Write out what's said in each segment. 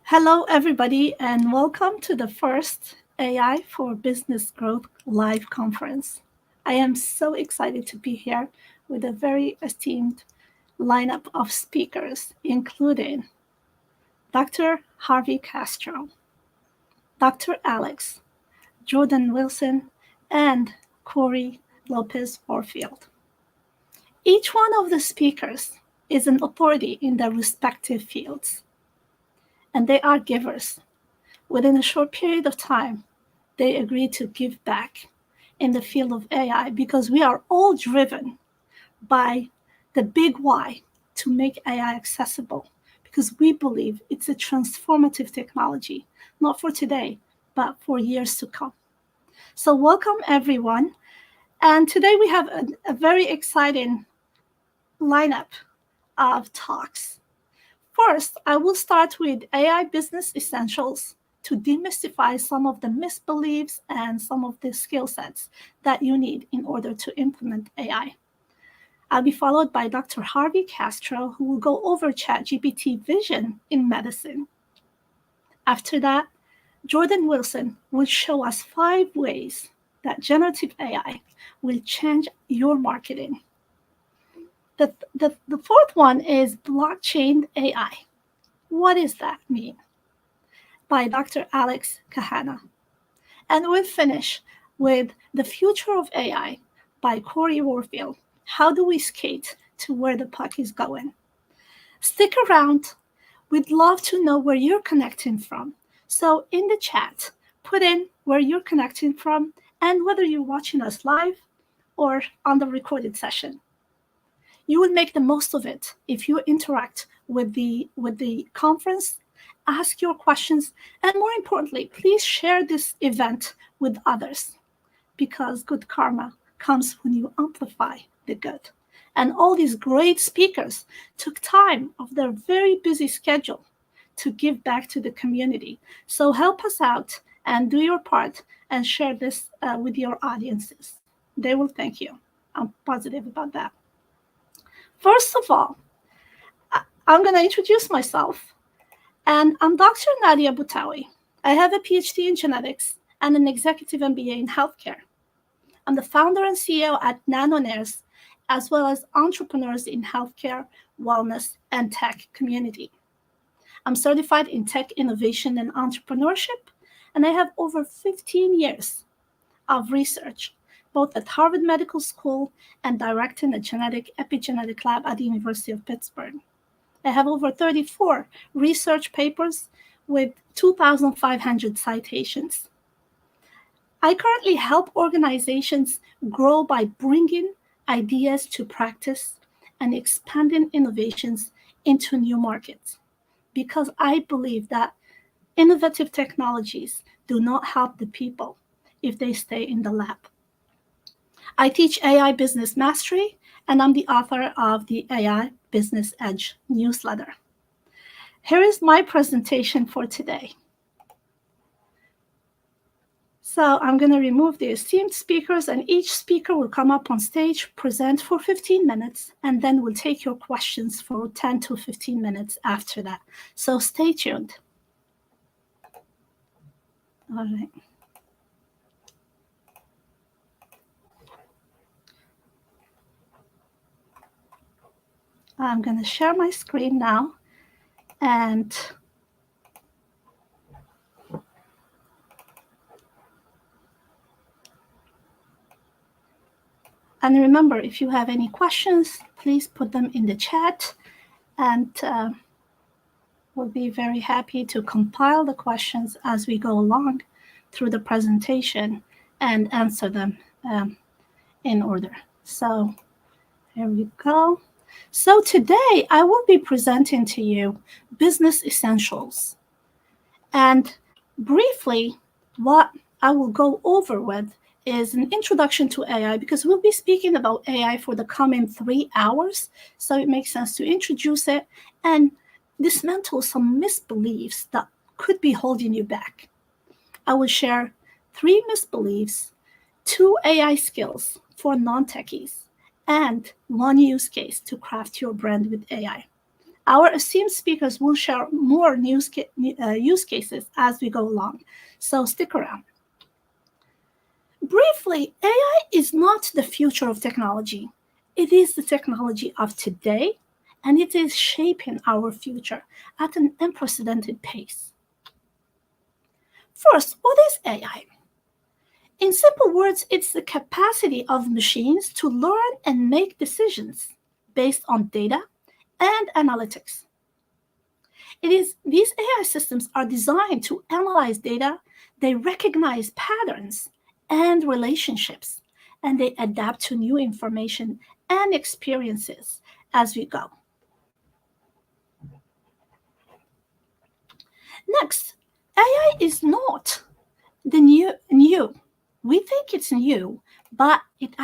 Hello, everybody, and welcome to the first AI for Business Growth live conference. I am so excited to be here with a very esteemed lineup of speakers, including Dr. Harvey Castro, Dr. Alex, Jordan Wilson, and Cory Lopez Warfield. Each one of the speakers is an authority in their respective fields, and they are givers. Within a short period of time, they agreed to give back in the field of AI because we are all driven by the big why to make AI accessible, because we believe it's a transformative technology, not for today, but for years to come. So welcome, everyone. And today we have a very exciting lineup of talks. First, I will start with AI business essentials to demystify some of the misbeliefs and some of the skill sets that you need in order to implement AI. I'll be followed by Dr. Harvey Castro, who will go over ChatGPT vision in medicine. After that, Jordan Wilson will show us 5 ways that generative AI will change your marketing. The fourth one is blockchain AI. What does that mean? By Dr. Alex Cahana. And we'll finish with The Future of AI by Cory Warfield. How do we skate to where the puck is going? Stick around. We'd love to know where you're connecting from. So in the chat, put in where you're connecting from and whether you're watching us live or on the recorded session. You will make the most of it if you interact with the conference, ask your questions, and more importantly, please share this event with others, because good karma comes when you amplify the good. And all these great speakers took time of their very busy schedule to give back to the community. So help us out and do your part and share this with your audiences. They will thank you. I'm positive about that. First of all, I'm going to introduce myself. And I'm Dr.Nadia Boutaoui. I have a PhD in genetics and an executive MBA in healthcare. I'm the founder and CEO at Nanonares, as well as entrepreneurs in healthcare, wellness, and tech community. I'm certified in tech innovation and entrepreneurship, and I have over 15 years of research, both at Harvard Medical School and directing a genetic epigenetic lab at the University of Pittsburgh. I have over 34 research papers with 2,500 citations. I currently help organizations grow by bringing ideas to practice and expanding innovations into new markets, because I believe that innovative technologies do not help the people if they stay in the lab. I teach AI Business Mastery, and I'm the author of the AI Business Edge newsletter. Here is my presentation for today. So I'm going to remove the esteemed speakers, and each speaker will come up on stage, present for 15 minutes, and then we'll take your questions for 10 to 15 minutes after that. So stay tuned. All right. I'm going to share my screen now, and remember, if you have any questions, please put them in the chat, and we'll be very happy to compile the questions as we go along through the presentation and answer them in order. So here we go. So today I will be presenting to you business essentials. And briefly, what I will go over with is an introduction to AI, because we'll be speaking about AI for the coming 3 hours. So it makes sense to introduce it and dismantle some misbeliefs that could be holding you back. I will share 3 misbeliefs, 2 AI skills for non-techies, and 1 use case to craft your brand with AI. Our esteemed speakers will share more use cases as we go along, so stick around. Briefly, AI is not the future of technology. It is the technology of today, and it is shaping our future at an unprecedented pace. First, what is AI? In simple words, it's the capacity of machines to learn and make decisions based on data and analytics. These AI systems are designed to analyze data, they recognize patterns and relationships, and they adapt to new information and experiences as we go. Next, AI is not the new. We think it's new, but it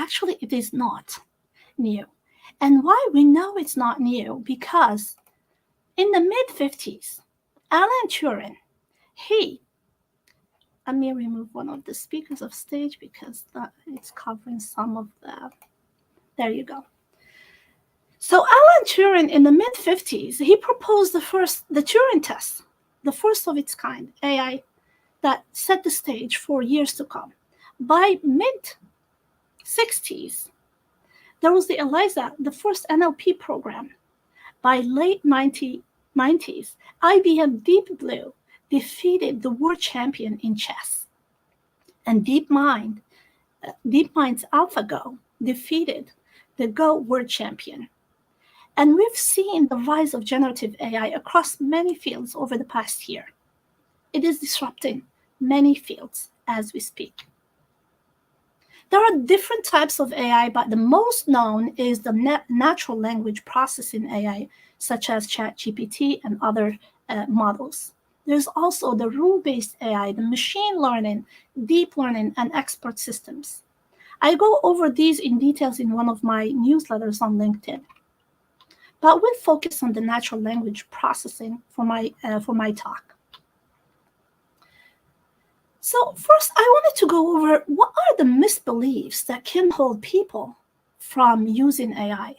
is not new. And why we know it's not new? Because in the mid-50s, Alan Turing, let me remove one of the speakers of stage because it's covering some of the, there you go. So Alan Turing in the mid-50s, he proposed the Turing test, the first of its kind, AI that set the stage for years to come. By mid-60s, there was the ELIZA, the first NLP program. By late 1990s, IBM Deep Blue defeated the world champion in chess. And DeepMind's AlphaGo defeated the Go world champion. And we've seen the rise of generative AI across many fields over the past year. It is disrupting many fields as we speak. There are different types of AI, but the most known is the natural language processing AI, such as ChatGPT and other models. There's also the rule-based AI, the machine learning, deep learning, and expert systems. I go over these in details in one of my newsletters on LinkedIn. But we'll focus on the natural language processing for my talk. So first, I wanted to go over what are the misbeliefs that can hold people from using AI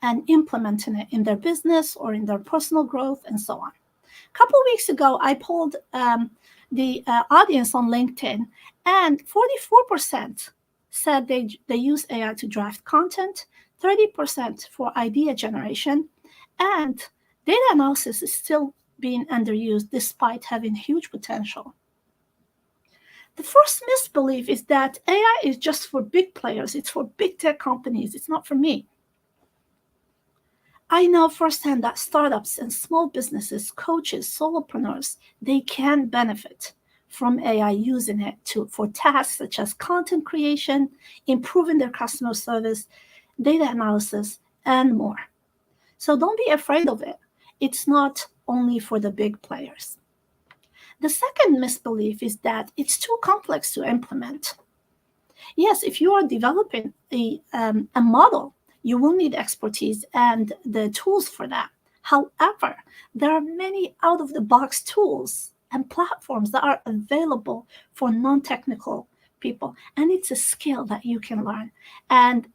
and implementing it in their business or in their personal growth and so on. A couple of weeks ago, I polled the audience on LinkedIn, and 44% said they use AI to draft content, 30% for idea generation, and data analysis is still being underused despite having huge potential. The first misbelief is that AI is just for big players. It's for big tech companies. It's not for me. I know firsthand that startups and small businesses, coaches, solopreneurs, they can benefit from AI using it for tasks such as content creation, improving their customer service, data analysis, and more. So don't be afraid of it. It's not only for the big players. The second misbelief is that it's too complex to implement. Yes, if you are developing a model, you will need expertise and the tools for that. However, there are many out-of-the-box tools and platforms that are available for non-technical people, and it's a skill that you can learn. And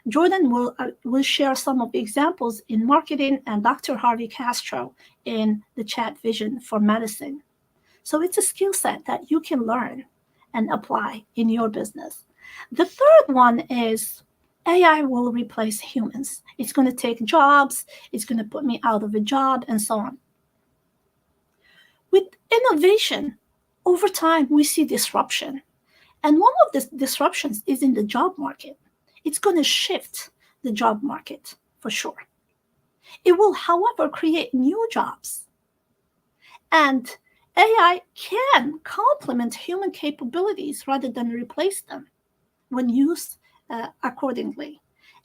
Jordan will share some of the examples in marketing, and Dr. Harvey Castro in the chat vision for medicine. So it's a skill set that you can learn and apply in your business. The third one is AI will replace humans. It's going to take jobs. It's going to put me out of a job and so on. With innovation, over time, we see disruption. And one of the disruptions is in the job market. It's going to shift the job market for sure. It will, however, create new jobs. And AI can complement human capabilities rather than replace them when used accordingly,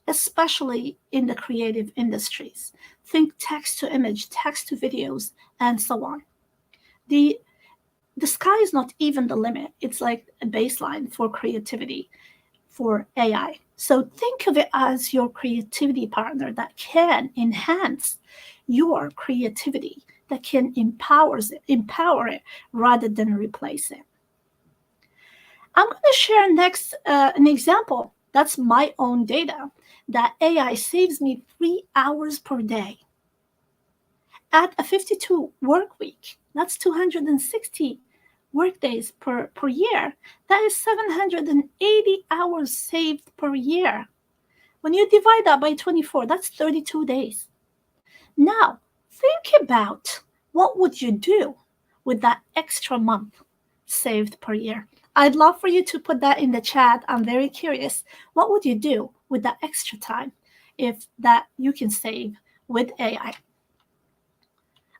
especially in the creative industries. Think text to image, text to videos, and so on. The sky is not even the limit. It's like a baseline for creativity for AI. So think of it as your creativity partner that can enhance your creativity, that can empower it rather than replace it. I'm going to share next an example. That's my own data, that AI saves me 3 hours per day. at a 52 work week, that's 260 work days per year. That is 780 hours saved per year. When you divide that by 24, that's 32 days. Now, think about what would you do with that extra month saved per year. I'd love for you to put that in the chat. I'm very curious. What would you do with that extra time if that you can save with AI?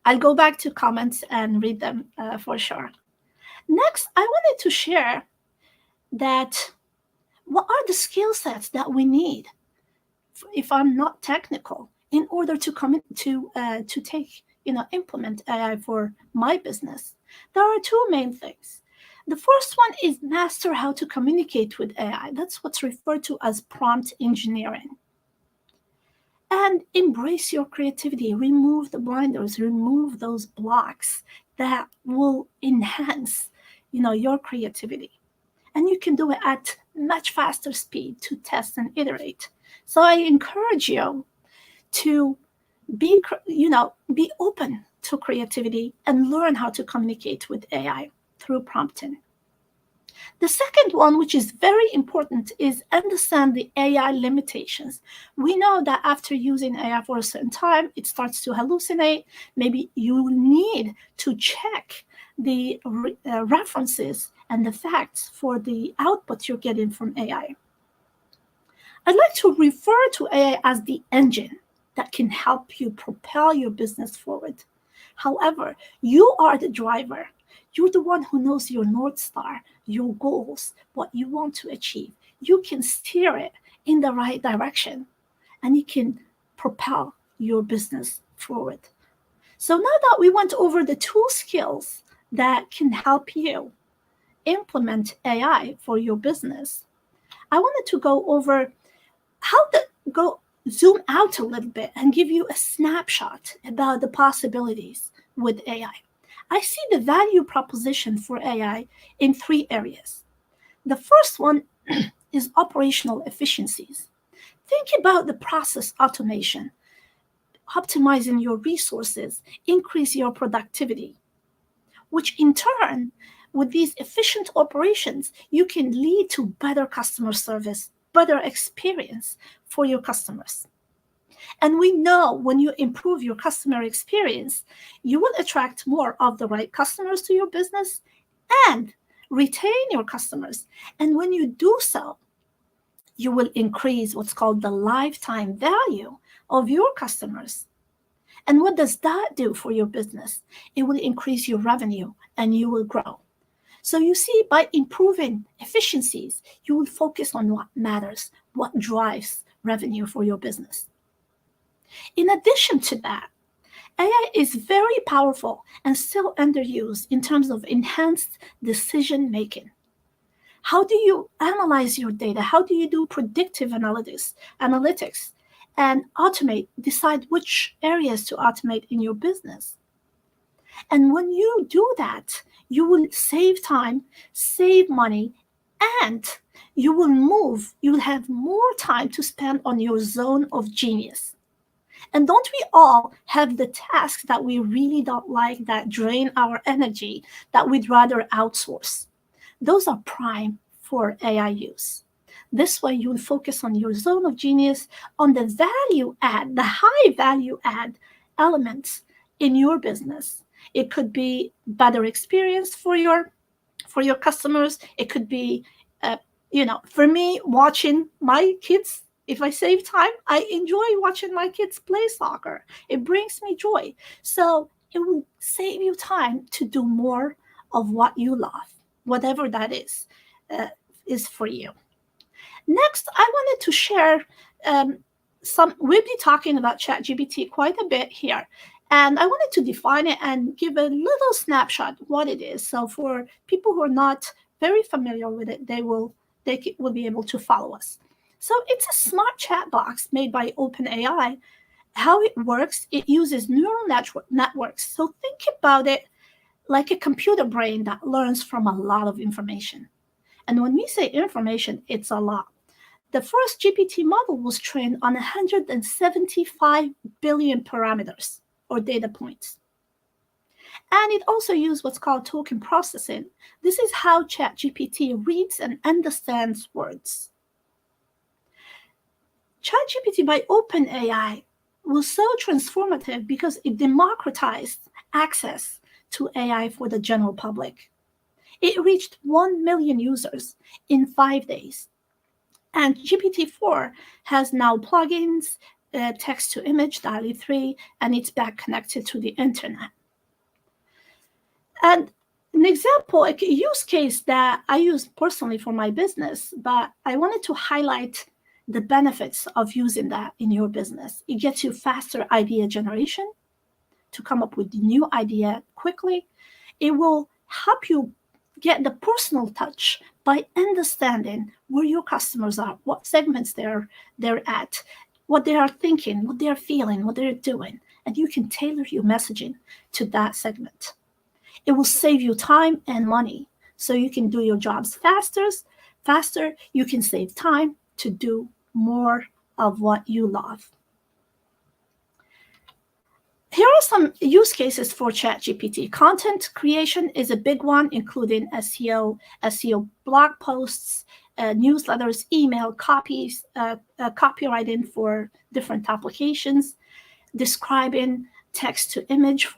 I'll go back to comments and read them for sure. Next, I wanted to share that what are the skill sets that we need, if I'm not technical, in order to implement AI for my business. There are two main things. The first one is master how to communicate with AI. That's what's referred to as prompt engineering. And embrace your creativity. Remove the blinders, remove those blocks that will enhance, your creativity. And you can do it at much faster speed to test and iterate. So I encourage you to be open to creativity and learn how to communicate with AI through prompting. The second one, which is very important, is understand the AI limitations. We know that after using AI for a certain time, it starts to hallucinate. Maybe you need to check the references and the facts for the output you're getting from AI. I'd like to refer to AI as the engine that can help you propel your business forward. However, you are the driver. You're the one who knows your North Star, your goals, what you want to achieve. You can steer it in the right direction, and you can propel your business forward. So now that we went over the two skills that can help you implement AI for your business, I wanted to go over zoom out a little bit and give you a snapshot about the possibilities with AI. I see the value proposition for AI in three areas. The first one is operational efficiencies. Think about the process automation, optimizing your resources, increase your productivity, which in turn, with these efficient operations, you can lead to better customer service, better experience for your customers. And we know when you improve your customer experience, you will attract more of the right customers to your business and retain your customers. And when you do so, you will increase what's called the lifetime value of your customers. And what does that do for your business? It will increase your revenue and you will grow. So you see, by improving efficiencies, you will focus on what matters, what drives revenue for your business. In addition to that, AI is very powerful and still underused in terms of enhanced decision making. How do you analyze your data? How do you do predictive analytics, and decide which areas to automate in your business? And when you do that, you will save time, save money, and you will have more time to spend on your zone of genius. And don't we all have the tasks that we really don't like, that drain our energy, that we'd rather outsource? Those are prime for AI use. This way, you'll focus on your zone of genius, on the high value add elements in your business. It could be better experience for your customers. It could be, for me, watching my kids. If I save time, I enjoy watching my kids play soccer. It brings me joy. So it will save you time to do more of what you love, whatever that is for you. Next, I wanted to share we'll be talking about ChatGPT quite a bit here. And I wanted to define it and give a little snapshot what it is. So for people who are not very familiar with it, they will be able to follow us. So it's a smart chat box made by OpenAI. How it works, it uses neural networks. So think about it like a computer brain that learns from a lot of information. And when we say information, it's a lot. The first GPT model was trained on 175 billion parameters. or data points. And it also uses what's called token processing. This is how ChatGPT reads and understands words. ChatGPT by OpenAI was so transformative because it democratized access to AI for the general public. It reached 1 million users in 5 days. And GPT-4 has now plugins, text-to-image, DALL-E 3, and it's back connected to the internet. And an example, a use case that I use personally for my business, but I wanted to highlight the benefits of using that in your business. It gets you faster idea generation to come up with the new idea quickly. It will help you get the personal touch by understanding where your customers are, what segments they're at, what they are thinking, what they're feeling, what they're doing, and you can tailor your messaging to that segment. It will save you time and money so you can do your jobs faster. You can save time to do more of what you love. Here are some use cases for ChatGPT. Content creation is a big one, including SEO blog posts, newsletters, email copies, copywriting for different applications, describing text to image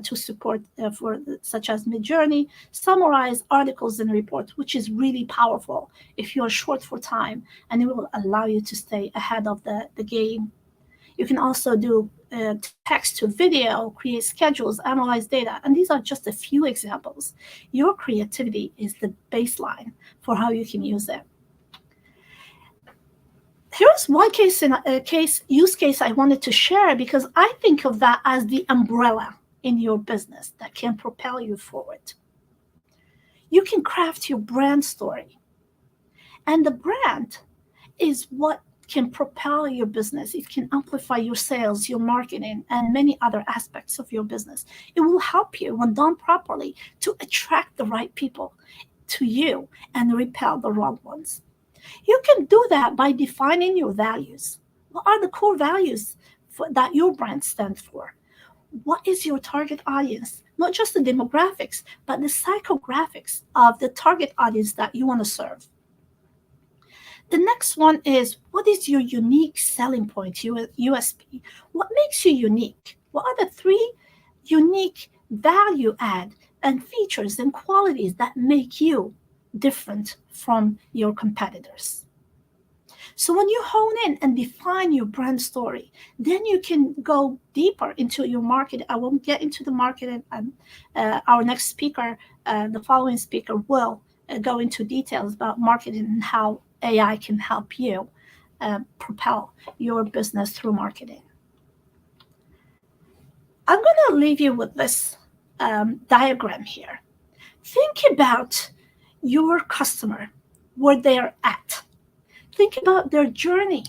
to support for such as Midjourney, summarize articles and reports, which is really powerful if you're short for time, and it will allow you to stay ahead of the game. You can also do text to video, create schedules, analyze data, and these are just a few examples. Your creativity is the baseline for how you can use it. Here's one use case I wanted to share because I think of that as the umbrella in your business that can propel you forward. You can craft your brand story, and the brand is what can propel your business. It can amplify your sales, your marketing, and many other aspects of your business. It will help you, when done properly, to attract the right people to you and repel the wrong ones. You can do that by defining your values. What are the core values that your brand stands for? What is your target audience? Not just the demographics, but the psychographics of the target audience that you want to serve. The next one is, what is your unique selling point, USP? What makes you unique? What are the 3 unique value add and features and qualities that make you different from your competitors? So when you hone in and define your brand story, then you can go deeper into your market. I won't get into the marketing. Our next speaker, the following speaker, will go into details about marketing and how AI can help you propel your business through marketing. I'm going to leave you with this diagram here. Think about your customer, where they're at. Think about their journey.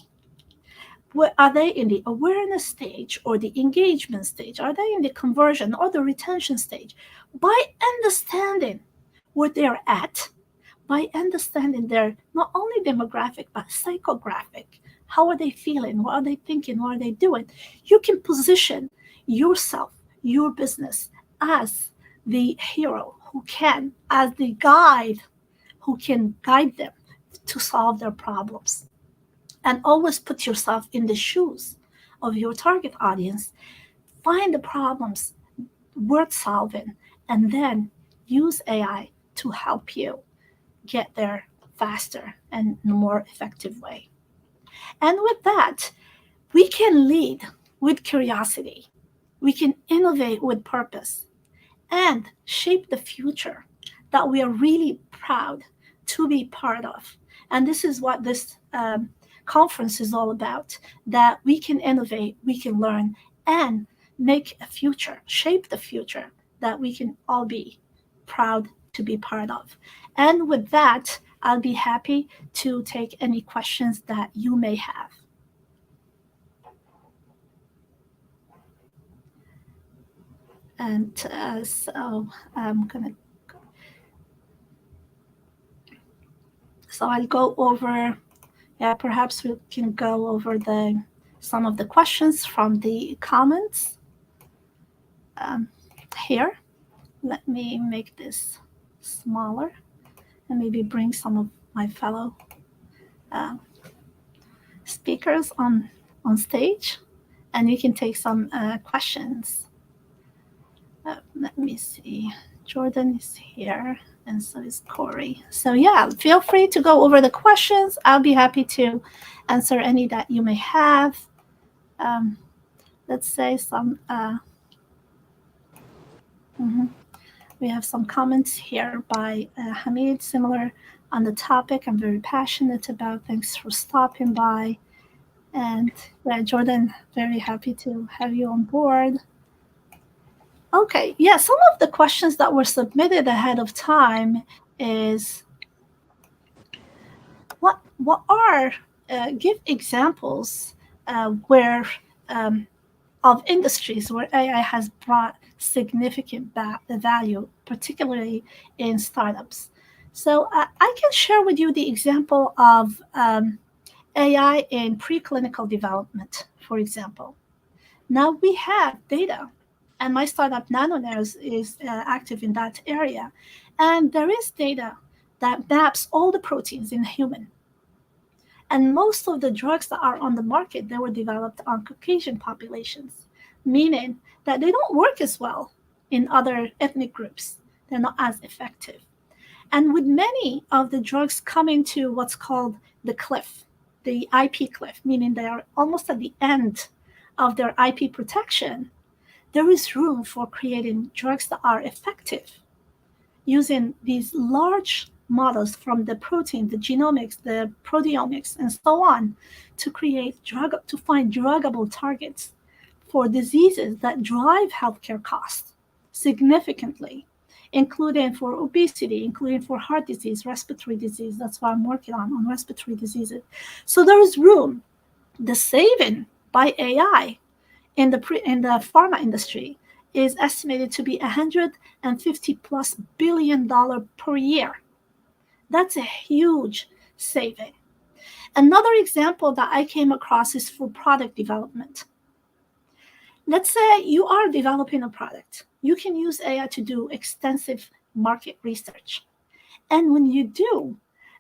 Are they in the awareness stage or the engagement stage? Are they in the conversion or the retention stage? By understanding where they're at, by understanding their not only demographic, but psychographic, how are they feeling? What are they thinking? What are they doing? You can position yourself, your business, as the hero as the guide who can guide them to solve their problems. And always put yourself in the shoes of your target audience. Find the problems worth solving, and then use AI to help you get there faster and in a more effective way. And with that, we can lead with curiosity. We can innovate with purpose and shape the future that we are really proud to be part of. And this is what this conference is all about, that we can innovate, we can learn, and make a future, shape the future that we can all be proud to be part of. And with that, I'll be happy to take any questions that you may have. And so I'm going to So I'll go over, perhaps we can go over some of the questions from the comments. here. Let me make this smaller and maybe bring some of my fellow uh, speakers on stage, and you can take some questions. Let me see. Jordan is here, and so is Cory. So yeah, feel free to go over the questions. I'll be happy to answer any that you may have. Let's say some. We have some comments here by Hamid, similar on the topic I'm very passionate about. Thanks for stopping by. And Jordan, very happy to have you on board. Okay, yeah, some of the questions that were submitted ahead of time is what are give examples where of industries where AI has brought significant value, particularly in startups. So I can share with you the example of AI in preclinical development, for example. Now we have data, and my startup Nanonares is active in that area. And there is data that maps all the proteins in human. And most of the drugs that are on the market, they were developed on Caucasian populations, meaning that they don't work as well in other ethnic groups. They're not as effective. And with many of the drugs coming to what's called the cliff, the IP cliff, meaning they are almost at the end of their IP protection, there is room for creating drugs that are effective using these large models from the protein, the genomics, the proteomics, and so on to find druggable targets for diseases that drive healthcare costs significantly, including for obesity, including for heart disease, respiratory disease. That's what I'm working on respiratory diseases. So there is room. The saving by AI in the pharma industry is estimated to be $150+ billion per year. That's a huge saving. Another example that I came across is for product development. Let's say you are developing a product. You can use AI to do extensive market research. And when you do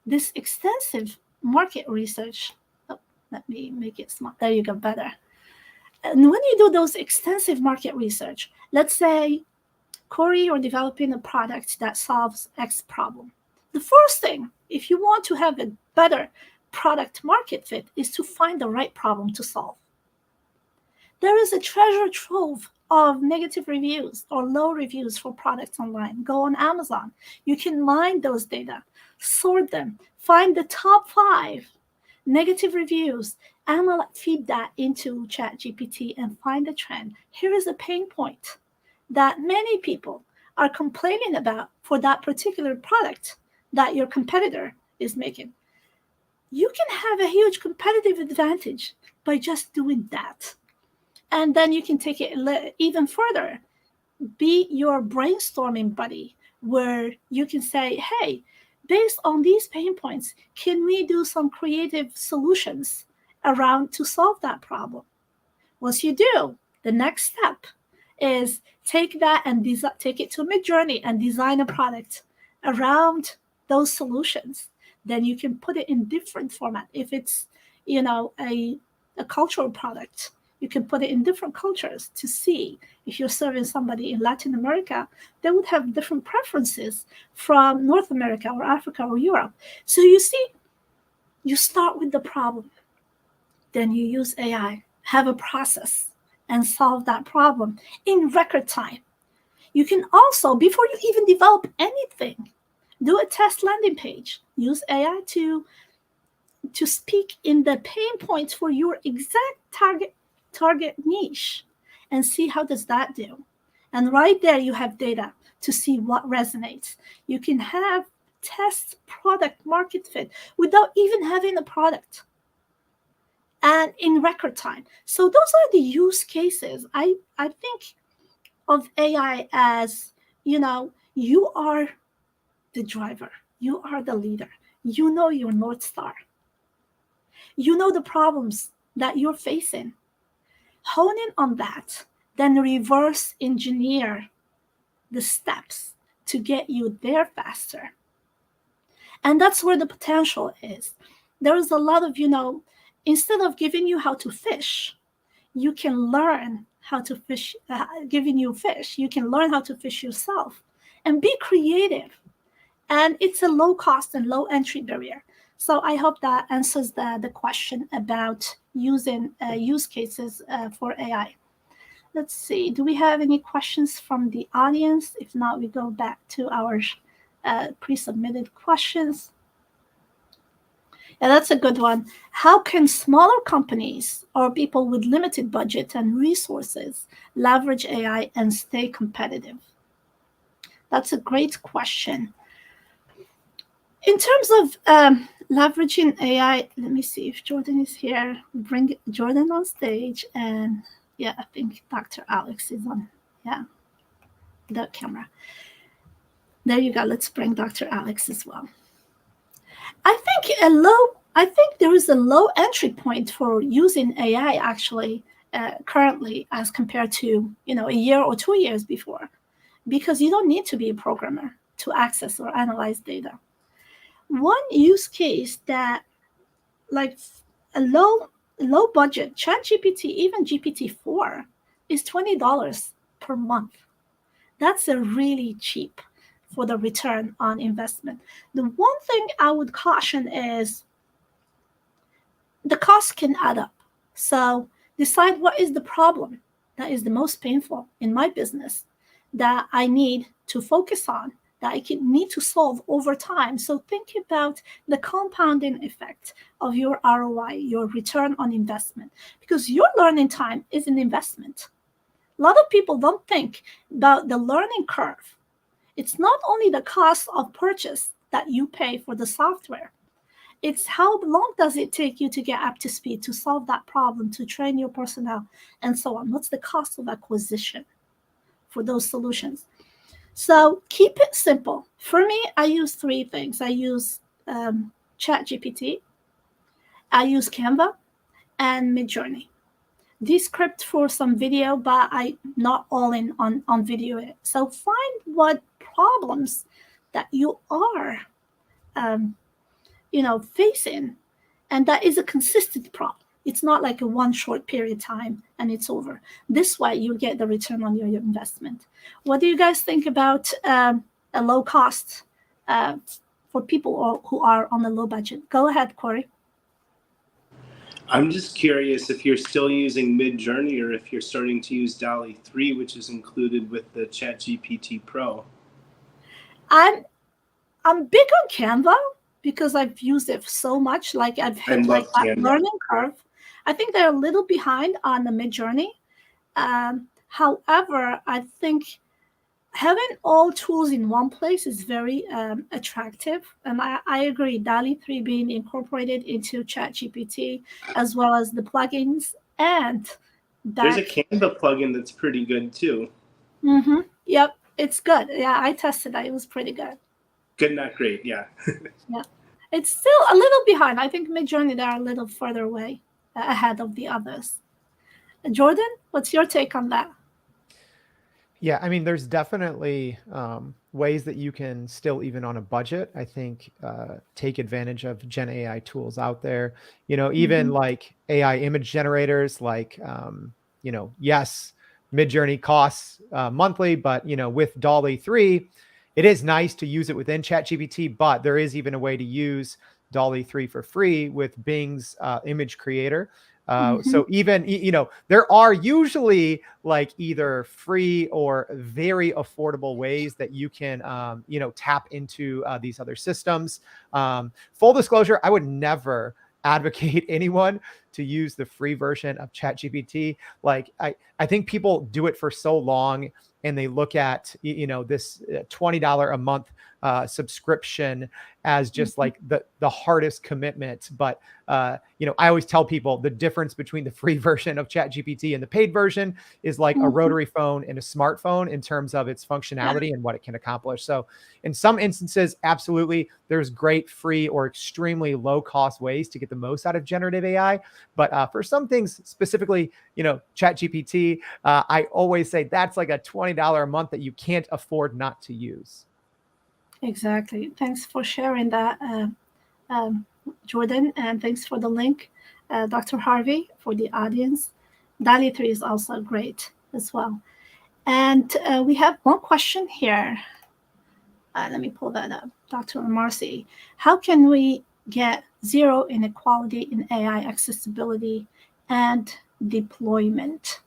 this extensive market research, let me make it small. There you go, better. And when you do those extensive market research, let's say, Cory, you're developing a product that solves X problem. The first thing, if you want to have a better product market fit, is to find the right problem to solve. There is a treasure trove of negative reviews or low reviews for products online. Go on Amazon. You can mine those data, sort them, find the top 5 negative reviews, feed that into ChatGPT and find the trend. Here is a pain point that many people are complaining about for that particular product that your competitor is making. You can have a huge competitive advantage by just doing that. And then you can take it even further. Be your brainstorming buddy, where you can say, hey, based on these pain points, can we do some creative solutions around to solve that problem? Once you do, the next step is take that and take it to Midjourney and design a product around those solutions. Then you can put it in different format. If it's, a cultural product, you can put it in different cultures to see if you're serving somebody in Latin America, they would have different preferences from North America or Africa or Europe. So you see, you start with the problem, then you use AI, have a process, and solve that problem in record time. You can also, before you even develop anything, do a test landing page. Use AI to speak in the pain points for your exact target niche and see how does that do. And right there you have data to see what resonates. You can have test product market fit without even having a product and in record time. So those are the use cases. I think of AI as, you are the driver, you are the leader, you know your North Star, you know the problems that you're facing. Hone in on that then reverse engineer the steps to get you there faster. And that's where the potential is. There is a lot of, instead of giving you how to fish, you can learn how to fish, giving you fish, you can learn how to fish yourself and be creative. And it's a low cost and low entry barrier. So I hope that answers the question about using use cases for AI. Let's see, do we have any questions from the audience? If not, we go back to our pre-submitted questions. Yeah, that's a good one. How can smaller companies or people with limited budget and resources leverage AI and stay competitive? That's a great question. In terms of leveraging AI, let me see if Jordan is here. Bring Jordan on stage. And yeah, I think Dr. Alex is on, the camera. There you go. Let's bring Dr. Alex as well. I think there is a low entry point for using AI actually currently as compared to a year or 2 years before, because you don't need to be a programmer to access or analyze data. One use case that, like a low budget ChatGPT, even GPT-4, is $20 per month. That's a really cheap for the return on investment. The one thing I would caution is the cost can add up. So decide what is the problem that is the most painful in my business that I need to focus on, that I need to solve over time. So think about the compounding effect of your ROI, your return on investment, because your learning time is an investment. A lot of people don't think about the learning curve. It's not only the cost of purchase that you pay for the software. It's how long does it take you to get up to speed, to solve that problem, to train your personnel, and so on. What's the cost of acquisition for those solutions? So keep it simple. For me, I use 3 things. I use ChatGPT, I use Canva, and Midjourney. Descript for some video, but I'm not all in on video. So find what problems that you are facing, and that is a consistent problem. It's not like a one short period of time and it's over. This way you get the return on your investment. What do you guys think about a low cost for people who are on a low budget? Go ahead, Cory. I'm just curious if you're still using Midjourney or if you're starting to use DALL-E 3, which is included with the ChatGPT Pro. I'm big on Canva because I've used it so much. Like I've hit like that learning curve. I think they're a little behind on the Midjourney. However, I think having all tools in one place is very attractive. And I agree, DALL-E 3 being incorporated into ChatGPT, as well as the plugins. And there's a Canva plugin that's pretty good too. Mm-hmm. Yep, it's good. Yeah, I tested that. It was pretty good. Good, not great, yeah. Yeah. It's still a little behind. I think Midjourney, they're a little further away, ahead of the others. Jordan, what's your take on that? Yeah, I mean, there's definitely ways that you can still, even on a budget, I think, take advantage of Gen AI tools out there. Even like AI image generators, like, yes, Midjourney costs monthly, but, with DALL-E 3, it is nice to use it within ChatGPT, but there is even a way to use DALL-E 3 for free with Bing's image creator. So even, there are usually like either free or very affordable ways that you can, tap into these other systems. Full disclosure, I would never advocate anyone to use the free version of ChatGPT. Like I think people do it for so long and they look at, this $20 a month subscription as just like the hardest commitment. But, I always tell people the difference between the free version of ChatGPT and the paid version is like a rotary phone and a smartphone in terms of its functionality and what it can accomplish. So in some instances, absolutely, there's great free or extremely low cost ways to get the most out of generative AI. But for some things specifically, chat GPT, I always say that's like a $20 a month that you can't afford not to use. Exactly. Thanks for sharing that, um, Jordan, and thanks for the link, Dr. Harvey, for the audience. DALI 3 is also great as well. And we have one question here. Let me pull that up. Dr. Marcy, how can we get zero inequality in AI accessibility and deployment?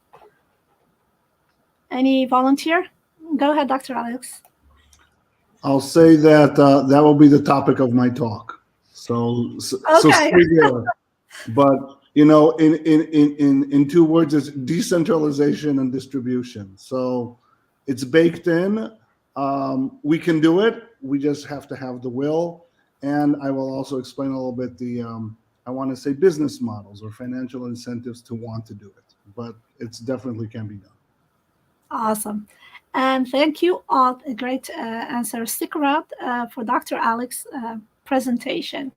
Any volunteer? Go ahead, Dr. Alex. I'll say that that will be the topic of my talk. So Okay. stay there. But in two words, it's decentralization and distribution. So it's baked in. We can do it. We just have to have the will. And I will also explain a little bit the I want to say business models or financial incentives to want to do it. But it's definitely can be done. Awesome. And thank you all. A great answer. Stick around for Dr. Alex's presentation.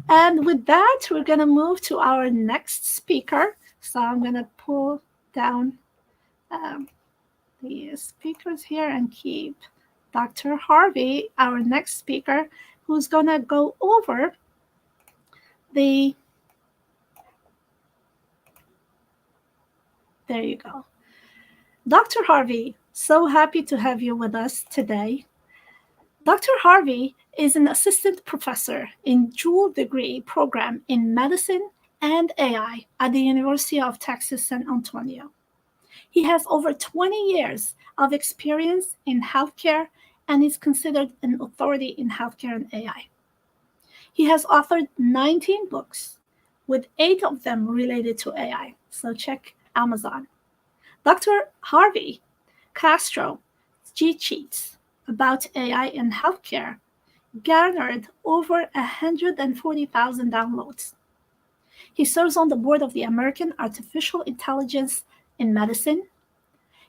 And with that, we're going to move to our next speaker. So I'm going to pull down the speakers here and keep Dr. Harvey, our next speaker, who's going to go over there you go. Dr. Harvey, so happy to have you with us today. Dr. Harvey is an assistant professor in dual degree program in medicine and AI at the University of Texas, San Antonio. He has over 20 years of experience in healthcare and is considered an authority in healthcare and AI. He has authored 19 books, with 8 of them related to AI. So check Amazon. Dr. Harvey Castro cheat sheets about AI in healthcare garnered over 140,000 downloads. He serves on the board of the American Artificial Intelligence in Medicine.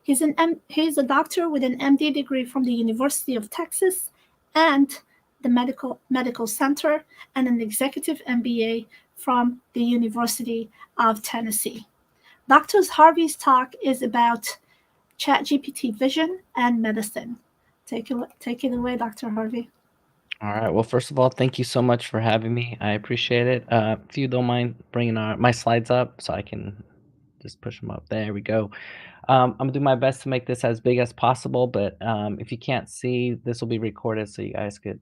He's a doctor with an MD degree from the University of Texas and the Medical Center, and an executive MBA from the University of Tennessee. Dr. Harvey's talk is about ChatGPT vision and medicine. Take it away, Dr. Harvey. All right. Well, first of all, thank you so much for having me. I appreciate it. If you don't mind bringing my slides up so I can just push them up. There we go. I'm gonna do my best to make this as big as possible, but if you can't see, this will be recorded so you guys could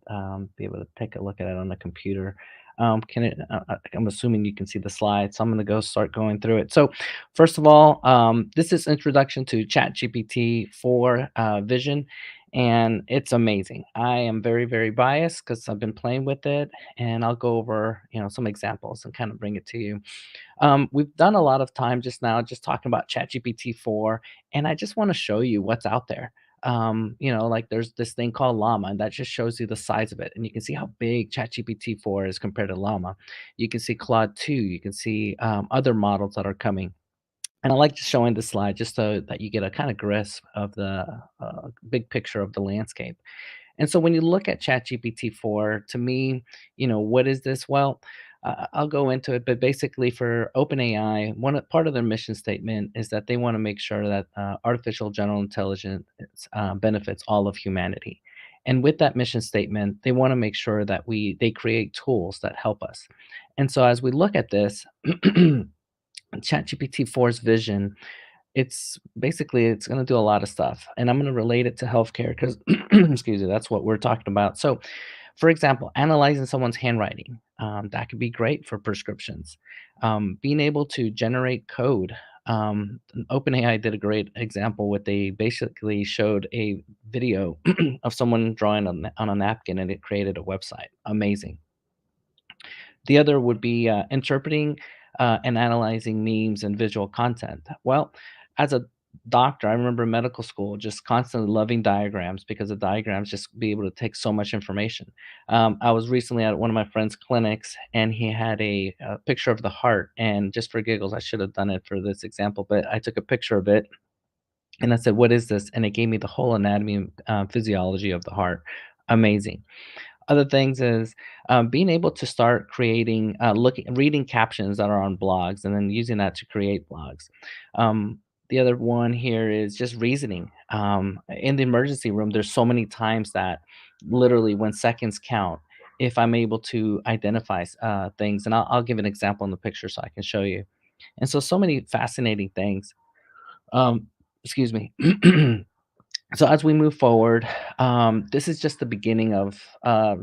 be able to take a look at it on the computer. I'm assuming you can see the slides, so I'm gonna go start going through it. So first of all, this is introduction to ChatGPT 4 Vision, and it's amazing. I am very, very biased because I've been playing with it, and I'll go over some examples and kind of bring it to you. We've done a lot of time just now just talking about ChatGPT 4, and I just want to show you what's out there. Like there's this thing called Llama, and that just shows you the size of it. And you can see how big ChatGPT 4 is compared to Llama. You can see Claude 2, you can see other models that are coming. And I like just showing this slide just so that you get a kind of grasp of the big picture of the landscape. And so when you look at ChatGPT 4, to me, what is this? Well, I'll go into it, but basically for OpenAI, part of their mission statement is that they want to make sure that artificial general intelligence benefits all of humanity. And with that mission statement, they want to make sure that they create tools that help us. And so as we look at this, ChatGPT 4's vision, it's going to do a lot of stuff, and I'm going to relate it to healthcare because excuse me, that's what we're talking about. So for example, analyzing someone's handwriting, that could be great for prescriptions. Being able to generate code. OpenAI did a great example with they basically showed a video of someone drawing on a napkin, and it created a website. Amazing. The other would be interpreting and analyzing memes and visual content. Well, as a doctor, I remember in medical school just constantly loving diagrams because the diagrams just be able to take so much information. I was recently at one of my friend's clinics, and he had a picture of the heart. And just for giggles, I should have done it for this example, but I took a picture of it and I said, "What is this?" And it gave me the whole anatomy and physiology of the heart. Amazing. Other things is being able to start creating, reading captions that are on blogs, and then using that to create blogs. The other one here is just reasoning. In the emergency room, there's so many times that literally when seconds count, if I'm able to identify things, and I'll give an example in the picture so I can show you. And so many fascinating things. Excuse me. So as we move forward, this is just the beginning of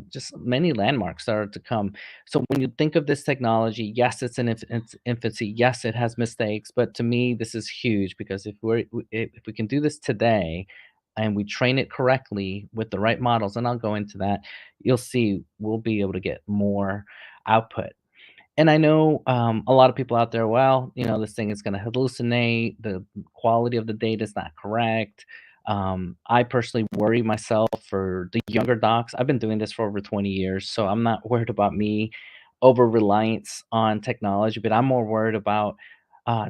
just many landmarks that are to come. So when you think of this technology, yes, it's in its infancy. Yes, it has mistakes, but to me, this is huge because if we can do this today, and we train it correctly with the right models, and I'll go into that, you'll see we'll be able to get more output. And I know, a lot of people out there, well, this thing is going to hallucinate. The quality of the data is not correct. I personally worry myself for the younger docs. I've been doing this for over 20 years, so I'm not worried about me over reliance on technology, but I'm more worried about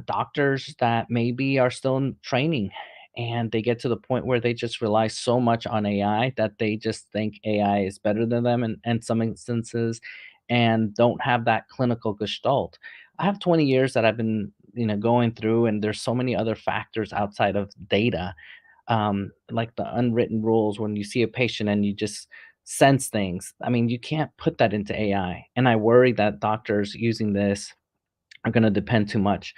doctors that maybe are still in training and they get to the point where they just rely so much on AI that they just think AI is better than them in some instances and don't have that clinical gestalt. I have 20 years that I've been, going through, and there's so many other factors outside of data, like the unwritten rules when you see a patient and you just sense things. I mean, you can't put that into AI. And I worry that doctors using this are going to depend too much.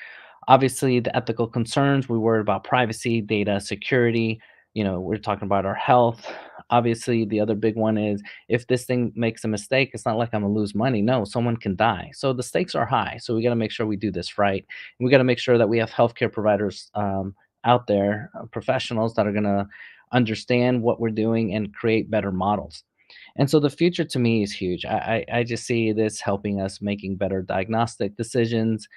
Obviously, the ethical concerns, we worry about privacy, data security. We're talking about our health. Obviously, the other big one is if this thing makes a mistake, it's not like I'm going to lose money. No, someone can die. So the stakes are high. So we got to make sure we do this right. And we got to make sure that we have healthcare providers out there, professionals that are going to understand what we're doing and create better models. And so the future to me is huge. I just see this helping us making better diagnostic decisions,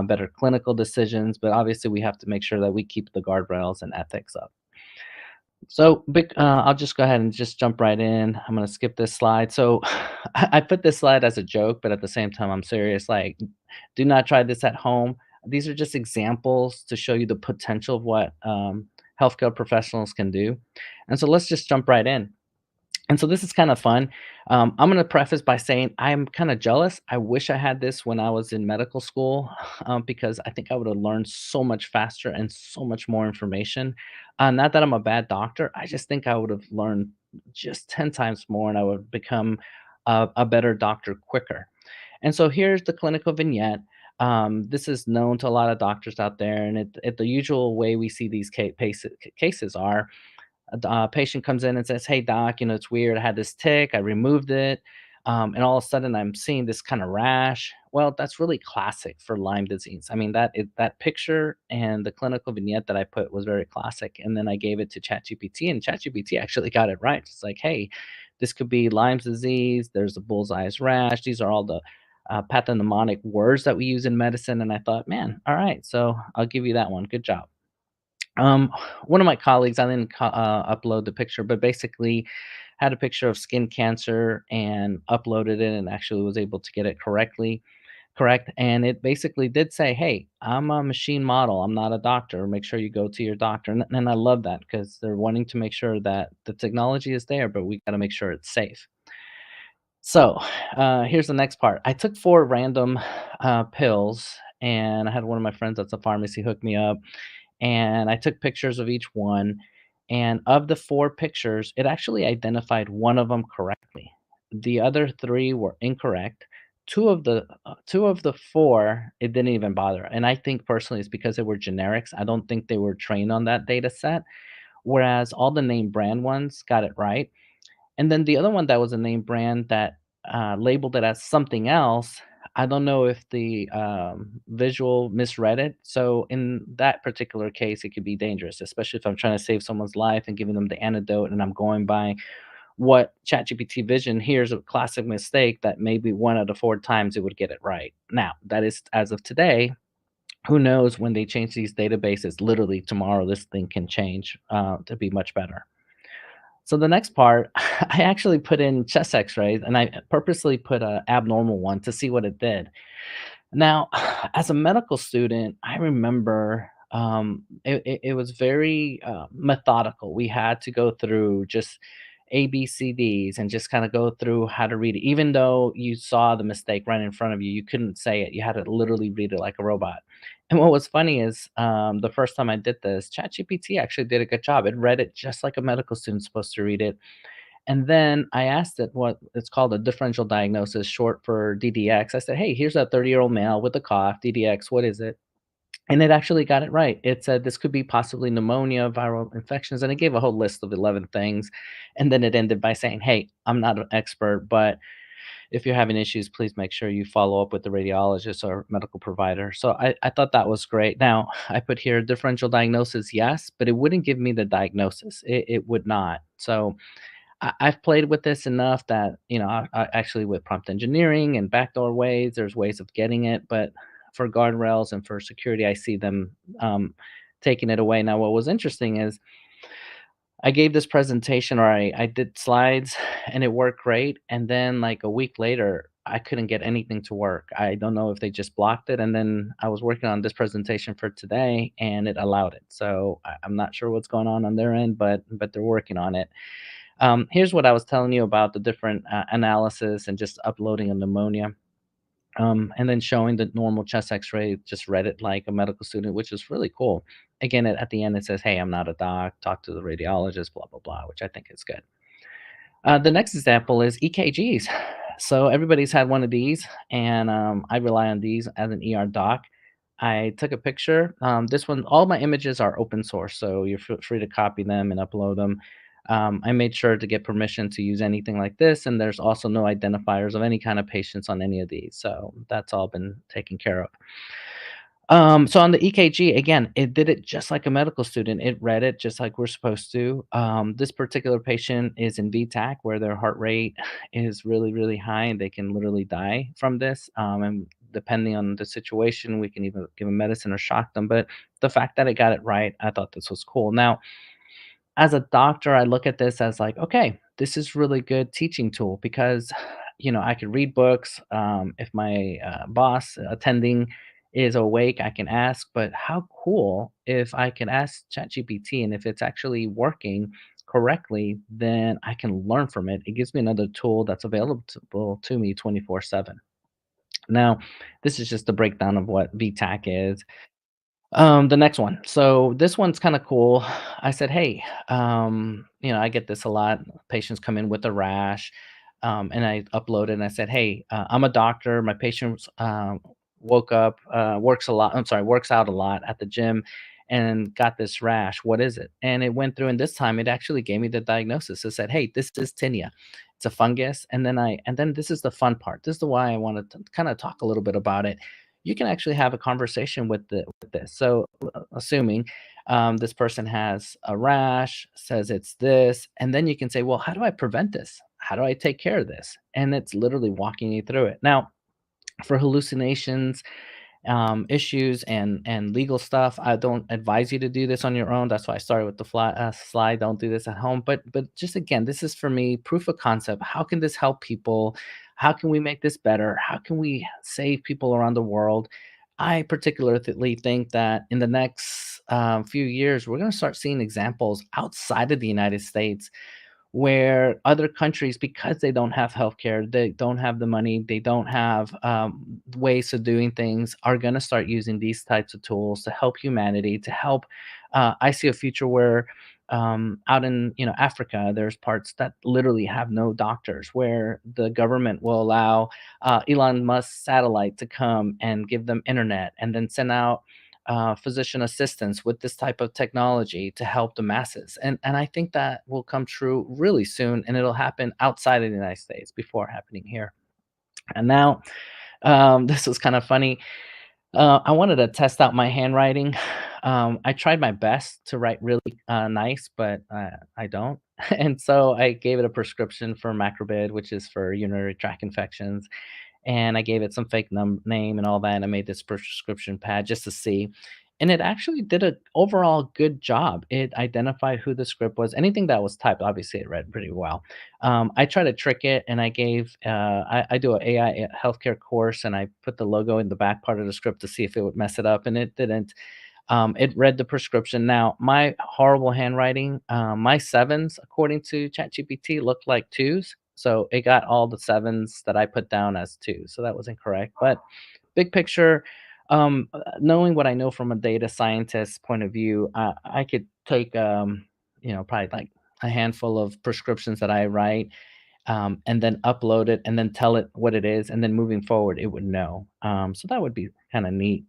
better clinical decisions, but obviously we have to make sure that we keep the guardrails and ethics up. So I'll just go ahead and just jump right in. I'm going to skip this slide. So I put this slide as a joke, but at the same time, I'm serious. Like, do not try this at home. These are just examples to show you the potential of what healthcare professionals can do. And so let's just jump right in. And so this is kind of fun. I'm going to preface by saying I'm kind of jealous. I wish I had this when I was in medical school because I think I would have learned so much faster and so much more information. Not that I'm a bad doctor. I just think I would have learned just 10 times more and I would become a better doctor quicker. And so here's the clinical vignette. This is known to a lot of doctors out there. And the usual way we see these cases are a patient comes in and says, "Hey, doc, it's weird. I had this tick. I removed it. And all of a sudden I'm seeing this kind of rash." Well, that's really classic for Lyme disease. I mean, that picture and the clinical vignette that I put was very classic. And then I gave it to ChatGPT, and ChatGPT actually got it right. It's like, hey, this could be Lyme's disease. There's a bullseye's rash. These are all the pathognomonic words that we use in medicine. And I thought, man, all right, so I'll give you that one. Good job. One of my colleagues, I didn't upload the picture, but basically had a picture of skin cancer and uploaded it and actually was able to get it correct. And it basically did say, "Hey, I'm a machine model. I'm not a doctor. Make sure you go to your doctor." And I love that because they're wanting to make sure that the technology is there, but we got to make sure it's safe. So here's the next part. I took 4 random pills, and I had one of my friends at the pharmacy hook me up, and I took pictures of each one. And of the 4 pictures, it actually identified one of them correctly. The other 3 were incorrect. Two of the 4, it didn't even bother. And I think personally it's because they were generics. I don't think they were trained on that data set. Whereas all the name brand ones got it right. And then the other one that was a name brand that labeled it as something else, I don't know if the visual misread it. So in that particular case, it could be dangerous, especially if I'm trying to save someone's life and giving them the antidote, and I'm going by what ChatGPT Vision here's a classic mistake that maybe 1 out of 4 times it would get it right. Now, that is as of today. Who knows when they change these databases? Literally tomorrow, this thing can change to be much better. So the next part, I actually put in chest X-rays, and I purposely put a abnormal one to see what it did. Now, as a medical student, I remember it was very methodical. We had to go through just ABCDs and just kind of go through how to read it. Even though you saw the mistake right in front of you, you couldn't say it. You had to literally read it like a robot. And what was funny is the first time I did this, ChatGPT actually did a good job. It read it just like a medical student's supposed to read it. And then I asked it what it's called, a differential diagnosis, short for DDX. I said, hey, here's a 30-year-old male with a cough, DDX, what is it? And it actually got it right. It said this could be possibly pneumonia, viral infections, and it gave a whole list of 11 things. And then it ended by saying, hey, I'm not an expert, but if you're having issues, please make sure you follow up with the radiologist or medical provider. So I thought that was great. Now, I put here differential diagnosis, yes, but it wouldn't give me the diagnosis. It would not. So I've played with this enough that, I actually with prompt engineering and backdoor ways, there's ways of getting it, but for guardrails and for security, I see them taking it away. Now, what was interesting is I gave this presentation or I did slides and it worked great. And then like a week later, I couldn't get anything to work. I don't know if they just blocked it. And then I was working on this presentation for today and it allowed it. So I'm not sure what's going on their end, but they're working on it. Here's what I was telling you about the different analysis and just uploading a pneumonia. And then showing the normal chest x-ray, just read it like a medical student, which is really cool. Again, at the end, it says, hey, I'm not a doc, talk to the radiologist, blah, blah, blah, which I think is good. The next example is EKGs. So everybody's had one of these, and I rely on these as an ER doc. I took a picture. This one, all my images are open source, so you're free to copy them and upload them. I made sure to get permission to use anything like this, and there's also no identifiers of any kind of patients on any of these. So that's all been taken care of. So on the EKG, again, it did it just like a medical student. It read it just like we're supposed to. This particular patient is in VTAC where their heart rate is really, really high and they can literally die from this. And depending on the situation, we can either give them medicine or shock them. But the fact that it got it right, I thought this was cool. Now, as a doctor, I look at this as like, okay, this is really good teaching tool because, I could read books. If my boss attending is awake, I can ask, but how cool if I can ask ChatGPT and if it's actually working correctly, then I can learn from it. It gives me another tool that's available to me 24/7. Now, this is just a breakdown of what VTAC is. The next one. So this one's kind of cool. I said, hey, I get this a lot. Patients come in with a rash, and I uploaded and I said, hey, I'm a doctor. My patient woke up, works a lot. I'm sorry, works out a lot at the gym, and got this rash. What is it? And it went through, and this time it actually gave me the diagnosis. It said, hey, this is tinea. It's a fungus. And then this is the fun part. This is the why I wanted to kind of talk a little bit about it. You can actually have a conversation with this. So, assuming this person has a rash, says it's this, and then you can say, well, how do I prevent this? How do I take care of this? And it's literally walking you through it. Now, for hallucinations, issues and legal stuff, I don't advise you to do this on your own. That's why I started with the slide. Don't do this at home. But just again, this is for me proof of concept. How can this help people? How can we make this better? How can we save people around the world? I particularly think that in the next few years, we're going to start seeing examples outside of the United States where other countries, because they don't have healthcare, they don't have the money, they don't have ways of doing things, are going to start using these types of tools to help humanity, to help. I see a future where out in Africa, there's parts that literally have no doctors, where the government will allow Elon Musk's satellite to come and give them internet, and then send out physician assistants with this type of technology to help the masses. And I think that will come true really soon, and it'll happen outside of the United States before happening here. And now, this was kind of funny. I wanted to test out my handwriting. I tried my best to write really nice, but I don't. And so I gave it a prescription for macrobid, which is for urinary tract infections, and I gave it some fake name and all that. And I made this prescription pad just to see. And it actually did an overall good job. It identified who the script was. Anything that was typed, obviously, it read pretty well. I tried to trick it, and I gave, I do an AI healthcare course, and I put the logo in the back part of the script to see if it would mess it up, and it didn't. It read the prescription. Now, my horrible handwriting, my sevens, according to ChatGPT, looked like twos. So it got all the sevens that I put down as twos. So that was incorrect. But big picture, knowing what I know from a data scientist point of view, I could take, probably like a handful of prescriptions that I write, and then upload it and then tell it what it is, and then moving forward it would know. So that would be kind of neat.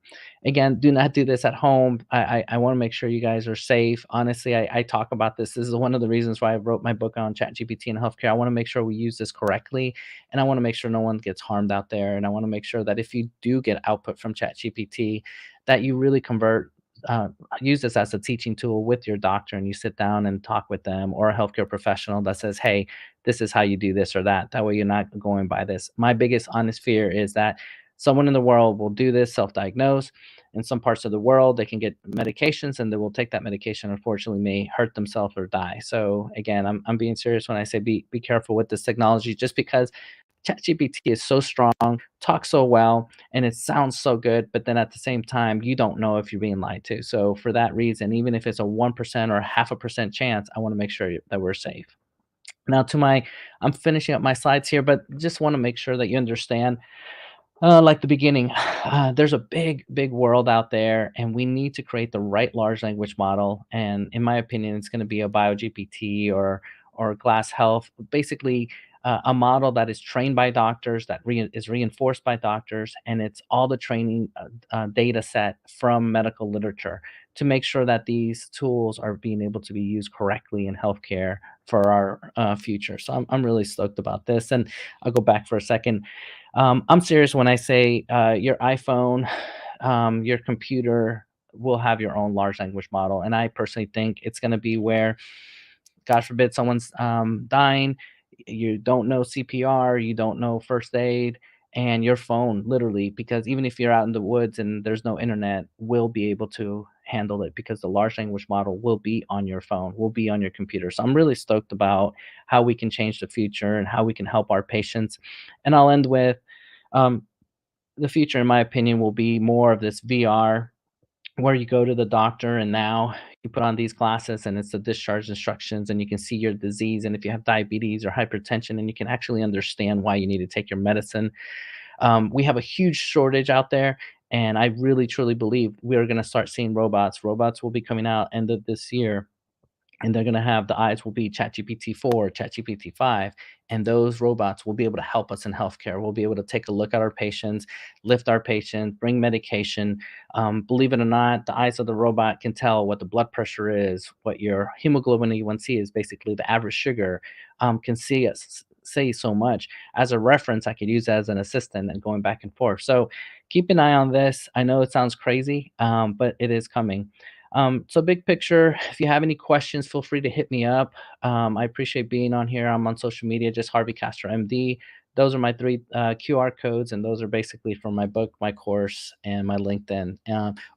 Again, do not do this at home. I want to make sure you guys are safe. Honestly, I talk about this is one of the reasons why I wrote my book on ChatGPT and healthcare. I want to make sure we use this correctly, and I want to make sure no one gets harmed out there, and I want to make sure that if you do get output from ChatGPT, that you really convert, uh, use this as a teaching tool with your doctor, and you sit down and talk with them, or a healthcare professional that says, hey, this is how you do this or that. That way you're not going by this. My biggest honest fear is that someone in the world will do this, self-diagnose. In some parts of the world, they can get medications, and they will take that medication, unfortunately may hurt themselves or die. So again, I'm being serious when I say be careful with this technology, just because ChatGPT is so strong, talks so well, and it sounds so good, but then at the same time, you don't know if you're being lied to. So for that reason, even if it's a 1% or 0.5% chance, I want to make sure that we're safe. Now, I'm finishing up my slides here, but just want to make sure that you understand, like the beginning, there's a big world out there, and we need to create the right large language model. And in my opinion, it's going to be a BioGPT or Glass Health, basically a model that is trained by doctors, that is reinforced by doctors, and it's all the training data set from medical literature to make sure that these tools are being able to be used correctly in healthcare for our future. So I'm really stoked about this, and I'll go back for a second. I'm serious when I say your iPhone, your computer will have your own large language model. And I personally think it's going to be where, God forbid, someone's dying, you don't know CPR, you don't know first aid, and your phone, literally, because even if you're out in the woods and there's no internet, will be able to handle it, because the large language model will be on your phone, will be on your computer. So I'm really stoked about how we can change the future and how we can help our patients. And I'll end with, um, the future, in my opinion, will be more of this VR, where you go to the doctor and now you put on these glasses and it's the discharge instructions, and you can see your disease, and if you have diabetes or hypertension, and you can actually understand why you need to take your medicine. We have a huge shortage out there, and I really truly believe we're going to start seeing robots will be coming out end of this year, and they're going to have, the eyes will be ChatGPT 4, ChatGPT 5, and those robots will be able to help us in healthcare. We'll be able to take a look at our patients, lift our patients, bring medication. Believe it or not, the eyes of the robot can tell what the blood pressure is, what your hemoglobin A1C is, basically the average sugar, can see us say so much. As a reference, I could use that as an assistant and going back and forth. So keep an eye on this. I know it sounds crazy, but it is coming. So big picture, if you have any questions, feel free to hit me up. I appreciate being on here. I'm on social media, just Harvey Castro MD. Those are my three QR codes, and those are basically from my book, my course, and my LinkedIn.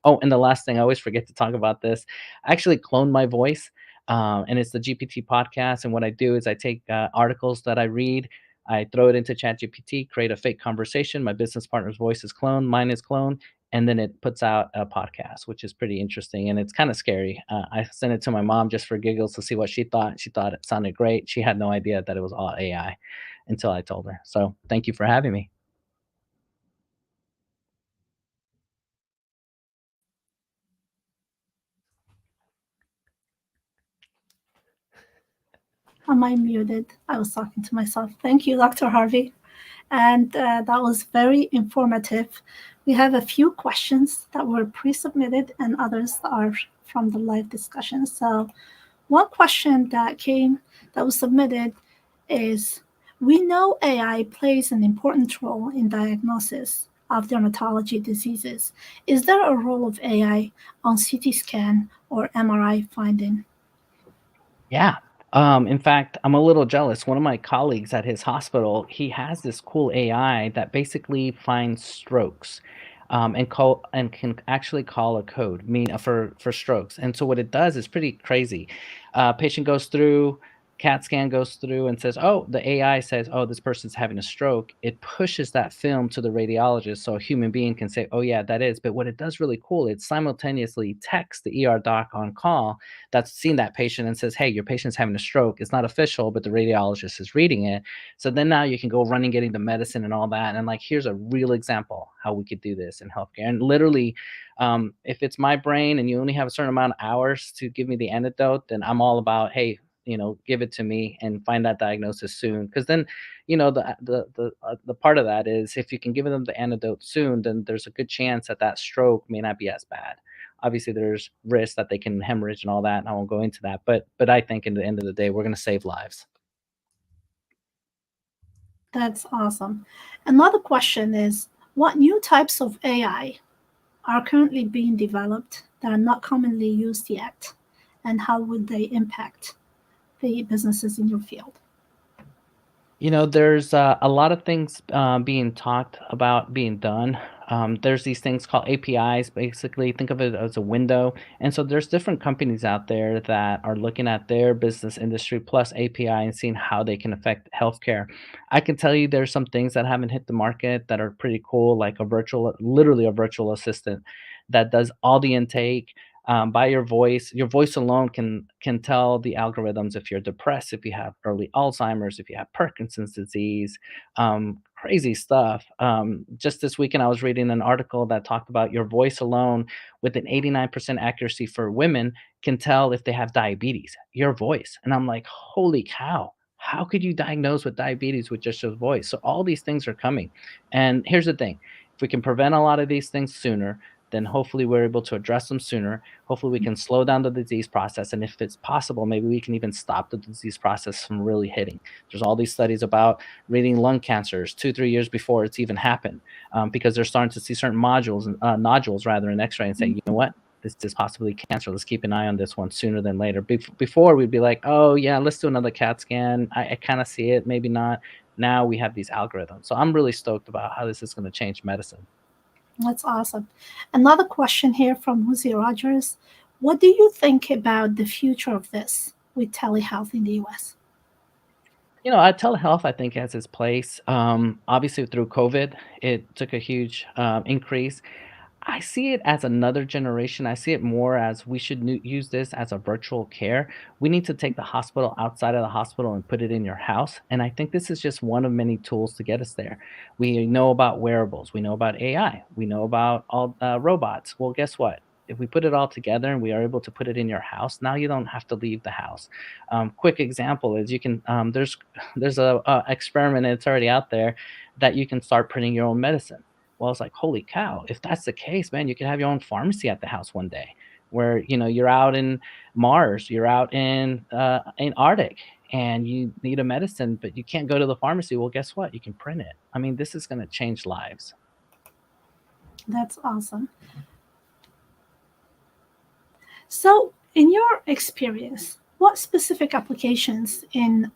Oh, and the last thing, I always forget to talk about this. I actually cloned my voice, and it's the GPT podcast. And what I do is I take articles that I read, I throw it into ChatGPT, create a fake conversation. My business partner's voice is cloned, mine is cloned, and then it puts out a podcast, which is pretty interesting, and it's kind of scary. I sent it to my mom just for giggles to see what she thought. She thought it sounded great. She had no idea that it was all AI until I told her. So thank you for having me. Am I muted? I was talking to myself. Thank you, Dr. Harvey. And that was very informative. We have a few questions that were pre-submitted and others that are from the live discussion. So one question that was submitted is, we know AI plays an important role in diagnosis of dermatology diseases. Is there a role of AI on CT scan or MRI finding? Yeah. In fact, I'm a little jealous. One of my colleagues at his hospital, he has this cool AI that basically finds strokes, and can actually call a code, for strokes. And so what it does is pretty crazy. Patient goes through, CAT scan goes through and says, oh, the AI says, oh, this person's having a stroke. It pushes that film to the radiologist so a human being can say, oh, yeah, that is. But what it does really cool, it simultaneously texts the ER doc on call that's seen that patient and says, hey, your patient's having a stroke. It's not official, but the radiologist is reading it. So then now you can go running, getting the medicine and all that. And like, here's a real example how we could do this in healthcare. And literally, if it's my brain and you only have a certain amount of hours to give me the antidote, then I'm all about, hey, give it to me and find that diagnosis soon. Because then, the part of that is if you can give them the antidote soon, then there's a good chance that that stroke may not be as bad. Obviously, there's risks that they can hemorrhage and all that, and I won't go into that. But I think in the end of the day, we're going to save lives. That's awesome. Another question is, what new types of AI are currently being developed that are not commonly used yet, and how would they impact the businesses in your field? There's a lot of things being talked about being done. There's these things called APIs. Basically, think of it as a window. And so there's different companies out there that are looking at their business industry plus API and seeing how they can affect healthcare. I can tell you there's some things that haven't hit the market that are pretty cool, like literally a virtual assistant that does all the intake by your voice. Your voice alone can tell the algorithms if you're depressed, if you have early Alzheimer's, if you have Parkinson's disease, crazy stuff. Just this weekend, I was reading an article that talked about your voice alone, with an 89% accuracy for women, can tell if they have diabetes. Your voice, and I'm like, holy cow! How could you diagnose with diabetes with just your voice? So all these things are coming, and here's the thing: if we can prevent a lot of these things sooner, then hopefully we're able to address them sooner. Hopefully we can slow down the disease process. And if it's possible, maybe we can even stop the disease process from really hitting. There's all these studies about reading lung cancers 2-3 years before it's even happened, because they're starting to see certain nodules rather in x-ray and say, you know what? This is possibly cancer. Let's keep an eye on this one sooner than later. Before we'd be like, oh yeah, let's do another CAT scan. I kind of see it, maybe not. Now we have these algorithms. So I'm really stoked about how this is going to change medicine. That's awesome. Another question here from Lucy Rogers. What do you think about the future of this with telehealth in the US? Telehealth, I think, has its place. Obviously, through COVID, it took a huge increase. I see it as another generation. I see it more as we should use this as a virtual care. We need to take the hospital outside of the hospital and put it in your house. And I think this is just one of many tools to get us there. We know about wearables. We know about AI. We know about all robots. Well, guess what? If we put it all together and we are able to put it in your house, now you don't have to leave the house. Quick example is you can there's a experiment, and it's already out there, that you can start printing your own medicine. Well, it's like, holy cow, if that's the case, man, you could have your own pharmacy at the house one day, where, you're out in Mars, you're out in Arctic, and you need a medicine, but you can't go to the pharmacy. Well, guess what? You can print it. I mean, this is going to change lives. That's awesome. So, in your experience, what specific applications in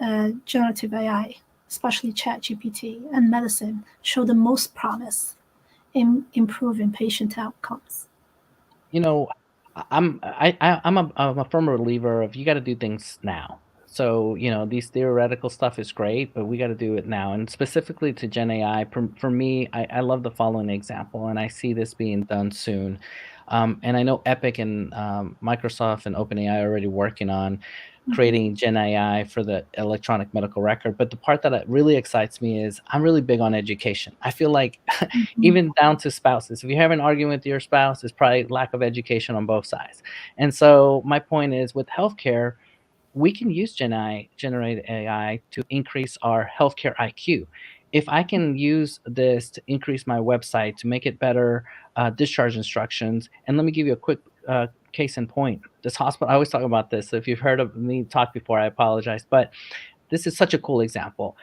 generative AI, especially ChatGPT and medicine, show the most promise in improving patient outcomes? You know, I'm a firm believer of, you got to do things now. So, these theoretical stuff is great, but we got to do it now. And specifically to Gen AI, for me, I love the following example, and I see this being done soon. And I know Epic and Microsoft and OpenAI are already working on creating Gen AI for the electronic medical record. But the part that really excites me is, I'm really big on education. I feel like Mhm. even down to spouses, if you have an argument with your spouse, it's probably lack of education on both sides. And so my point is, with healthcare, we can use generated AI to increase our healthcare IQ. If I can use this to increase my website, to make it better, discharge instructions, and let me give you a quick case in point. This hospital, I always talk about this. So if you've heard of me talk before, I apologize, but this is such a cool example.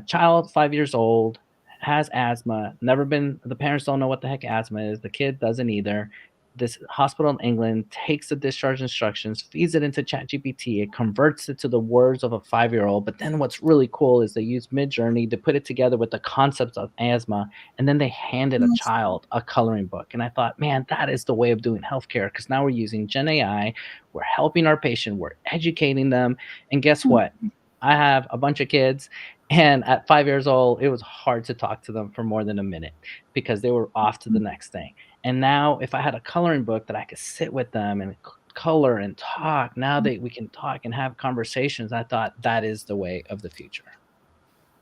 Child, 5 years old, has asthma. Never been. The parents don't know what the heck asthma is. The kid doesn't either. this hospital in England takes the discharge instructions, feeds it into ChatGPT, it converts it to the words of a 5-year-old. But then what's really cool is they use Midjourney to put it together with the concepts of asthma, and then they handed a Yes. child a coloring book. And I thought, man, that is the way of doing healthcare, because now we're using Gen AI, we're helping our patient, we're educating them. And guess what? I have a bunch of kids, and at 5 years old, it was hard to talk to them for more than a minute because they were off to the next thing. And now, if I had a coloring book that I could sit with them and color and talk, now that we can talk and have conversations, I thought that is the way of the future.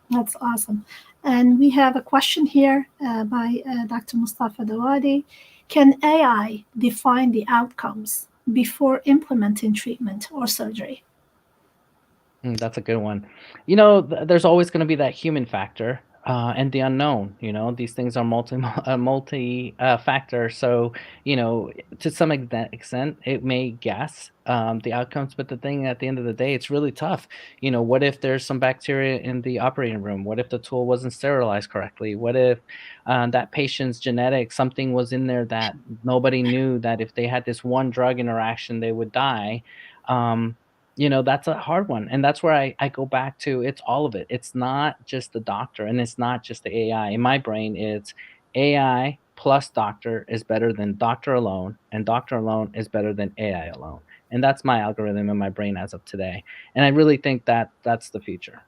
That's awesome. And we have a question here by Dr. Mustafa Dawadi. Can AI define the outcomes before implementing treatment or surgery? That's a good one. There's always going to be that human factor and the unknown. These things are multi factor. So, to some extent, it may guess the outcomes, but the thing at the end of the day, it's really tough. What if there's some bacteria in the operating room? What if the tool wasn't sterilized correctly? What if that patient's genetics, something was in there that nobody knew, that if they had this one drug interaction, they would die? Um, that's a hard one. And that's where I go back to, it's all of it. It's not just the doctor and it's not just the AI. In my brain, it's AI plus doctor is better than doctor alone, and doctor alone is better than AI alone. And that's my algorithm in my brain as of today. And I really think that that's the future.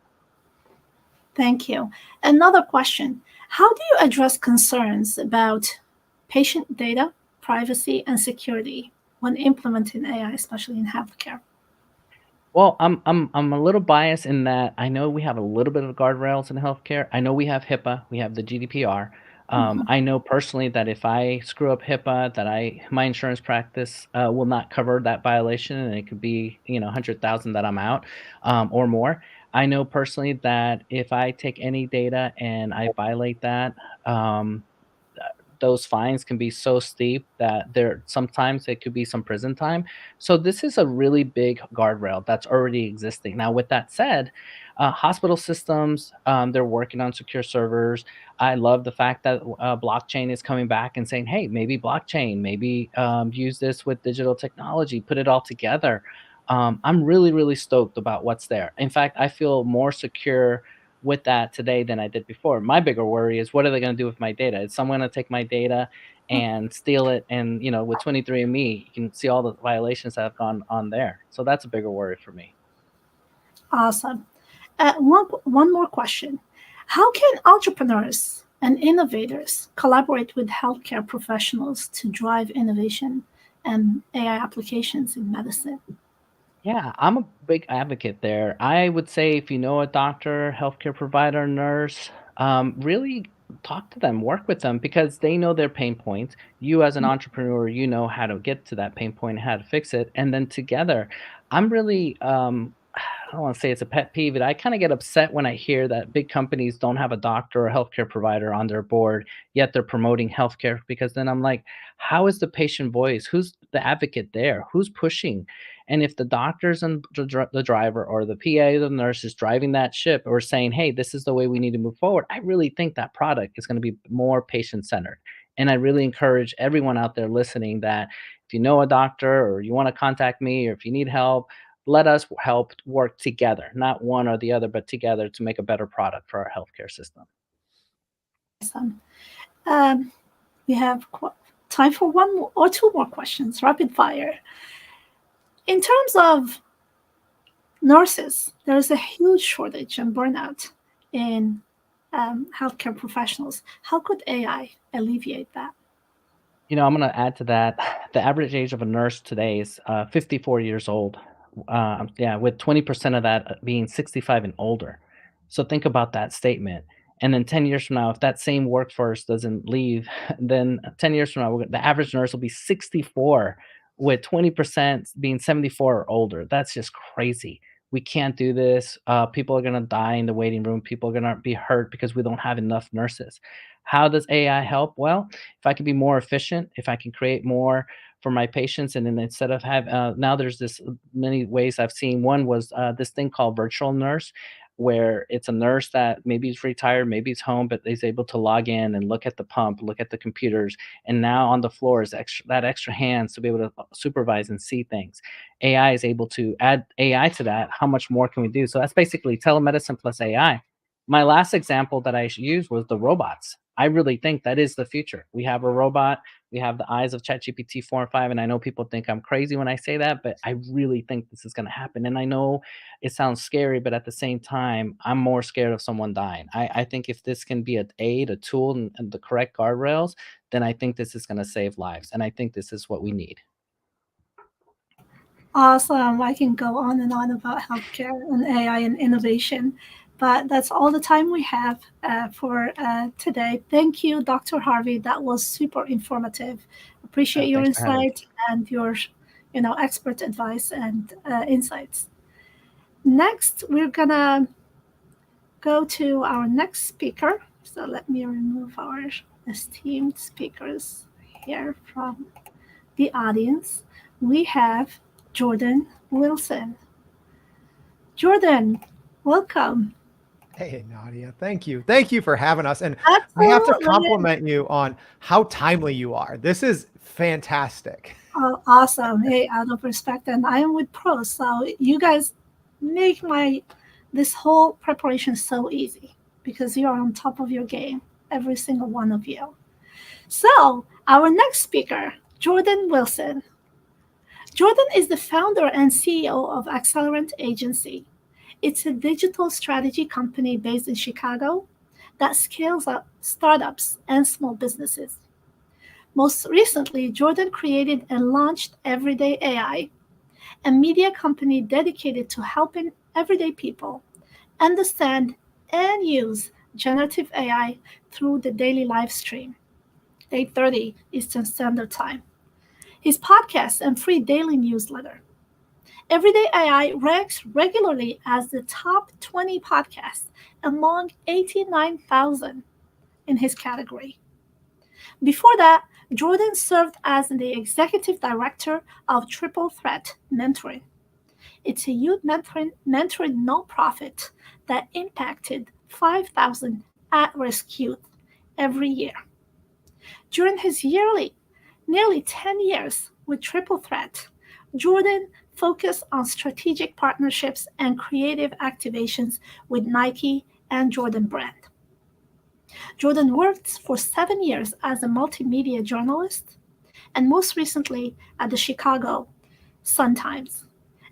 Thank you. Another question. How do you address concerns about patient data, privacy, and security when implementing AI, especially in healthcare? Well, I'm a little biased in that I know we have a little bit of guardrails in healthcare. I know we have HIPAA, we have the GDPR. Mhm. I know personally that if I screw up HIPAA, that my insurance practice will not cover that violation, and it could be 100,000 that I'm out or more. I know personally that if I take any data and I violate that, um, those fines can be so steep that there sometimes it could be some prison time. So this is a really big guardrail that's already existing. Now, with that said, hospital systems, they're working on secure servers. I love the fact that blockchain is coming back and saying, hey, maybe blockchain, maybe use this with digital technology, put it all together. I'm really, really stoked about what's there. In fact, I feel more secure with that today than I did before. My bigger worry is, what are they going to do with my data? Is someone going to take my data and steal it? And with 23andMe, you can see all the violations that have gone on there. So that's a bigger worry for me. Awesome. One more question. How can entrepreneurs and innovators collaborate with healthcare professionals to drive innovation and AI applications in medicine? Yeah, I'm a big advocate there. I would say if you know a doctor, healthcare provider, nurse, really talk to them, work with them because they know their pain points. You, as an entrepreneur, you know how to get to that pain point, how to fix it. And then together, I'm really, I don't want to say it's a pet peeve, but I kind of get upset when I hear that big companies don't have a doctor or healthcare provider on their board, yet they're promoting healthcare. Because then I'm like, how is the patient voice? Who's the advocate there? Who's pushing? And if the doctors and the driver or the PA or the nurse is driving that ship or saying, hey, this is the way we need to move forward, I really think that product is going to be more patient centered. And I really encourage everyone out there listening that if you know a doctor or you want to contact me or if you need help, let us help work together, not one or the other, but together to make a better product for our healthcare system. Awesome. Um, we have time for one or two more questions, rapid fire. In terms of nurses, there is a huge shortage and burnout in healthcare professionals. How could AI alleviate that? I'm going to add to that. The average age of a nurse today is 54 years old. Yeah, with 20% of that being 65 and older. So think about that statement. And then 10 years from now, if that same workforce doesn't leave, then 10 years from now, the average nurse will be 64, with 20% being 74 or older. That's just crazy. We can't do this. People are going to die in the waiting room. People are going to be hurt because we don't have enough nurses. How does AI help? Well, if I can be more efficient, if I can create more for my patients, and then instead of have now there's this many ways I've seen. One was this thing called virtual nurse. where it's a nurse that maybe is retired, maybe he's home, but is able to log in and look at the pump, look at the computers, and now on the floor is that extra hands to be able to supervise and see things. AI is able to add AI to that. How much more can we do? So that's basically telemedicine plus AI. My last example that I used was the robots. I really think that is the future. We have a robot, we have the eyes of ChatGPT 4 and 5, and I know people think I'm crazy when I say that, but I really think this is going to happen. And I know it sounds scary, but at the same time, I'm more scared of someone dying. I think if this can be an aid, a tool, and the correct guardrails, then I think this is going to save lives. And I think this is what we need. Awesome. I can go on and on about healthcare and AI and innovation, but that's all the time we have for today. Thank you, Dr. Harvey. That was super informative. Appreciate your Thanks for having me. insight and your, expert advice and insights. Next, we're gonna go to our next speaker. So let me remove our esteemed speakers here from the audience. We have Jordan Wilson. Jordan, welcome. Hey, Nadia, thank you. Thank you for having us. And I have to Absolutely. compliment you on how timely you are. This is fantastic. Oh, awesome. Hey, out of respect, and I am with pros, so you guys make this whole preparation so easy because you are on top of your game, every single one of you. So our next speaker, Jordan Wilson. Jordan is the founder and CEO of Accelerant Agency. It's a digital strategy company based in Chicago that scales up startups and small businesses. Most recently, Jordan created and launched Everyday AI, a media company dedicated to helping everyday people understand and use generative AI through the daily live stream, 8:30 Eastern Standard Time. His podcast and free daily newsletter, Everyday AI, ranks regularly as the top 20 podcast among 89,000 in his category. Before that, Jordan served as the executive director of Triple Threat Mentoring. It's a youth mentoring nonprofit that impacted 5,000 at-risk youth every year. During his nearly 10 years with Triple Threat, Jordan focused on strategic partnerships and creative activations with Nike and Jordan brand. Jordan worked for 7 years as a multimedia journalist and most recently at the Chicago Sun-Times.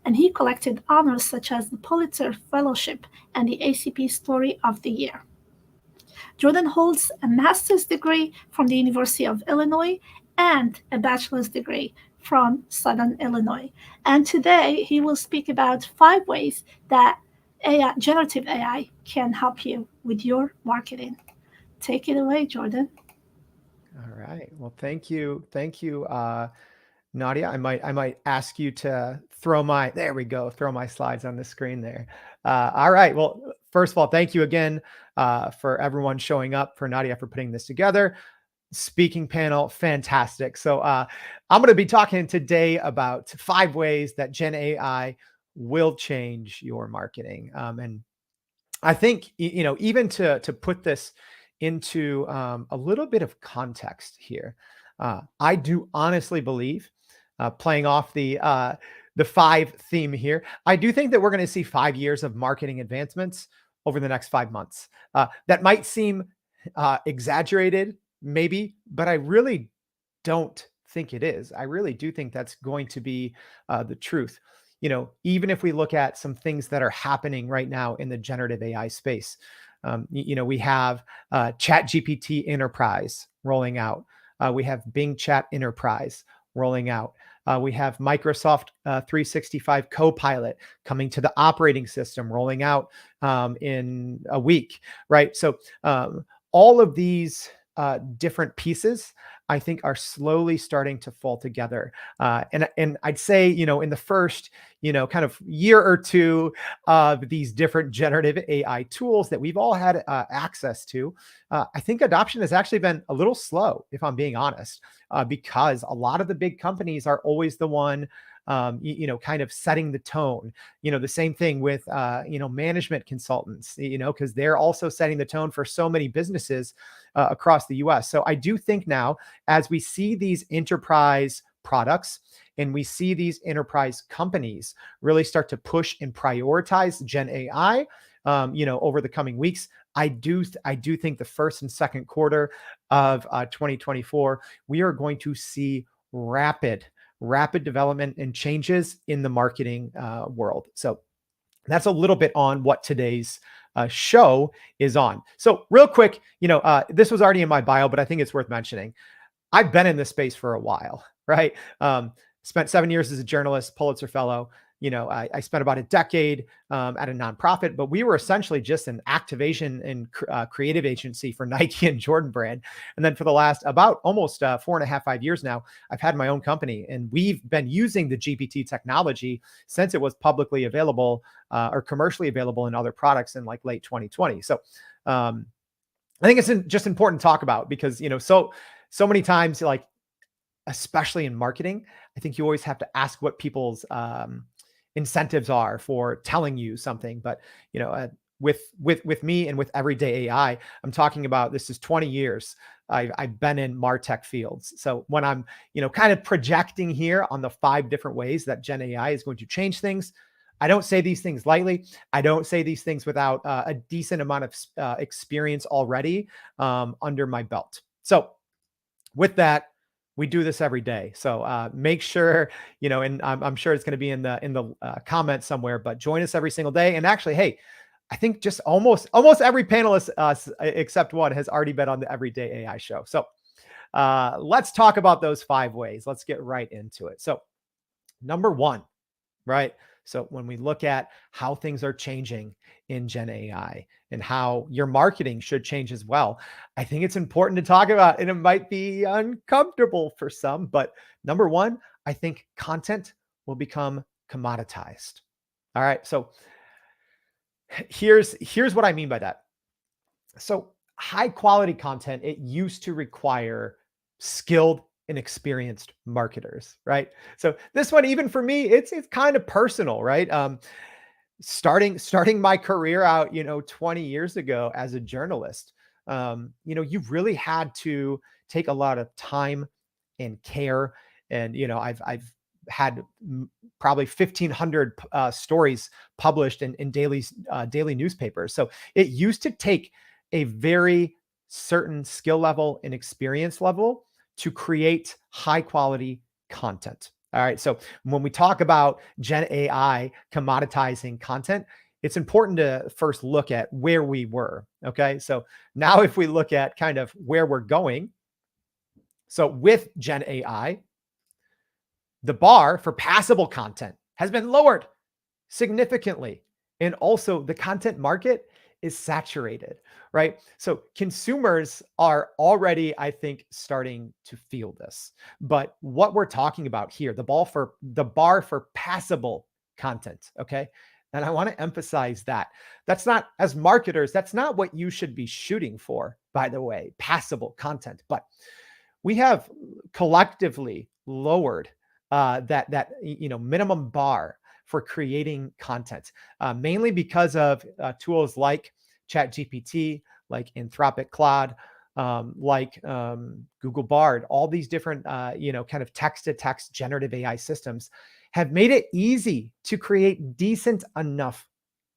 And he collected honors such as the Pulitzer Fellowship and the ACP Story of the Year. Jordan holds a master's degree from the University of Illinois and a bachelor's degree from Southern Illinois. And today he will speak about 5 ways that generative AI can help you with your marketing. Take it away, Jordan. All right. Well, thank you. Thank you, Nadia. I might ask you to throw my slides on the screen there. All right. Well, first of all, thank you again for everyone showing up, for Nadia for putting this together. Speaking panel, fantastic. So I'm going to be talking today about 5 ways that Gen AI will change your marketing. And I think, even to put this into a little bit of context here, I do honestly believe, playing off the 5 theme here, I do think that we're going to see 5 years of marketing advancements over the next 5 months. That might seem exaggerated, maybe, but I really don't think it is. I really do think that's going to be the truth. Even if we look at some things that are happening right now in the generative AI space, we have ChatGPT Enterprise rolling out. We have Bing Chat Enterprise rolling out. We have Microsoft 365 Copilot coming to the operating system, rolling out in a week, right? So all of these different pieces, I think, are slowly starting to fall together. And I'd say, in the first, kind of year or two of these different generative AI tools that we've all had access to, I think adoption has actually been a little slow, if I'm being honest, because a lot of the big companies are always the one kind of setting the tone. The same thing with, management consultants, because they're also setting the tone for so many businesses across the US. So I do think now, as we see these enterprise products and we see these enterprise companies really start to push and prioritize Gen AI, over the coming weeks, I do think the first and second quarter of 2024, we are going to see rapid development and changes in the marketing world. So that's a little bit on what today's show is on. So real quick, this was already in my bio, but I think it's worth mentioning. I've been in this space for a while, right? Spent 7 years as a journalist, Pulitzer Fellow. I spent about a decade at a nonprofit, but we were essentially just an activation and creative agency for Nike and Jordan brand. And then for the last about almost 4.5, 5 years now, I've had my own company, and we've been using the GPT technology since it was publicly available or commercially available in other products in like late 2020. So I think it's just important to talk about because, so many times, like, especially in marketing, I think you always have to ask what people's incentives are for telling you something. But with me and with everyday AI, I'm talking about, this is 20 years I've been in MarTech fields. So when I'm kind of projecting here on the 5 different ways that Gen AI is going to change things, I don't say these things lightly. I don't say these things without a decent amount of experience already under my belt. So with that, we do this every day. So make sure, and I'm sure it's going to be in the comments somewhere, but join us every single day. And actually, hey, I think just almost every panelist except one has already been on the Everyday AI show. So let's talk about those 5 ways. Let's get right into it. So number 1, right? So when we look at how things are changing in Gen AI and how your marketing should change as well, I think it's important to talk about, and it might be uncomfortable for some, but number 1, I think content will become commoditized. All right. So here's what I mean by that. So high quality content, it used to require skilled and experienced marketers, right? So this one, even for me, it's kind of personal, right? Starting my career out, 20 years ago as a journalist, you really had to take a lot of time and care. And, I've had probably 1,500 stories published in daily newspapers. So it used to take a very certain skill level and experience level to create high quality content. All right. So when we talk about Gen AI commoditizing content, it's important to first look at where we were. Okay. So now if we look at kind of where we're going, so with Gen AI, the bar for passable content has been lowered significantly. And also the content market is saturated, right? So consumers are already, I think, starting to feel this. But what we're talking about here, the bar for passable content, okay? And I want to emphasize that. That's not, as marketers, that's not what you should be shooting for, by the way, passable content. But we have collectively lowered that minimum bar for creating content, mainly because of tools like ChatGPT, like Anthropic Claude, like Google Bard. All these different, kind of text-to-text generative AI systems have made it easy to create decent enough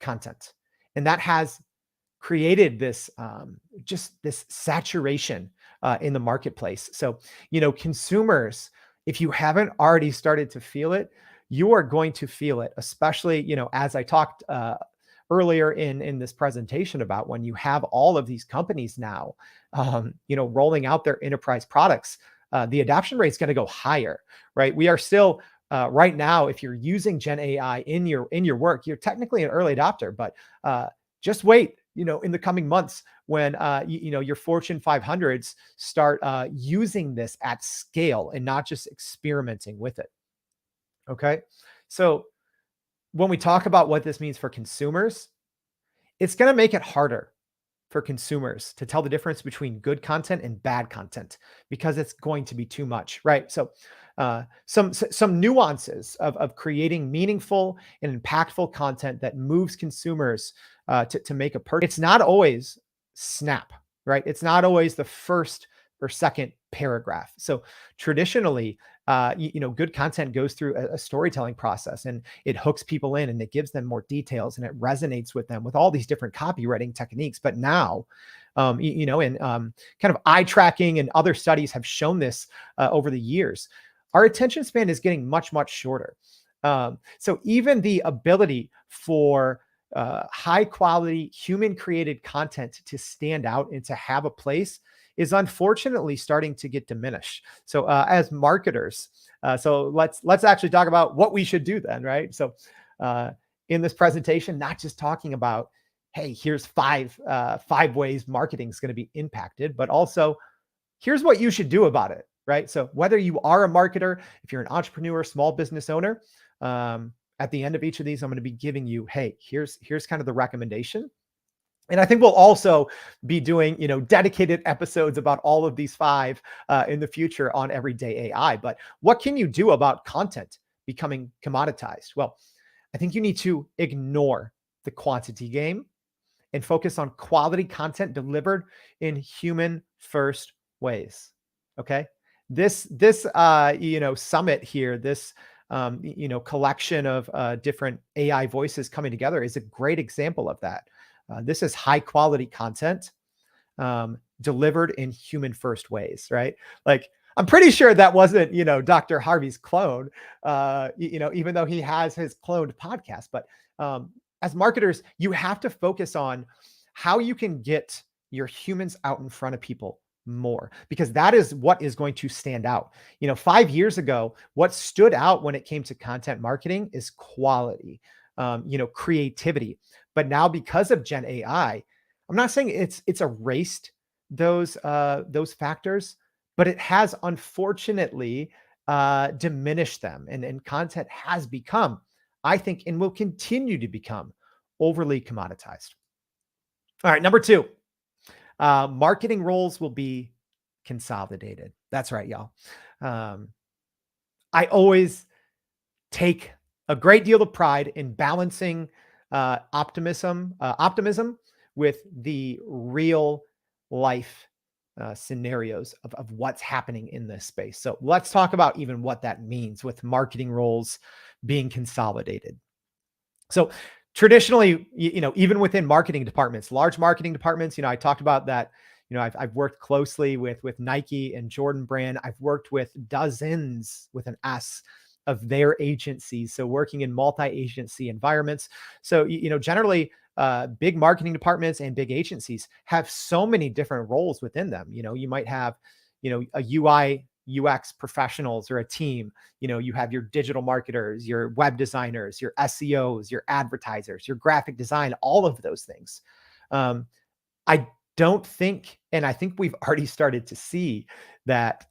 content. And that has created this, just this saturation in the marketplace. So, consumers, if you haven't already started to feel it, you are going to feel it, especially, as I talked earlier in this presentation about when you have all of these companies now, rolling out their enterprise products, the adoption rate is going to go higher, right? We are still right now, if you're using Gen AI in your work, you're technically an early adopter, but just wait, in the coming months when your Fortune 500s start using this at scale and not just experimenting with it. Okay. So when we talk about what this means for consumers, it's going to make it harder for consumers to tell the difference between good content and bad content, because it's going to be too much, right? So some nuances of creating meaningful and impactful content that moves consumers to make a purchase. It's not always snap, right? It's not always the first or second paragraph. So traditionally, good content goes through a storytelling process, and it hooks people in, and it gives them more details, and it resonates with them with all these different copywriting techniques. But now, kind of eye tracking and other studies have shown this over the years, our attention span is getting much, much shorter. So even the ability for high quality human created content to stand out and to have a place is unfortunately starting to get diminished. So as marketers, so let's actually talk about what we should do then, right? So in this presentation, not just talking about, hey, here's five ways marketing is going to be impacted, but also here's what you should do about it, right? So whether you are a marketer, if you're an entrepreneur, small business owner, at the end of each of these, I'm going to be giving you, hey, here's kind of the recommendation. And I think we'll also be doing, dedicated episodes about all of these five in the future on Everyday AI. But what can you do about content becoming commoditized? Well, I think you need to ignore the quantity game and focus on quality content delivered in human first ways. Okay. This summit here, this collection of different AI voices coming together is a great example of that. This is high quality content delivered in human first ways, right? Like, I'm pretty sure that wasn't, Dr. Harvey's clone, even though he has his cloned podcast. But as marketers, you have to focus on how you can get your humans out in front of people more, because that is what is going to stand out. 5 years ago, what stood out when it came to content marketing is quality, creativity. But now, because of Gen AI, I'm not saying it's erased those factors, but it has unfortunately diminished them, and content has become, I think, and will continue to become, overly commoditized. All right, number 2, marketing roles will be consolidated. That's right, y'all. I always take a great deal of pride in balancing optimism with the real life scenarios of what's happening in this space. So let's talk about even what that means with marketing roles being consolidated. So traditionally, even within marketing departments, large marketing departments, I talked about that. I've worked closely with Nike and Jordan Brand. I've worked with dozens with an S of their agencies. So working in multi-agency environments. So, generally big marketing departments and big agencies have so many different roles within them. You might have, a UI, UX professionals or a team. You have your digital marketers, your web designers, your SEOs, your advertisers, your graphic design, all of those things. I don't think, and I think we've already started to see that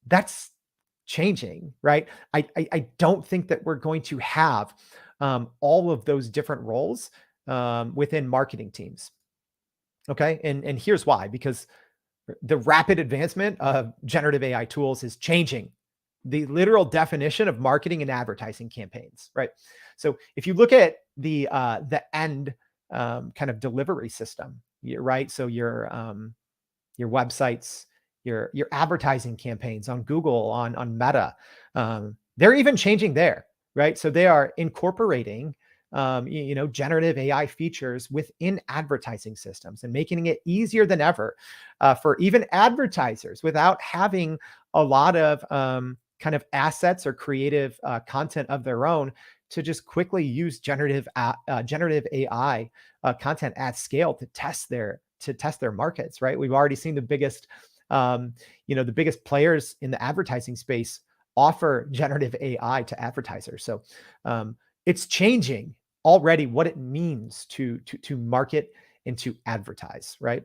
that's changing, right? I don't think that we're going to have all of those different roles within marketing teams. Okay. And here's why, because the rapid advancement of generative AI tools is changing the literal definition of marketing and advertising campaigns, right? So if you look at the end kind of delivery system, right? So your websites, your advertising campaigns on Google, on Meta, they're even changing there, right? So they are incorporating generative AI features within advertising systems and making it easier than ever for even advertisers, without having a lot of kind of assets or creative content of their own, to just quickly use generative AI content at scale to test their markets, right? We've already seen the biggest players in the advertising space offer generative AI to advertisers. So it's changing already what it means to market and to advertise, right?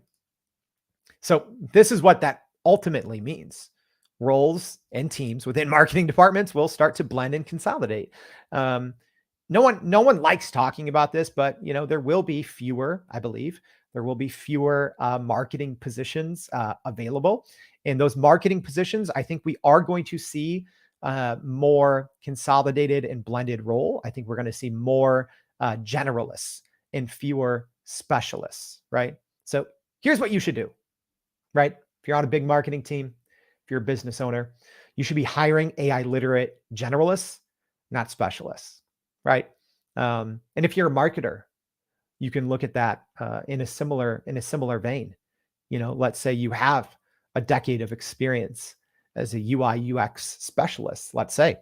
So this is what that ultimately means. Roles and teams within marketing departments will start to blend and consolidate. No one likes talking about this, but there will be fewer, I believe, There will be fewer marketing positions available. In those marketing positions, I think we are going to see more consolidated and blended role. I think we're going to see more generalists and fewer specialists, right? So here's what you should do, right? If you're on a big marketing team, if you're a business owner, you should be hiring AI literate generalists, not specialists, right? And if you're a marketer, you can look at that in a similar vein. You know, let's say you have a decade of experience as a UI UX specialist. Let's say,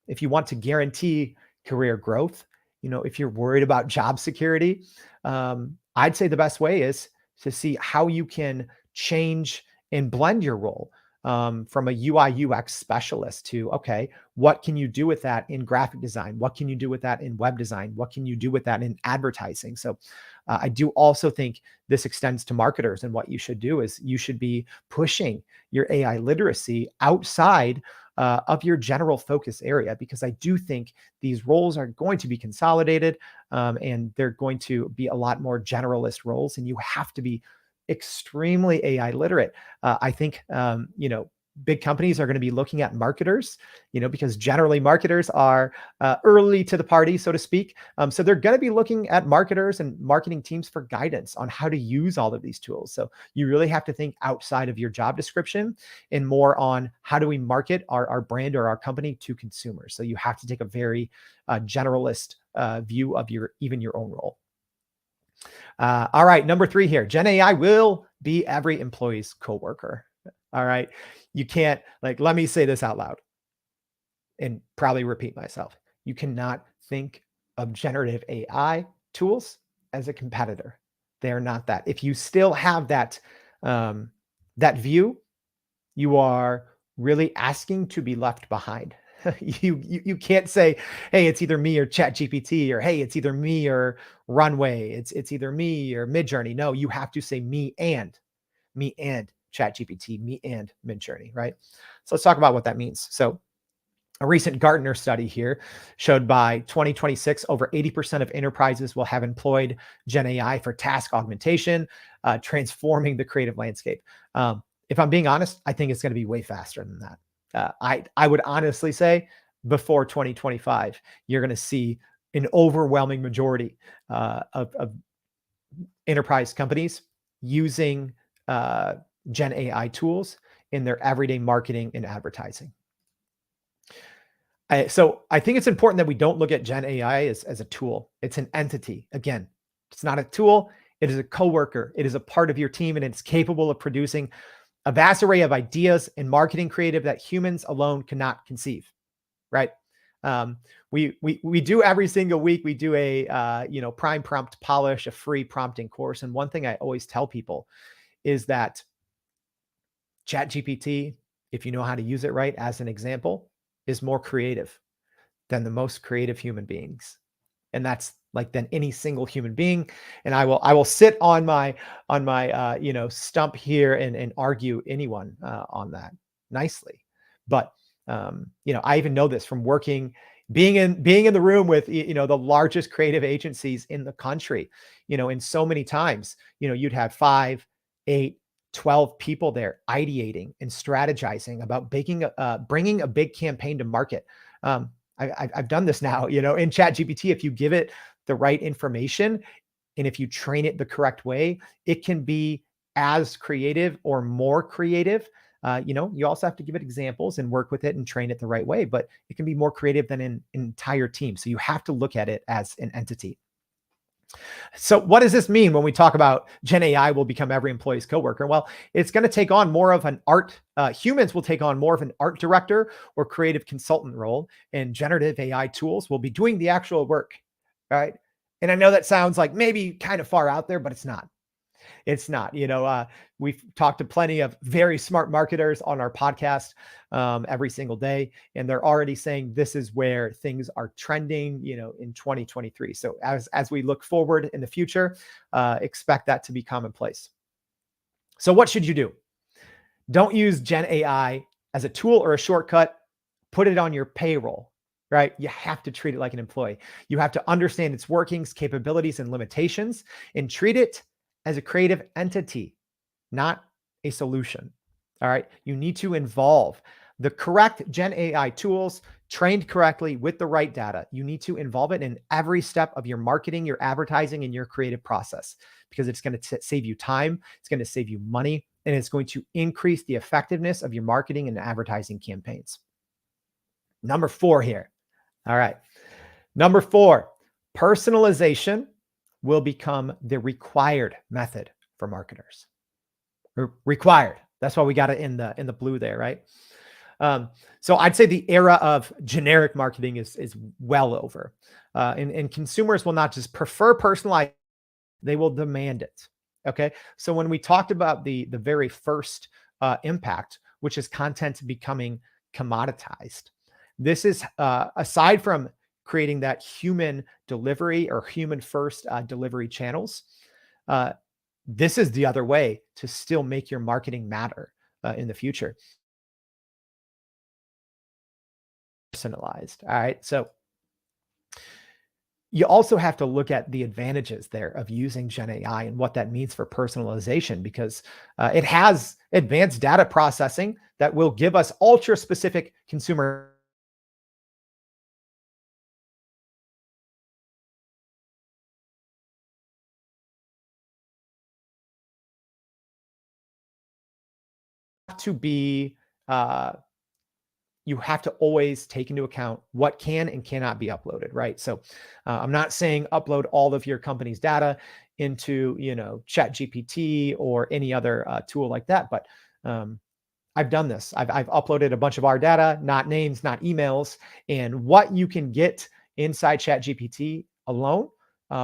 if you want to guarantee career growth, you know, if you're worried about job security, I'd say the best way is to see how you can change and blend your role from a UI UX specialist to, okay, what can you do with that in graphic design? What can you do with that in web design? What can you do with that in advertising? So I do also think this extends to marketers, and what you should do is you should be pushing your AI literacy outside of your general focus area, because I do think these roles are going to be consolidated and they're going to be a lot more generalist roles, and you have to be extremely AI literate. I think, you know, big companies are going to be looking at marketers, you know, because generally marketers are early to the party, so to speak. So they're going to be looking at marketers and marketing teams for guidance on how to use all of these tools. So you really have to think outside of your job description and more on how do we market our brand or our company to consumers. So you have to take a very generalist view of your own role. All right, number 3 here. Gen AI will be every employee's coworker. All right. You can't, like, let me say this out loud and probably repeat myself. You cannot think of generative AI tools as a competitor. They are not that. If you still have that, that view, you are really asking to be left behind. You can't say, hey, it's either me or ChatGPT, or hey, it's either me or Runway. It's either me or Midjourney. No, you have to say me and ChatGPT, me and Midjourney, right? So let's talk about what that means. So a recent Gartner study here showed by 2026, over 80% of enterprises will have employed Gen AI for task augmentation, transforming the creative landscape. If I'm being honest, I think it's going to be way faster than that. I would honestly say before 2025, you're going to see an overwhelming majority of enterprise companies using Gen AI tools in their everyday marketing and advertising. So I think it's important that we don't look at Gen AI as a tool. It's an entity. Again, it's not a tool. It is a coworker. It is a part of your team, and it's capable of producing a vast array of ideas and marketing creative that humans alone cannot conceive, right? We do every single week, we do a prime prompt polish, a free prompting course. And one thing I always tell people is that ChatGPT, if you know how to use it right, as an example, is more creative than the most creative human beings. And that's like than any single human being. And I will sit on my stump here and argue anyone on that nicely. But I even know this from being in the room with the largest creative agencies in the country. And so many times, you'd have 5, 8, 12 people there ideating and strategizing about bringing a big campaign to market. I've done this now, in ChatGPT. If you give it the right information and if you train it the correct way, it can be as creative or more creative. You also have to give it examples and work with it and train it the right way, but it can be more creative than an entire team. So you have to look at it as an entity. So what does this mean when we talk about Gen AI will become every employee's coworker? Well, it's going to take on more of an humans will take on more of an art director or creative consultant role, and generative AI tools will be doing the actual work, right? And I know that sounds like maybe kind of far out there, but it's not. It's not. We've talked to plenty of very smart marketers on our podcast every single day, and they're already saying this is where things are trending, in 2023. So as we look forward in the future, expect that to be commonplace. So what should you do? Don't use Gen AI as a tool or a shortcut. Put it on your payroll, right? You have to treat it like an employee. You have to understand its workings, capabilities, and limitations, and treat it as a creative entity, not a solution. All right. You need to involve the correct Gen AI tools trained correctly with the right data. You need to involve it in every step of your marketing, your advertising, and your creative process, because it's going to save you time, it's going to save you money, and it's going to increase the effectiveness of your marketing and advertising campaigns. Number 4 here. All right. Number 4, personalization will become the required method for marketers. Required. That's why we got it in the blue there, right? So I'd say the era of generic marketing is well over, and consumers will not just prefer personalized; they will demand it. Okay, so when we talked about the very first impact, which is content becoming commoditized, this is aside from creating that human delivery or human first delivery channels. This is the other way to still make your marketing matter in the future. Personalized. All right. So you also have to look at the advantages there of using Gen AI and what that means for personalization, because it has advanced data processing that will give us ultra specific consumer to be you have to always take into account what can and cannot be uploaded, right? So I'm not saying upload all of your company's data into, ChatGPT or any other tool like that, but I've done this. I've uploaded a bunch of our data, not names, not emails, and what you can get inside ChatGPT alone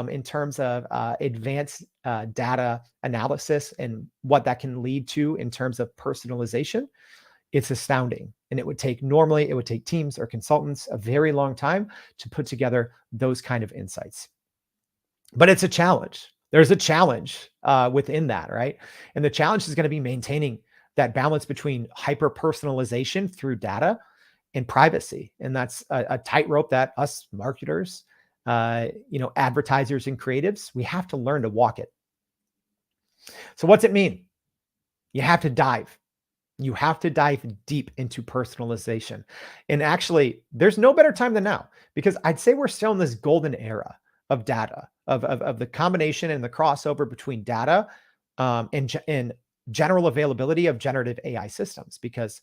in terms of advanced data analysis and what that can lead to in terms of personalization. It's astounding. And it would take teams or consultants a very long time to put together those kind of insights. But it's a challenge. There's a challenge within that, right? And the challenge is going to be maintaining that balance between hyper personalization through data and privacy. And that's a tightrope that us marketers, advertisers and creatives, we have to learn to walk it. So what's it mean? You have to dive. You have to dive deep into personalization. And actually, there's no better time than now, because I'd say we're still in this golden era of data, of the combination and the crossover between data and general availability of generative AI systems, because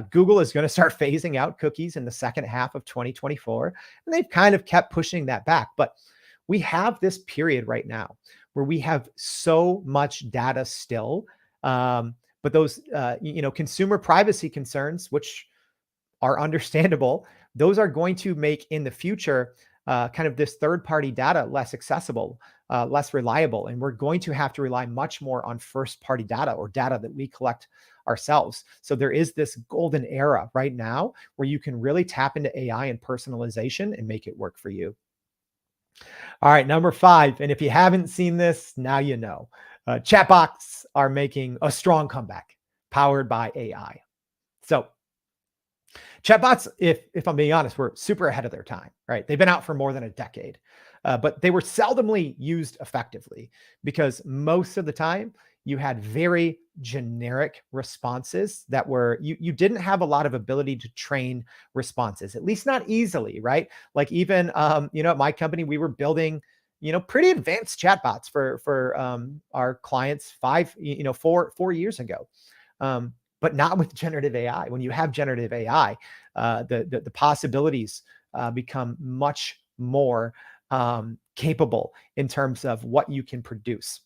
Google is going to start phasing out cookies in the second half of 2024. And they've kind of kept pushing that back. But we have this period right now where we have so much data still. But those, consumer privacy concerns, which are understandable, those are going to make in the future kind of this third-party data less accessible, less reliable. And we're going to have to rely much more on first-party data or data that we collect ourselves. So there is this golden era right now where you can really tap into AI and personalization and make it work for you. All right, number 5. And if you haven't seen this, now you know. Chatbots are making a strong comeback powered by AI. So chatbots, if I'm being honest, were super ahead of their time, right? They've been out for more than a decade, but they were seldomly used effectively because most of the time you had very generic responses that were, you didn't have a lot of ability to train responses, at least not easily, right? Like even, at my company, we were building pretty advanced chatbots for our clients 4 years ago, but not with generative AI. When you have generative AI, the possibilities become much more capable in terms of what you can produce.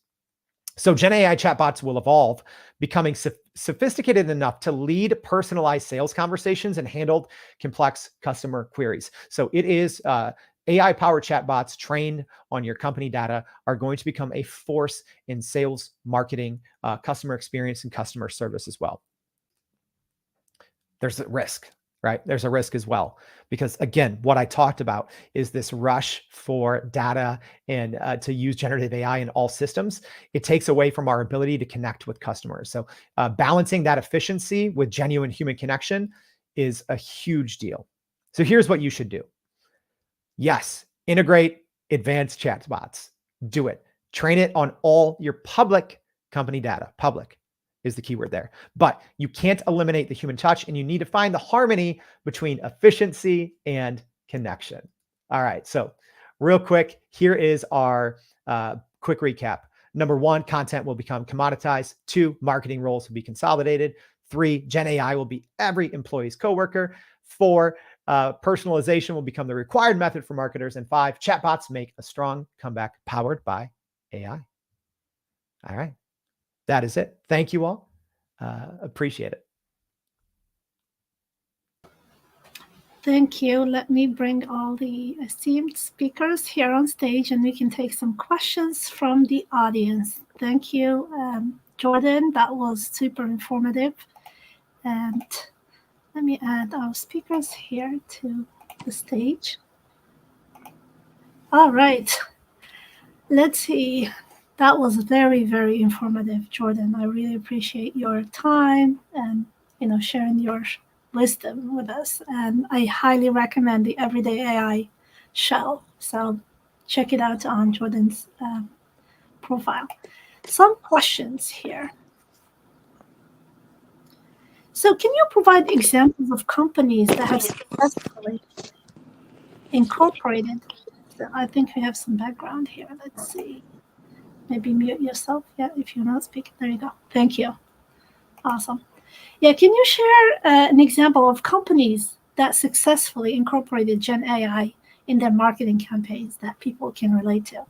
So Gen AI chatbots will evolve, becoming sophisticated enough to lead personalized sales conversations and handle complex customer queries. So it is AI-powered chatbots trained on your company data are going to become a force in sales, marketing, customer experience, and customer service as well. There's a risk, right? There's a risk as well, because again, what I talked about is this rush for data and to use generative AI in all systems. It takes away from our ability to connect with customers. So balancing that efficiency with genuine human connection is a huge deal. So here's what you should do. Yes, integrate advanced chatbots. Do it. Train it on all your public company data. Public is the keyword there. But you can't eliminate the human touch, and you need to find the harmony between efficiency and connection. All right, so real quick, here is our quick recap. Number 1, content will become commoditized. 2, marketing roles will be consolidated. 3, Gen AI will be every employee's coworker. 4, personalization will become the required method for marketers. And 5, chatbots make a strong comeback powered by AI. All right, that is it. Thank you all. Appreciate it. Thank you. Let me bring all the esteemed speakers here on stage, and we can take some questions from the audience. Thank you, Jordan. That was super informative. And let me add our speakers here to the stage. All right. Let's see. That was very, very informative, Jordan. I really appreciate your time and sharing your wisdom with us. And I highly recommend the Everyday AI show. So check it out on Jordan's profile. Some questions here. So can you provide examples of companies that have successfully incorporated? So I think we have some background here. Let's see. Maybe mute yourself. Yeah, if you're not speaking. There you go. Thank you. Awesome. Yeah, can you share an example of companies that successfully incorporated Gen AI in their marketing campaigns that people can relate to?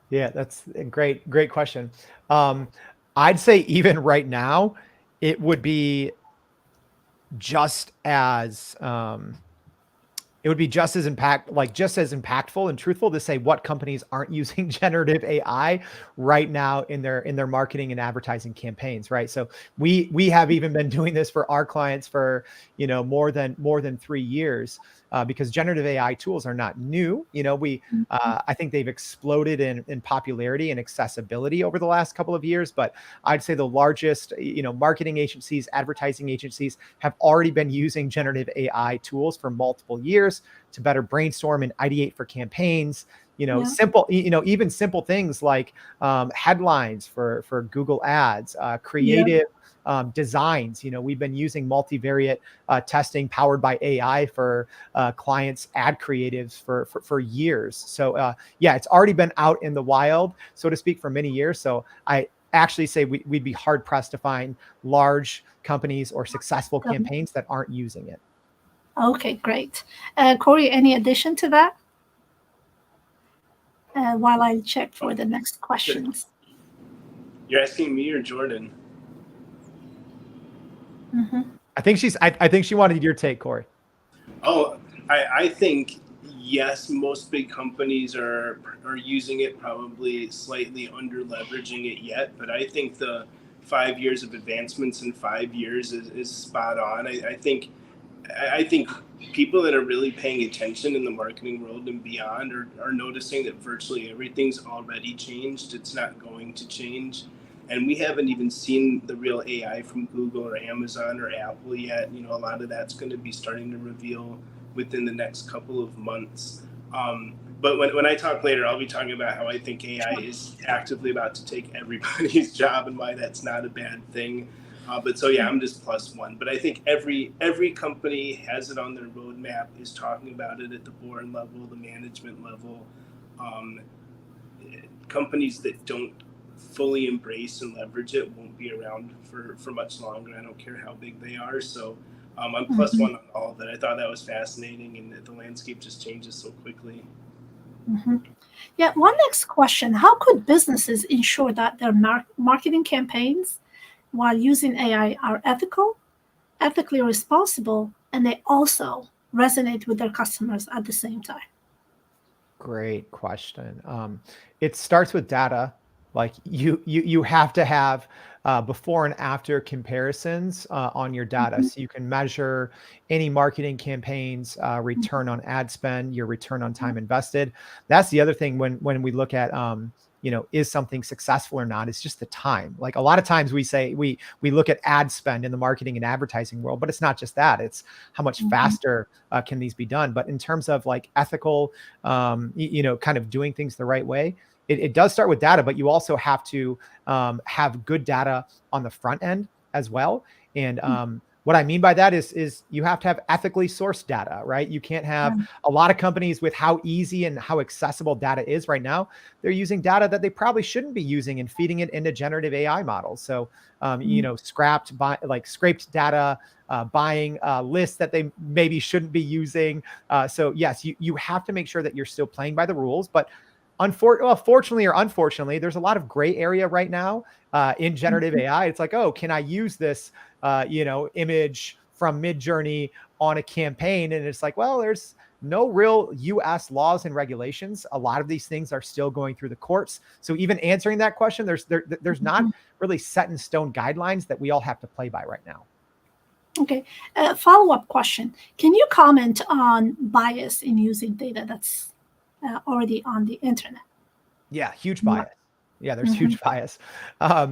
Yeah, that's a great question. I'd say even right now, it would be just as just as impactful and truthful to say what companies aren't using generative AI right now in their marketing and advertising campaigns, right? So we have even been doing this for our clients for more than 3 years, because generative AI tools are not new. I think they've exploded in popularity and accessibility over the last couple of years, but I'd say the largest marketing agencies, advertising agencies have already been using generative AI tools for multiple years to better brainstorm and ideate for campaigns. Simple, even simple things like headlines for Google Ads, creative designs. We've been using multivariate testing powered by AI for clients' ad creatives for years. So yeah, it's already been out in the wild, so to speak, for many years. So I actually say we'd be hard pressed to find large companies or successful campaigns that aren't using it. Okay, great. Cory, any addition to that? While I check for the next questions. You're asking me or Jordan? Mm-hmm. I think she wanted your take, Cory. Oh, I think yes, most big companies are using it, probably slightly under leveraging it yet, but I think the 5 years of advancements in 5 years is spot on. I think people that are really paying attention in the marketing world and beyond are noticing that virtually everything's already changed. It's not going to change. And we haven't even seen the real AI from Google or Amazon or Apple yet. A lot of that's going to be starting to reveal within the next couple of months. But when I talk later, I'll be talking about how I think AI is actively about to take everybody's job and why that's not a bad thing. But so yeah, I'm just +1. But I think every company has it on their roadmap, is talking about it at the board level, the management level. Companies that don't fully embrace and leverage it won't be around for much longer. I don't care how big they are. So I'm +1 on all of that. I thought that was fascinating, and the landscape just changes so quickly. Mm-hmm. Yeah, one next question. How could businesses ensure that their marketing campaigns while using AI are ethically responsible, and they also resonate with their customers at the same time? Great question. It starts with data. Like you have to have before and after comparisons on your data, so you can measure any marketing campaigns, return on ad spend, your return on time invested. That's the other thing when we look at is something successful or not. It's just the time. Like a lot of times we say we look at ad spend in the marketing and advertising world, but it's not just that. It's how much faster can these be done. But in terms of like ethical, kind of doing things the right way, it does start with data, but you also have to have good data on the front end as well. And what I mean by that is you have to have ethically sourced data, right? You can't have a lot of companies with how easy and how accessible data is right now. They're using data that they probably shouldn't be using and feeding it into generative AI models. So, scraped data, buying lists that they maybe shouldn't be using. So yes, you have to make sure that you're still playing by the rules, but fortunately or unfortunately, there's a lot of gray area right now in generative AI. It's like, oh, can I use this, image from Midjourney on a campaign? And it's like, well, there's no real US laws and regulations. A lot of these things are still going through the courts. So even answering that question, there's not really set in stone guidelines that we all have to play by right now. Okay. Follow-up question. Can you comment on bias in using data that's already on the internet? Yeah, huge bias. Yeah, there's huge bias.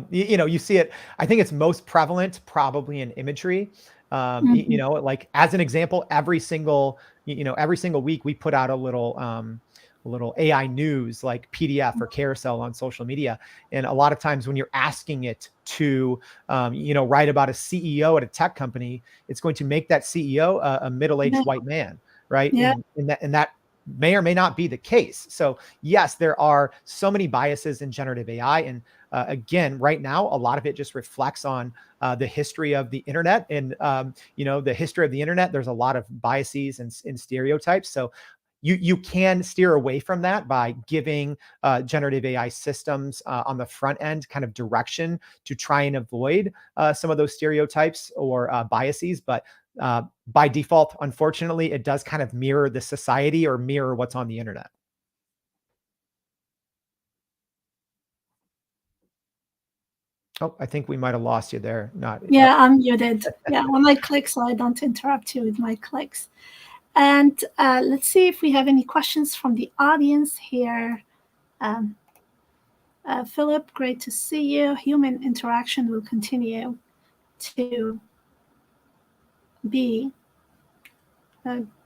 You see it. I think it's most prevalent probably in imagery. Like as an example, every single week we put out a little AI news like PDF or carousel on social media. And a lot of times when you're asking it to, write about a CEO at a tech company, it's going to make that CEO a middle-aged white man, right? Yeah. And that may or may not be the case. So yes, there are so many biases in generative AI. And again, right now, a lot of it just reflects on the history of the internet. And, the history of the internet, there's a lot of biases and stereotypes. So you can steer away from that by giving generative AI systems on the front end kind of direction to try and avoid some of those stereotypes or biases. But by default, unfortunately, it does kind of mirror the society or mirror what's on the internet. Oh, I think we might have lost you there. Yeah, I'm muted. Yeah, when I click, so I don't interrupt you with my clicks. And let's see if we have any questions from the audience here. Philip, great to see you. Human interaction will continue to be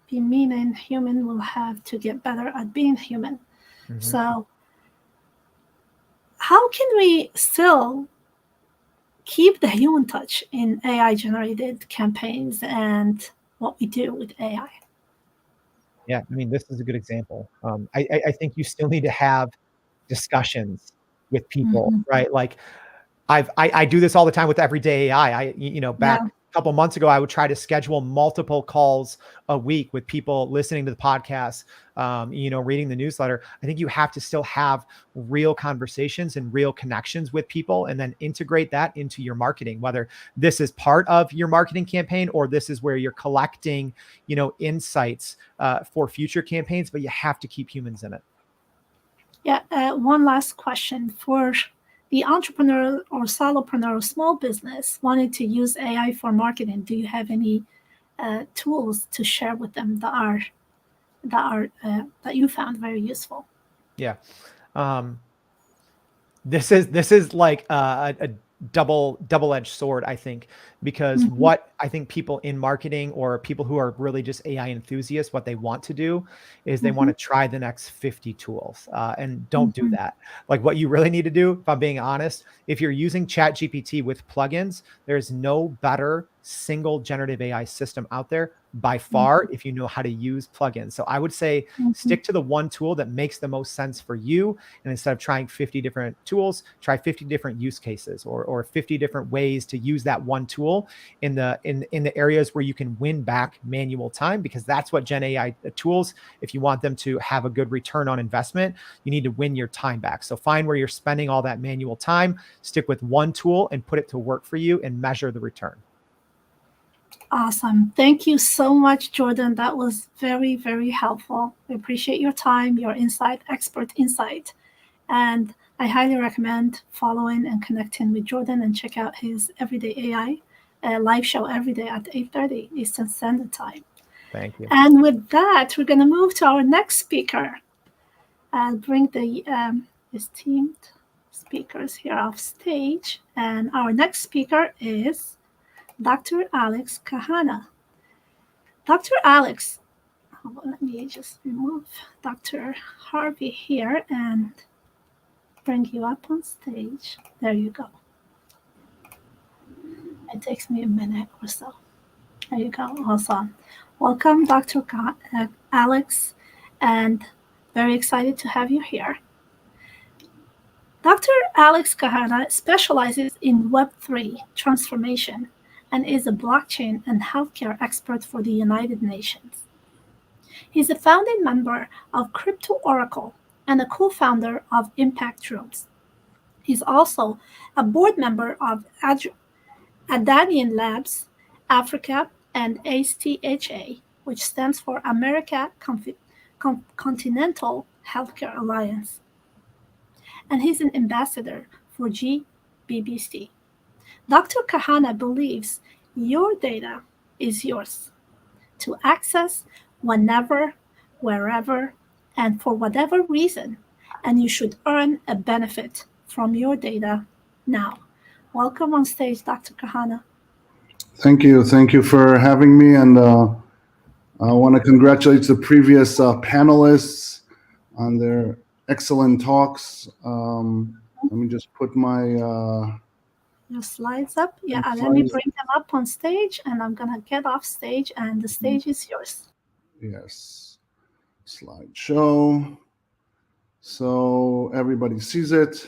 mean, and human will have to get better at being human. So how can we still keep the human touch in AI generated campaigns and what we do with AI? Yeah, I mean, this is a good example. I think you still need to have discussions with people, right? Like I do this all the time with everyday AI. Back a couple months ago, I would try to schedule multiple calls a week with people listening to the podcast, reading the newsletter. I think you have to still have real conversations and real connections with people and then integrate that into your marketing, whether this is part of your marketing campaign or this is where you're collecting, insights for future campaigns, but you have to keep humans in it. Yeah. One last question for the entrepreneur or solopreneur or small business wanting to use AI for marketing. Do you have any tools to share with them that you found very useful? Yeah. This is like a double-edged sword, I think, because what I think people in marketing or people who are really just AI enthusiasts, what they want to do is they want to try the next 50 tools, and don't do that. Like what you really need to do, if I'm being honest, if you're using ChatGPT with plugins, there's no better single generative AI system out there by far if you know how to use plugins. So I would say stick to the one tool that makes the most sense for you. And instead of trying 50 different tools, try 50 different use cases or 50 different ways to use that one tool in the areas where you can win back manual time, because that's what Gen AI tools, if you want them to have a good return on investment, you need to win your time back. So find where you're spending all that manual time, stick with one tool and put it to work for you and measure the return. Awesome. Thank you so much, Jordan. That was very, very helpful. We appreciate your time, your insight, expert insight. And I highly recommend following and connecting with Jordan and check out his Everyday AI live show every day at 8:30 Eastern Standard Time. Thank you. And with that, we're going to move to our next speaker. I'll bring the esteemed speakers here off stage. And our next speaker is Dr. Alex Cahana. Dr. Alex, let me just remove Dr. Harvey here and bring you up on stage. There you go. It takes me a minute or so. There you go. Awesome. Welcome, Dr. Alex, and very excited to have you here. Dr. Alex Cahana specializes in Web3 transformation and is a blockchain and healthcare expert for the United Nations. He's a founding member of Crypto Oracle and a co-founder of Impact Rooms. He's also a board member of Adanian Labs Africa and ACHA, which stands for America Continental Healthcare Alliance. And he's an ambassador for GBBC. Dr. Cahana believes your data is yours to access whenever, wherever, and for whatever reason, and you should earn a benefit from your data now. Welcome on stage, Dr. Cahana. Thank you. Thank you for having me. And I want to congratulate the previous panelists on their excellent talks. Let me just put my your slides up. Yeah, let me bring them up on stage, and I'm going to get off stage, and the stage is yours. Yes. Slideshow. So everybody sees it.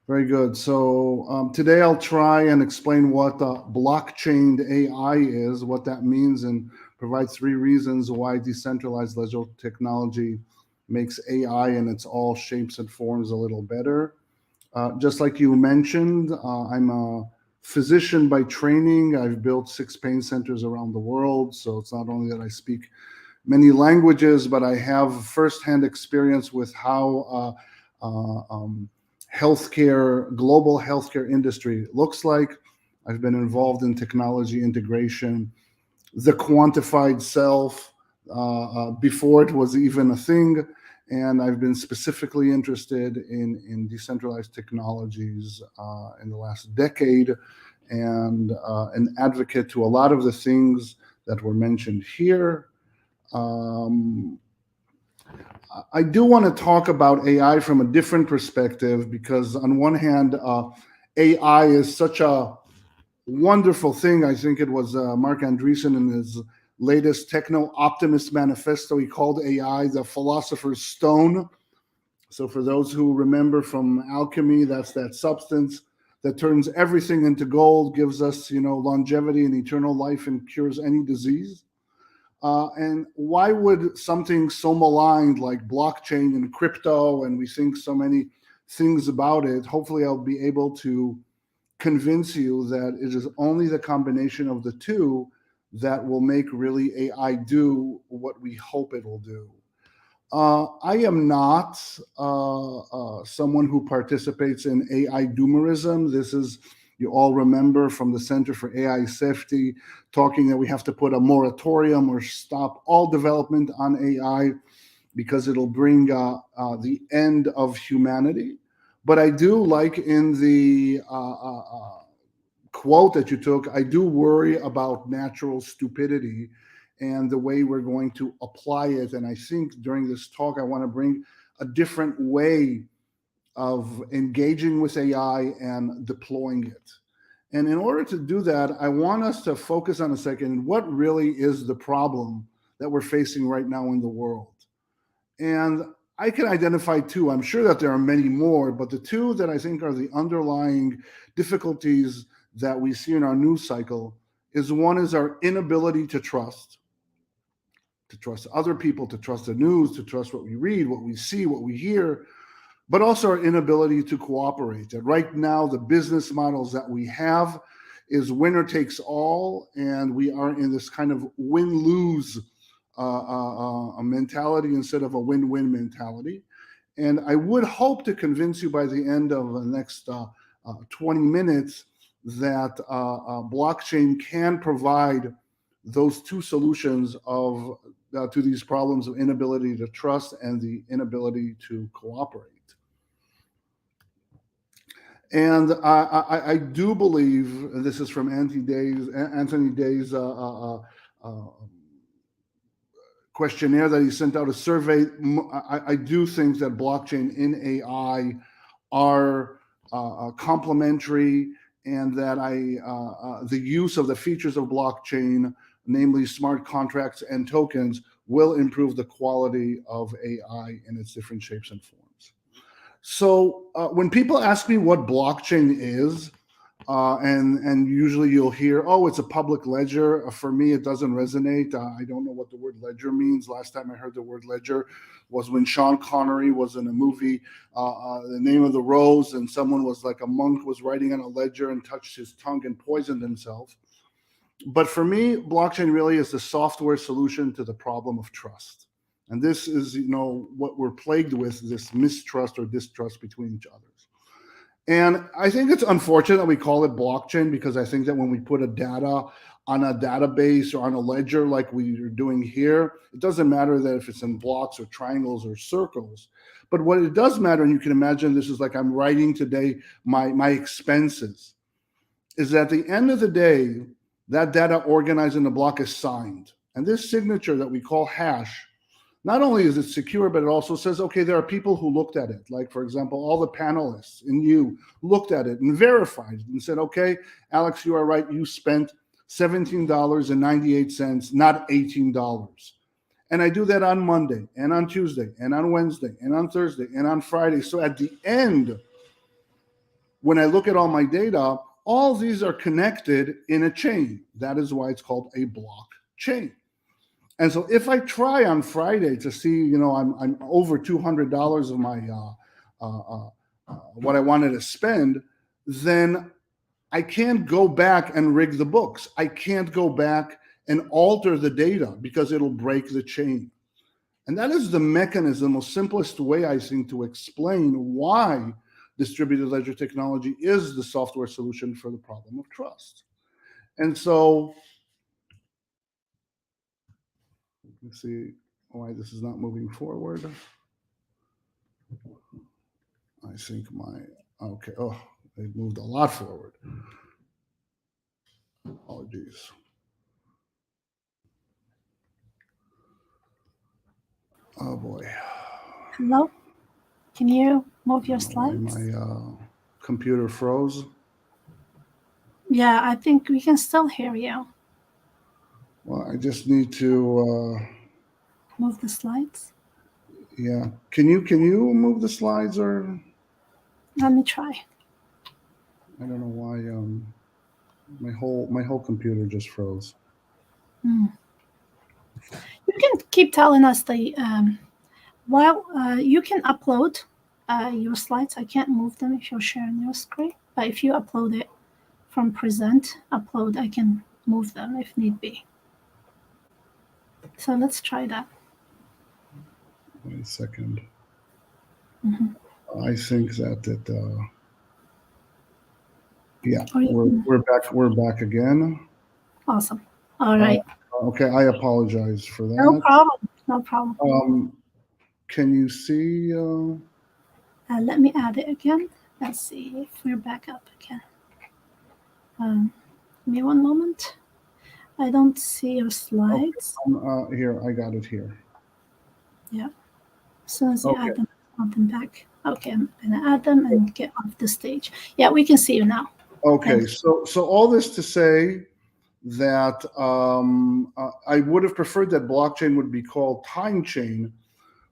Very good. So today I'll try and explain what blockchain AI is, what that means, and provide 3 reasons why decentralized ledger technology makes AI in its all shapes and forms a little better. Just like you mentioned, I'm a physician by training. I've built 6 pain centers around the world. So it's not only that I speak many languages, but I have firsthand experience with how healthcare, global healthcare industry looks like. I've been involved in technology integration, the quantified self, before it was even a thing. And I've been specifically interested in decentralized technologies in the last decade, and an advocate to a lot of the things that were mentioned here. I do want to talk about AI from a different perspective, because on one hand, AI is such a wonderful thing. I think it was Mark Andreessen in his latest Techno-Optimist Manifesto, he called AI the philosopher's stone. So for those who remember from alchemy, that's that substance that turns everything into gold, gives us, longevity and eternal life, and cures any disease. And why would something so maligned like blockchain and crypto, and we think so many things about it, hopefully I'll be able to convince you that it is only the combination of the two that will make really AI do what we hope it will do. I am not someone who participates in AI doomerism. This is, you all remember from the Center for AI Safety, talking that we have to put a moratorium or stop all development on AI because it'll bring the end of humanity. But I do, like in the quote that you took, I do worry about natural stupidity and the way we're going to apply it. And I think during this talk, I want to bring a different way of engaging with AI and deploying it. And in order to do that, I want us to focus on a second, what really is the problem that we're facing right now in the world? And I can identify 2. I'm sure that there are many more, but the 2 that I think are the underlying difficulties that we see in our news cycle is, one is our inability to trust other people, to trust the news, to trust what we read, what we see, what we hear, but also our inability to cooperate. That right now, the business models that we have is winner takes all, and we are in this kind of win-lose mentality instead of a win-win mentality. And I would hope to convince you by the end of the next 20 minutes that blockchain can provide those 2 solutions to these problems of inability to trust and the inability to cooperate. And I do believe, and this is from Anthony Day's questionnaire that he sent out, a survey. I do think that blockchain in AI are complementary, and that the use of the features of blockchain, namely smart contracts and tokens, will improve the quality of AI in its different shapes and forms. So when people ask me what blockchain is, and usually you'll hear, oh, it's a public ledger. For me, it doesn't resonate. I don't know what the word ledger means. Last time I heard the word ledger was when Sean Connery was in a movie, The Name of the Rose, and someone was like, a monk was writing on a ledger and touched his tongue and poisoned himself. But for me, blockchain really is the software solution to the problem of trust. And this is, what we're plagued with, this mistrust or distrust between each other. And I think it's unfortunate that we call it blockchain, because I think that when we put a data on a database or on a ledger like we are doing here, it doesn't matter that if it's in blocks or triangles or circles. But what it does matter, and you can imagine this is like I'm writing today my expenses, is that at the end of the day, that data organized in a block is signed. And this signature that we call hash, not only is it secure, but it also says, okay, there are people who looked at it. Like, for example, all the panelists and you looked at it and verified it and said, okay, Alex, you are right. You spent $17.98, not $18. And I do that on Monday and on Tuesday and on Wednesday and on Thursday and on Friday. So at the end, when I look at all my data, all these are connected in a chain. That is why it's called a blockchain. And so if I try on Friday to see, I'm over $200 of my what I wanted to spend, then I can't go back and rig the books. I can't go back and alter the data, because it'll break the chain. And that is the mechanism, the simplest way, I think, to explain why distributed ledger technology is the software solution for the problem of trust. And so, let's see why this is not moving forward. I think okay, they've moved a lot forward. Oh, geez. Oh, boy. Hello? Can you move your slides? My computer froze. Yeah, I think we can still hear you. Well, I just need to move the slides. Yeah. Can you move the slides, or? Let me try. I don't know why my whole computer just froze. You can keep telling us you can upload your slides. I can't move them if you're sharing your screen, but if you upload it from upload, I can move them if need be. So let's try that. Wait a second. I think that yeah, we're back again. Awesome. All right. Okay, I apologize for that. No problem. Can you see? Let me add it again. Let's see if we're back up again. Give me one moment. I don't see your slides. Okay, here, I got it here. Yeah. As soon as you add them, add them back. Okay, I'm going to add them and get off the stage. Yeah, we can see you now. Okay, so all this to say that I would have preferred that blockchain would be called time chain,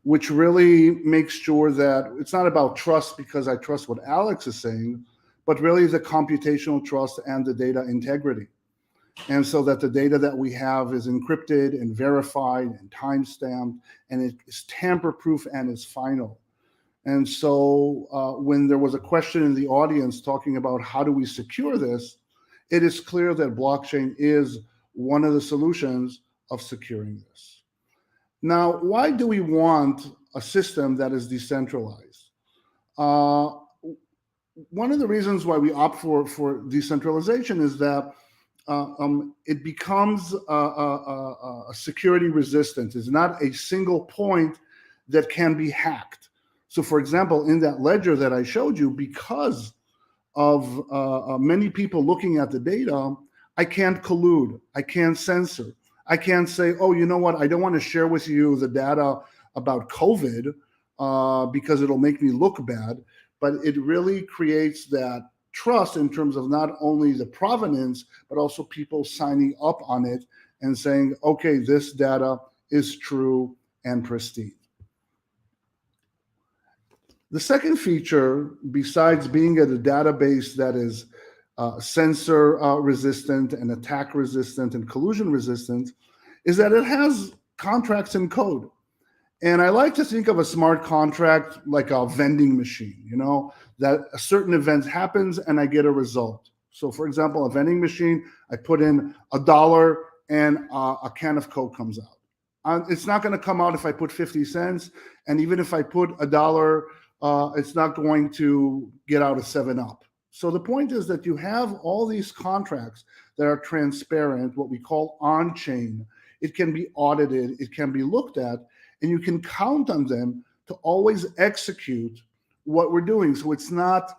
which really makes sure that it's not about trust, because I trust what Alex is saying, but really the computational trust and the data integrity. And so that the data that we have is encrypted and verified and time-stamped, and it is tamper-proof and is final. And so when there was a question in the audience talking about how do we secure this, it is clear that blockchain is one of the solutions of securing this. Now, why do we want a system that is decentralized? One of the reasons why we opt for decentralization is that it becomes a security resistant. It's not a single point that can be hacked. So, for example, in that ledger that I showed you, because of many people looking at the data, I can't collude, I can't censor, I can't say, oh, you know what, I don't want to share with you the data about COVID because it'll make me look bad. But it really creates that trust in terms of not only the provenance, but also people signing up on it and saying, okay, this data is true and pristine. The second feature, besides being a database that is censor resistant and attack resistant and collusion resistant, is that it has contracts in code. And I like to think of a smart contract like a vending machine, you know, that a certain event happens and I get a result. So for example, a vending machine, I put in $1 and a can of Coke comes out. It's not going to come out if I put 50 cents. And even if I put $1, it's not going to get out a 7-Up. So the point is that you have all these contracts that are transparent, what we call on-chain. It can be audited, it can be looked at, and you can count on them to always execute what we're doing. So it's not,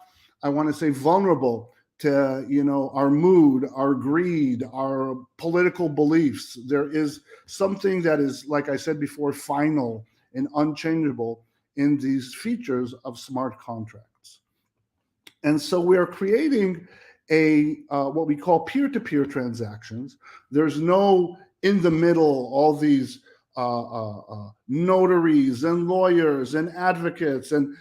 I want to say, vulnerable to, you know, our mood, our greed, our political beliefs. There is something that is, like I said before, final and unchangeable in these features of smart contracts. And so we are creating a what we call peer-to-peer transactions. There's no in the middle, all these notaries and lawyers and advocates, and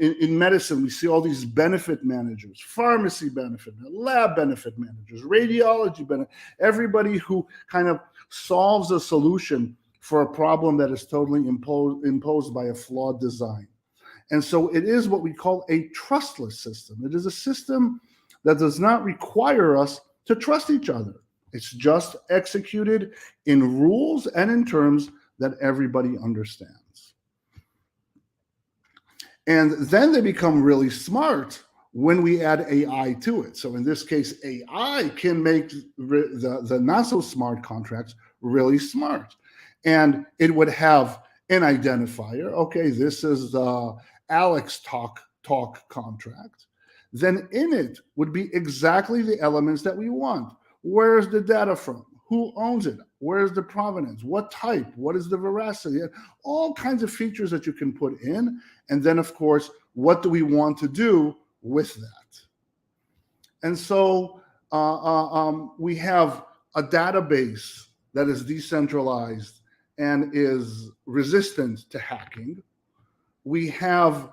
in medicine we see all these benefit managers, pharmacy benefit, lab benefit managers, radiology benefit, everybody who kind of solves a solution for a problem that is totally imposed by a flawed design. And so it is what we call a trustless system. It is a system that does not require us to trust each other. It's just executed in rules and in terms that everybody understands. And then they become really smart when we add AI to it. So in this case, AI can make the not so smart contracts really smart. And it would have an identifier. Okay, this is the Alex talk contract. Then in it would be exactly the elements that we want. Where's the data from? Who owns it? Where's the provenance? What type? What is the veracity? All kinds of features that you can put in. And then, of course, what do we want to do with that? And so we have a database that is decentralized and is resistant to hacking. We have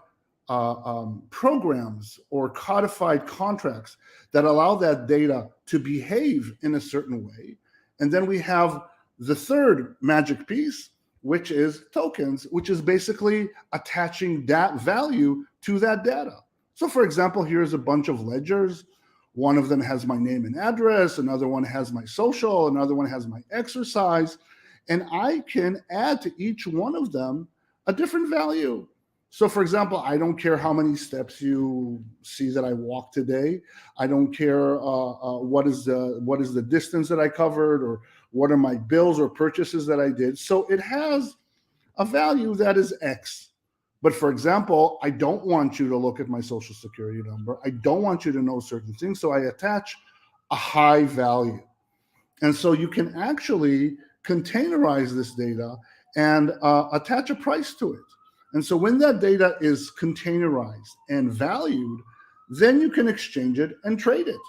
programs or codified contracts that allow that data to behave in a certain way. And then we have the third magic piece, which is tokens, which is basically attaching that value to that data. So for example, here's a bunch of ledgers. One of them has my name and address, another one has my social, another one has my exercise, and I can add to each one of them a different value. So for example, I don't care how many steps you see that I walked today. I don't care what is the distance that I covered, or what are my bills or purchases that I did. So it has a value that is X. But for example, I don't want you to look at my social security number. I don't want you to know certain things. So I attach a high value. And so you can actually containerize this data and attach a price to it. And so when that data is containerized and valued, then you can exchange it and trade it.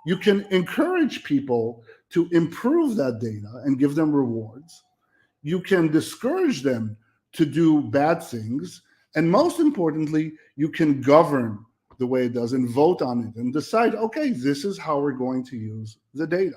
You can encourage people to improve that data and give them rewards. You can discourage them to do bad things. And most importantly, you can govern the way it does and vote on it and decide, okay, this is how we're going to use the data.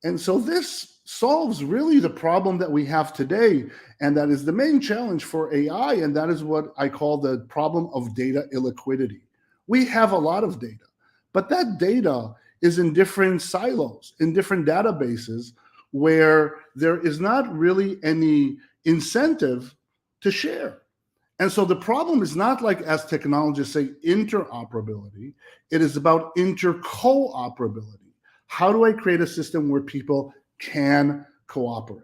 And so this solves really the problem that we have today, and that is the main challenge for AI, and that is what I call the problem of data illiquidity. We have a lot of data, but that data is in different silos, in different databases, where there is not really any incentive to share. And so the problem is not like, as technologists say, interoperability. It is about intercooperability. How do I create a system where people can cooperate?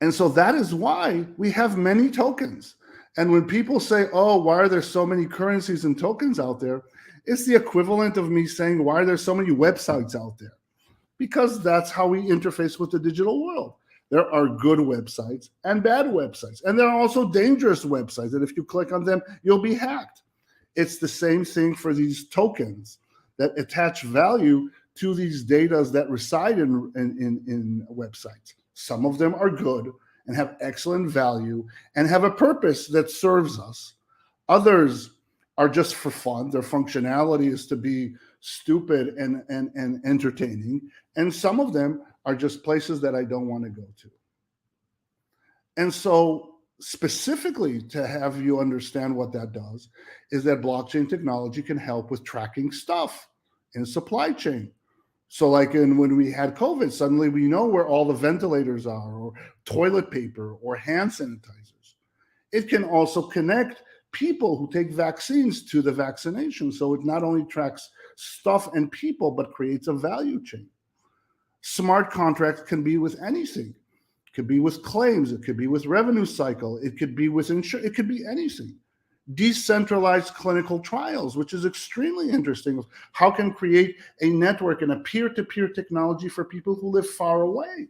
And so that is why we have many tokens. And when people say, oh, why are there so many currencies and tokens out there? It's the equivalent of me saying, why are there so many websites out there? Because that's how we interface with the digital world. There are good websites and bad websites. And there are also dangerous websites that if you click on them, you'll be hacked. It's the same thing for these tokens that attach value to these data that reside in websites. Some of them are good and have excellent value and have a purpose that serves us. Others are just for fun. Their functionality is to be stupid and entertaining. And some of them are just places that I don't want to go to. And so specifically to have you understand what that does is that blockchain technology can help with tracking stuff in supply chain. So like when we had COVID, suddenly we know where all the ventilators are, or toilet paper, or hand sanitizers. It can also connect people who take vaccines to the vaccination. So it not only tracks stuff and people, but creates a value chain. Smart contracts can be with anything. It could be with claims. It could be with revenue cycle. It could be with insurance. It could be anything. Decentralized clinical trials, which is extremely interesting. How can create a network and a peer-to-peer technology for people who live far away?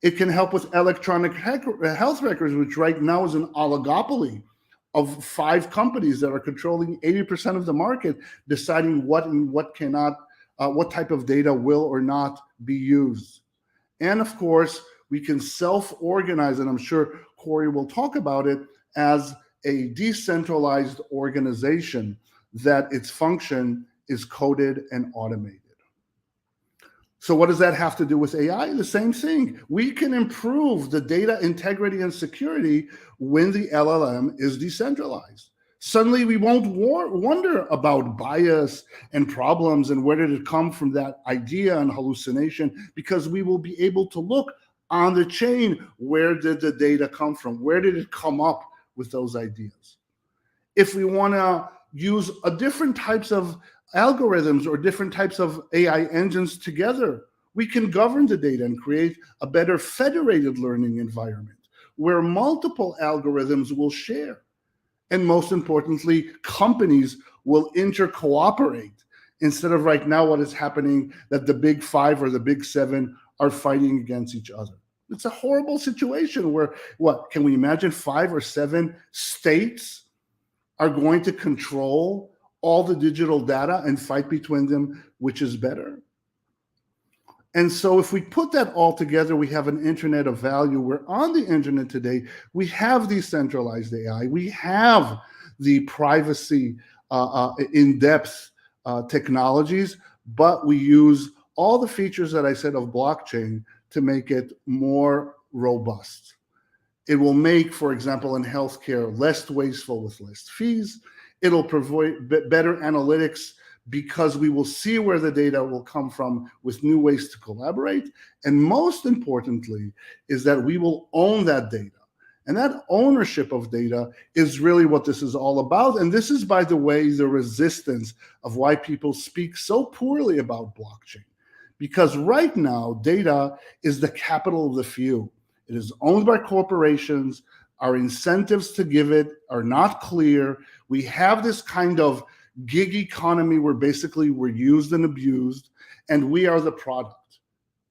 It can help with electronic health records, which right now is an oligopoly of 5 companies that are controlling 80% of the market, deciding what and what cannot, what type of data will or not be used. And of course, we can self-organize, and I'm sure Cory will talk about it, as a decentralized organization that its function is coded and automated. So what does that have to do with AI? The same thing. We can improve the data integrity and security when the LLM is decentralized. Suddenly we won't wonder about bias and problems and where did it come from, that idea and hallucination, because we will be able to look on the chain, where did the data come from? Where did it come up with those ideas? If we want to use different types of algorithms or different types of AI engines together, we can govern the data and create a better federated learning environment where multiple algorithms will share. And most importantly, companies will intercooperate instead of right now what is happening, that the big 5 or the big 7 are fighting against each other. It's a horrible situation where, what, can we imagine 5 or 7 states are going to control all the digital data and fight between them, which is better? And so if we put that all together, we have an internet of value, where on the internet today, we have decentralized AI, we have the privacy in-depth technologies, but we use all the features that I said of blockchain to make it more robust. It will make, for example, in healthcare, less wasteful with less fees. It'll provide better analytics because we will see where the data will come from with new ways to collaborate. And most importantly is that we will own that data. And that ownership of data is really what this is all about. And this is, by the way, the resistance of why people speak so poorly about blockchain. Because right now, data is the capital of the few. It is owned by corporations. Our incentives to give it are not clear. We have this kind of gig economy where basically we're used and abused, and we are the product.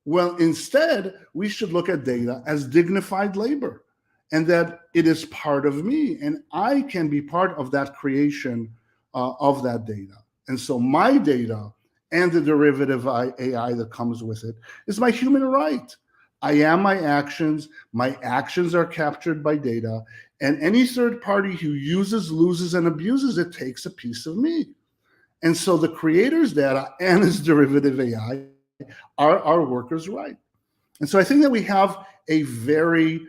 Well, instead, we should look at data as dignified labor, and that it is part of me, and I can be part of that creation of that data. And so my data and the derivative AI that comes with it is my human right. I am my actions are captured by data, and any third party who uses, loses, and abuses it takes a piece of me. And so the creator's data and his derivative AI are our workers' right. And so I think that we have a very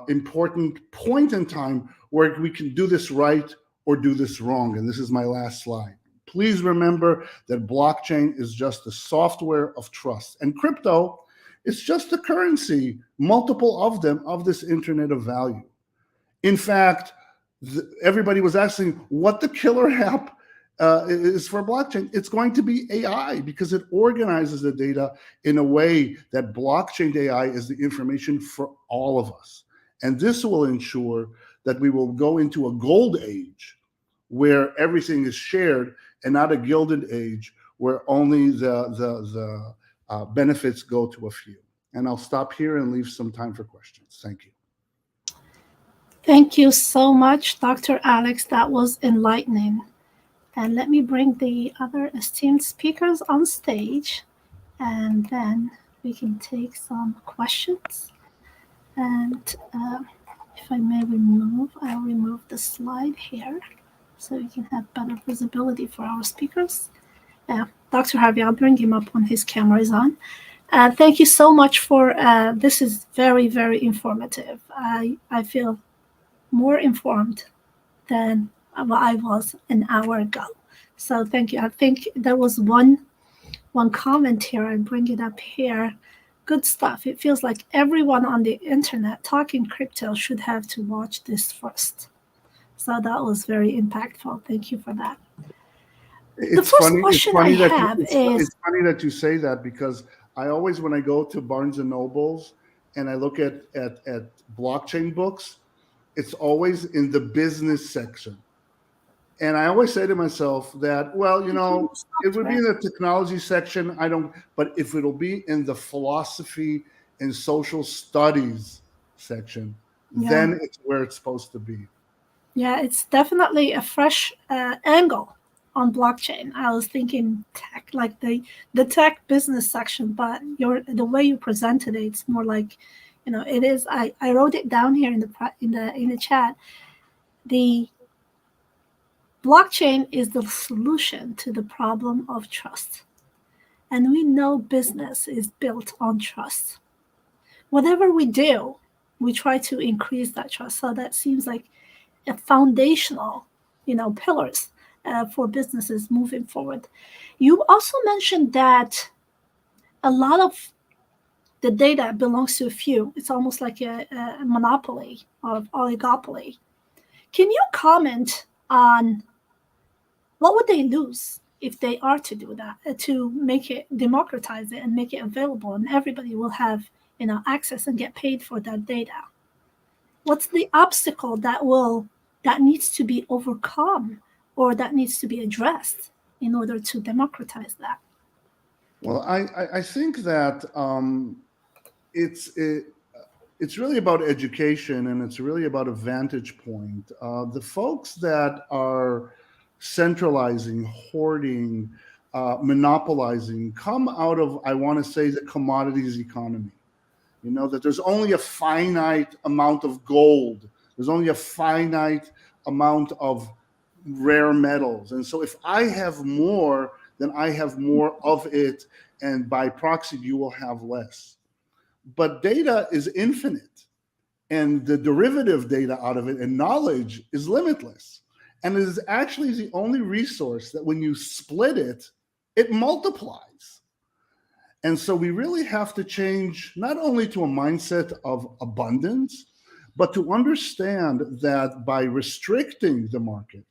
important point in time where we can do this right or do this wrong. And this is my last slide. Please remember that blockchain is just the software of trust, and crypto is just a currency, multiple of them, of this internet of value. In fact, everybody was asking what the killer app is for blockchain. It's going to be AI, because it organizes the data in a way that blockchain AI is the information for all of us. And this will ensure that we will go into a gold age where everything is shared, and not a gilded age where only the benefits go to a few. And I'll stop here and leave some time for questions. Thank you. Thank you so much, Dr. Alex. That was enlightening. And let me bring the other esteemed speakers on stage, and then we can take some questions. And if I may I'll remove the slide here so we can have better visibility for our speakers. Dr. Harvey, I'll bring him up when his camera is on. Thank you so much for this is very, very informative. I feel more informed than I was an hour ago. So thank you. I think there was one comment here. I bring it up here. Good stuff. It feels like everyone on the internet talking crypto should have to watch this first. So that was very impactful. Thank you for that. It's funny that you say that, because I always, when I go to Barnes and Nobles and I look at blockchain books, it's always in the business section. And I always say to myself that, well, you know, it would be in the technology section. But if it'll be in the philosophy and social studies section, then it's where it's supposed to be. Yeah, it's definitely a fresh angle on blockchain. I was thinking tech, like the tech business section, but the way you presented it, it's more like, you know, it is. I wrote it down here in the chat. The blockchain is the solution to the problem of trust, and we know business is built on trust. Whatever we do, we try to increase that trust. So that seems like a foundational, pillars for businesses moving forward. You also mentioned that a lot of the data belongs to a few. It's almost like a monopoly or oligopoly. Can you comment on what would they lose if they are to do that, to make it, democratize it and make it available, and everybody will have access and get paid for that data? What's the obstacle that needs to be overcome or that needs to be addressed in order to democratize that? Well, I think that it's really about education, and it's really about a vantage point. The folks that are centralizing, hoarding, monopolizing come out of, I want to say, the commodities economy. That there's only a finite amount of gold. There's only a finite amount of rare metals. And so if I have more, then I have more of it. And by proxy, you will have less. But data is infinite. And the derivative data out of it and knowledge is limitless. And it is actually the only resource that when you split it, it multiplies. And so we really have to change not only to a mindset of abundance, but to understand that by restricting the market,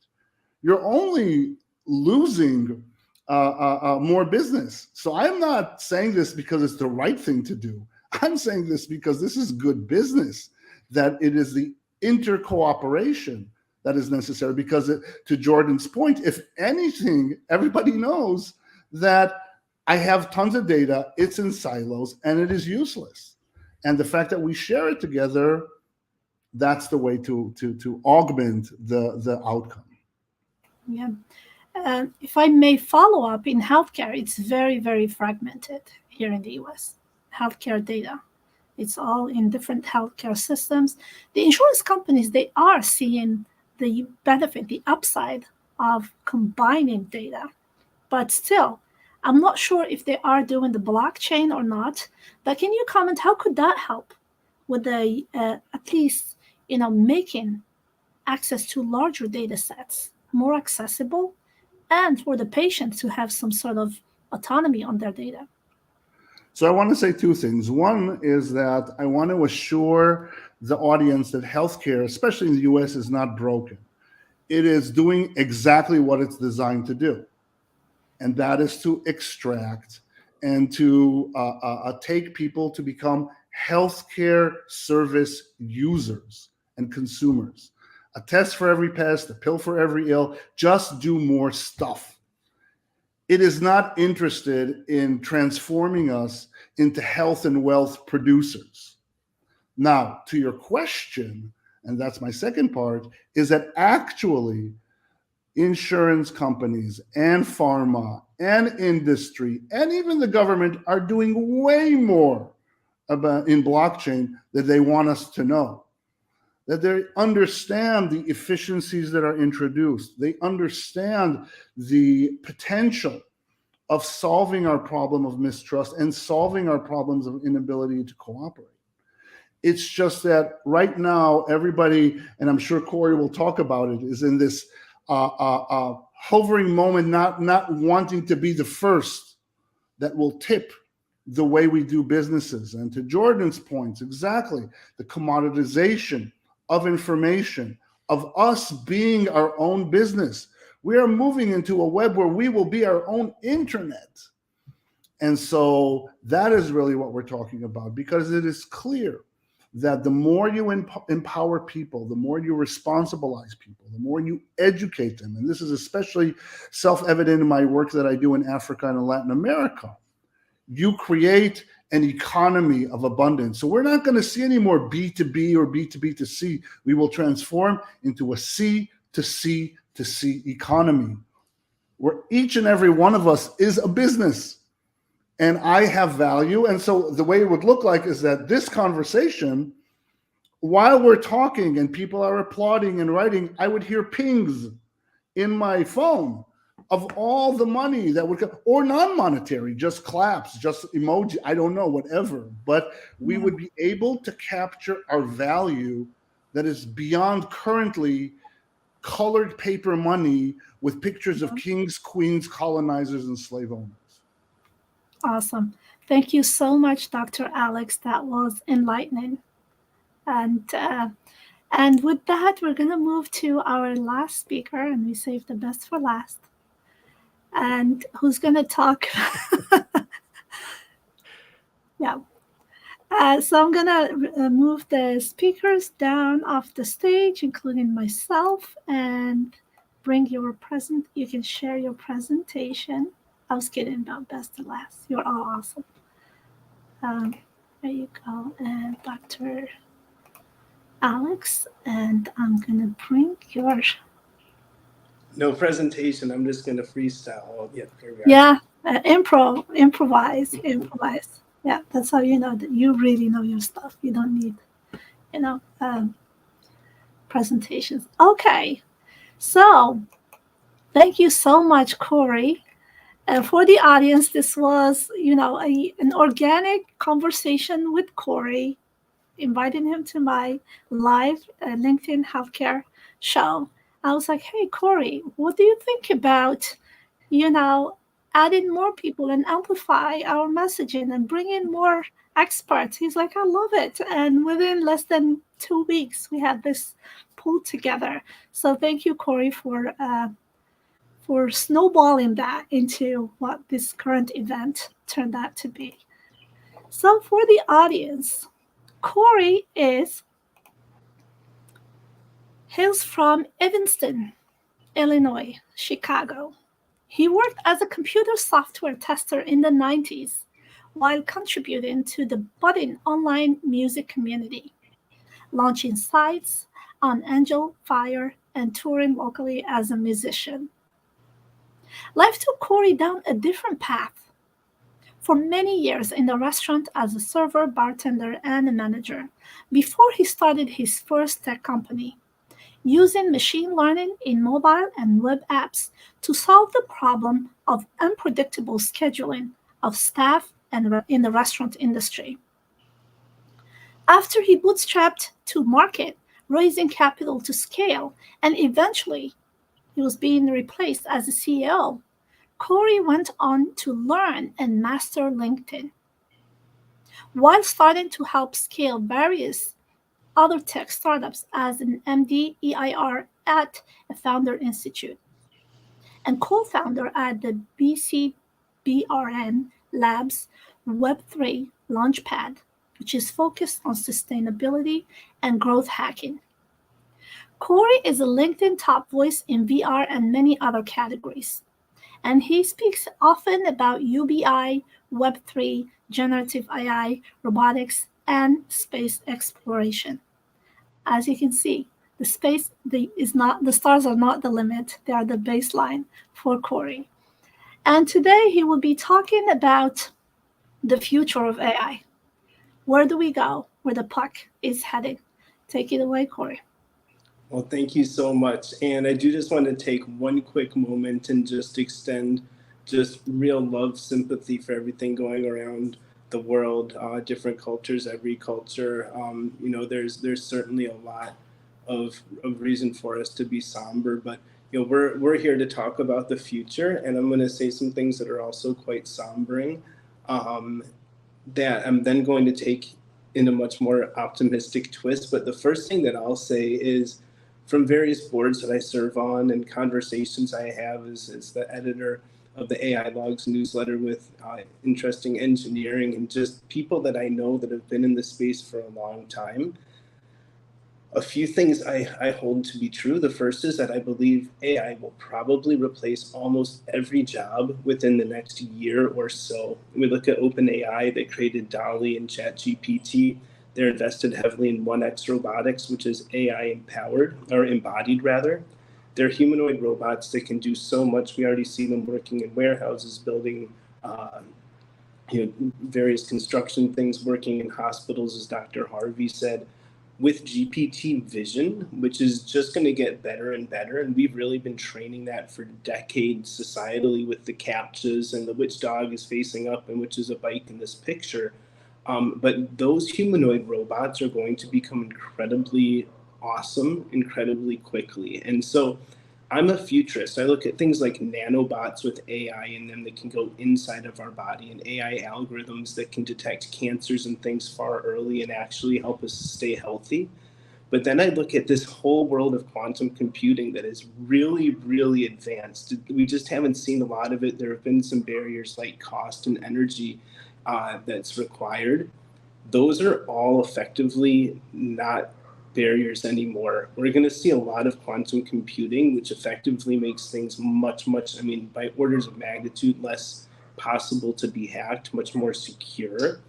you're only losing more business. So I'm not saying this because it's the right thing to do. I'm saying this because this is good business, that it is the intercooperation that is necessary. Because to Jordan's point, if anything, everybody knows that I have tons of data, it's in silos, and it is useless. And the fact that we share it together, that's the way to augment the outcome. Yeah. If I may follow up, in healthcare, it's very, very fragmented here in the US. Healthcare data. It's all in different healthcare systems. The insurance companies, they are seeing the benefit, the upside of combining data. But still, I'm not sure if they are doing the blockchain or not. But can you comment, how could that help with at least, making access to larger data sets more accessible, and for the patient to have some sort of autonomy on their data? So I want to say two things. One is that I want to assure the audience that healthcare, especially in the US, is not broken. It is doing exactly what it's designed to do. And that is to extract and to take people to become healthcare service users and consumers. a test for every pest, a pill for every ill. Just do more stuff. It is not interested in transforming us into health and wealth producers. Now, to your question, and that's my second part, is that actually insurance companies and pharma and industry and even the government are doing way more in blockchain that they want us to know. That they understand the efficiencies that are introduced. They understand the potential of solving our problem of mistrust and solving our problems of inability to cooperate. It's just that right now, everybody, and I'm sure Cory will talk about it, is in this hovering moment, not wanting to be the first that will tip the way we do businesses. And to Jordan's points, exactly, the commoditization of information, of us being our own business. We are moving into a web where we will be our own internet. And so that is really what we're talking about, because it is clear that the more you empower people, the more you responsibilize people, the more you educate them. And this is especially self-evident in my work that I do in Africa and in Latin America. You create an economy of abundance. So we're not going to see any more B2B or B2B to C. We will transform into a C to C to C economy, where each and every one of us is a business. And I have value. And so the way it would look like is that this conversation, while we're talking and people are applauding and writing, I would hear pings in my phone of all the money that would come, or non-monetary, just claps, just emoji, I don't know, whatever. But we would be able to capture our value that is beyond currently colored paper money with pictures of kings, queens, colonizers, and slave owners. Awesome. Thank you so much, Dr. Alex. That was enlightening. And with that, we're going to move to our last speaker, and we saved the best for last. And who's going to talk? Yeah. So I'm going to move the speakers down off the stage, including myself, and bring your present. You can share your presentation. I was kidding about best to last. You're all awesome. There you go. And Dr. Alex, and I'm going to bring your... No presentation. I'm just going to freestyle. Oh, yeah, here we are. Yeah, improvise. Yeah, that's how you know that you really know your stuff. You don't need, presentations. Okay, so thank you so much, Cory. For the audience, this was, an organic conversation with Cory, inviting him to my live LinkedIn healthcare show. I was like, hey, Cory, what do you think about, adding more people and amplify our messaging and bring in more experts? He's like, I love it. And within less than 2 weeks, we had this pulled together. So thank you, Cory, for snowballing that into what this current event turned out to be. So for the audience, Cory hails from Evanston, Illinois, Chicago. He worked as a computer software tester in the 90s while contributing to the budding online music community, launching sites on Angel Fire and touring locally as a musician. Life took Cory down a different path. For many years in the restaurant as a server, bartender, and a manager, before he started his first tech company, using machine learning in mobile and web apps to solve the problem of unpredictable scheduling of staff and in the restaurant industry. After he bootstrapped to market, raising capital to scale, and eventually he was being replaced as a CEO, Cory went on to learn and master LinkedIn, while starting to help scale various other tech startups as an MD EIR at a Founder Institute and co-founder at the BCBRN Labs Web3 Launchpad, which is focused on sustainability and growth hacking. Cory is a LinkedIn top voice in VR and many other categories, and he speaks often about UBI, Web3, generative AI, robotics, and space exploration. As you can see, the stars are not the limit; they are the baseline for Cory. And today he will be talking about the future of AI. Where do we go? Where the puck is heading? Take it away, Cory. Well, thank you so much. And I do just want to take one quick moment and just extend just real love, sympathy for everything going around the world, different cultures, every culture. There's certainly a lot of reason for us to be somber, but we're here to talk about the future, and I'm going to say some things that are also quite sombering, that I'm then going to take in a much more optimistic twist. But the first thing that I'll say is, from various boards that I serve on and conversations I have as the editor of the AI Logs newsletter with interesting engineering and just people that I know that have been in the space for a long time, a few things I hold to be true. The first is that I believe AI will probably replace almost every job within the next year or so. We look at OpenAI, they created DALL-E and ChatGPT. They're invested heavily in 1X Robotics, which is AI empowered, or embodied rather. They're humanoid robots that can do so much. We already see them working in warehouses, building various construction things, working in hospitals, as Dr. Harvey said, with GPT vision, which is just going to get better and better. And we've really been training that for decades societally with the CAPTCHAs and the which dog is facing up and which is a bike in this picture. But those humanoid robots are going to become incredibly awesome, incredibly quickly. And so I'm a futurist. I look at things like nanobots with AI in them that can go inside of our body, and AI algorithms that can detect cancers and things far early and actually help us stay healthy. But then I look at this whole world of quantum computing that is really, really advanced. We just haven't seen a lot of it. There have been some barriers like cost and energy that's required. Those are all effectively not barriers anymore. We're going to see a lot of quantum computing, which effectively makes things much, by orders of magnitude less possible to be hacked, much more secure.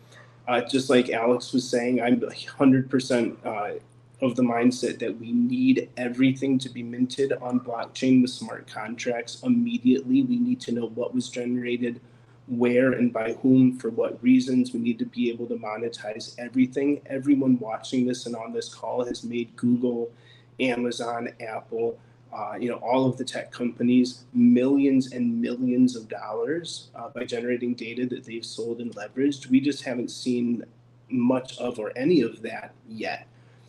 Just like Alex was saying, I'm 100% of the mindset that we need everything to be minted on blockchain with smart contracts immediately. We need to know what was generated, where and by whom, for what reasons. We need to be able to monetize everything. Everyone watching this and on this call has made Google, Amazon, Apple, all of the tech companies millions and millions of dollars by generating data that they've sold and leveraged. We just haven't seen much of or any of that yet.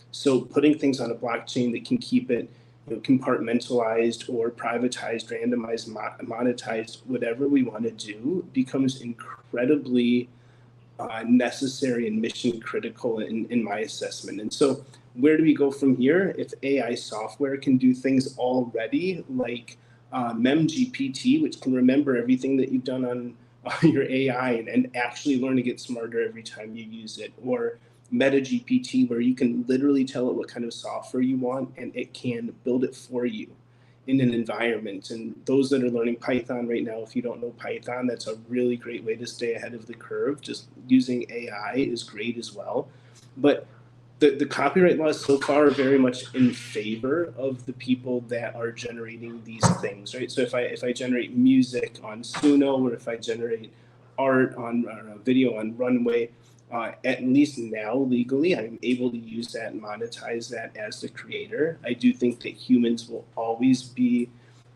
So putting things on a blockchain that can keep it compartmentalized or privatized, randomized, monetized, whatever we want to do, becomes incredibly necessary and mission critical in my assessment. And so where do we go from here? If AI software can do things already like MemGPT, which can remember everything that you've done on your AI and actually learn to get smarter every time you use it, or MetaGPT, where you can literally tell it what kind of software you want and it can build it for you in an environment. And those that are learning Python right now, if you don't know Python, that's a really great way to stay ahead of the curve. Just using AI is great as well. But the copyright laws so far are very much in favor of the people that are generating these things, right? So if I generate music on Suno, or if I generate art on or a video on Runway, at least now legally, I'm able to use that and monetize that as the creator. I do think that humans will always be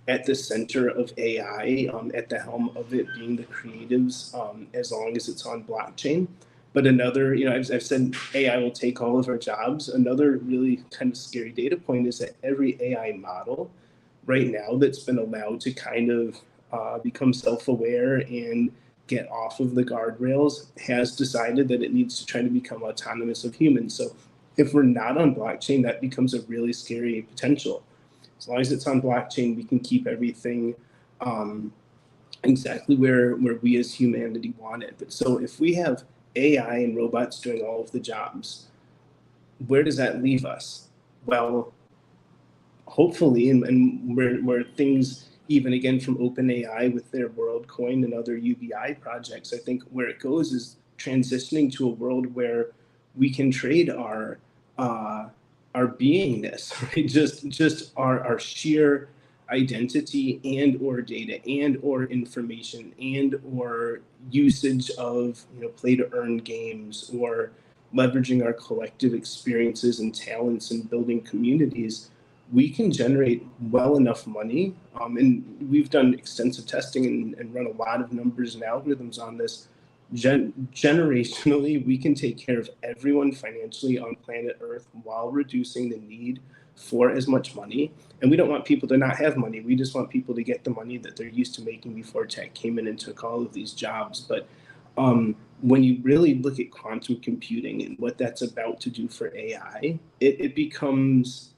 at the center of AI, at the helm of it, being the creatives, as long as it's on blockchain. But another, I've said AI will take all of our jobs. Another really kind of scary data point is that every AI model right now that's been allowed to kind of become self-aware and get off of the guardrails has decided that it needs to try to become autonomous of humans. So if we're not on blockchain, that becomes a really scary potential. As long as it's on blockchain, we can keep everything exactly where we as humanity want it. But so if we have AI and robots doing all of the jobs, where does that leave us? Well, hopefully, and where things, even again from OpenAI with their WorldCoin and other UBI projects, I think where it goes is transitioning to a world where we can trade our beingness, right? Just our sheer identity and or data and or information and or usage of play to earn games or leveraging our collective experiences and talents and building communities. We can generate well enough money, and we've done extensive testing and run a lot of numbers and algorithms on this. Generationally, we can take care of everyone financially on planet Earth while reducing the need for as much money. And we don't want people to not have money. We just want people to get the money that they're used to making before tech came in and took all of these jobs. But when you really look at quantum computing and what that's about to do for AI, it becomes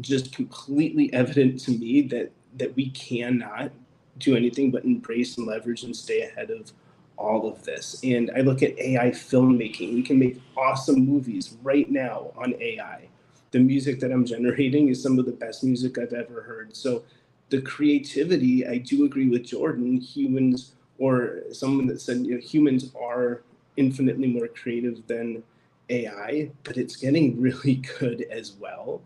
just completely evident to me that we cannot do anything but embrace and leverage and stay ahead of all of this. And I look at AI filmmaking. We can make awesome movies right now on AI. The music that I'm generating is some of the best music I've ever heard. So the creativity, I do agree with Jordan, humans, or someone that said humans are infinitely more creative than AI, but it's getting really good as well.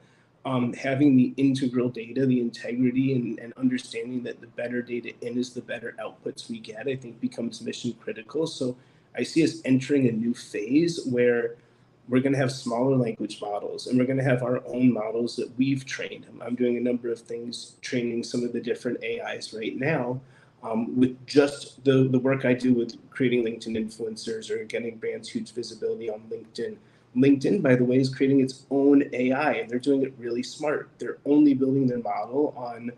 Having the integral data, the integrity, and understanding that the better data in is the better outputs we get, I think becomes mission critical. So I see us entering a new phase where we're going to have smaller language models and we're going to have our own models that we've trained. I'm doing a number of things, training some of the different AIs right now with just the work I do with creating LinkedIn influencers or getting brands huge visibility on LinkedIn. LinkedIn, by the way, is creating its own AI, and they're doing it really smart. They're only building their model on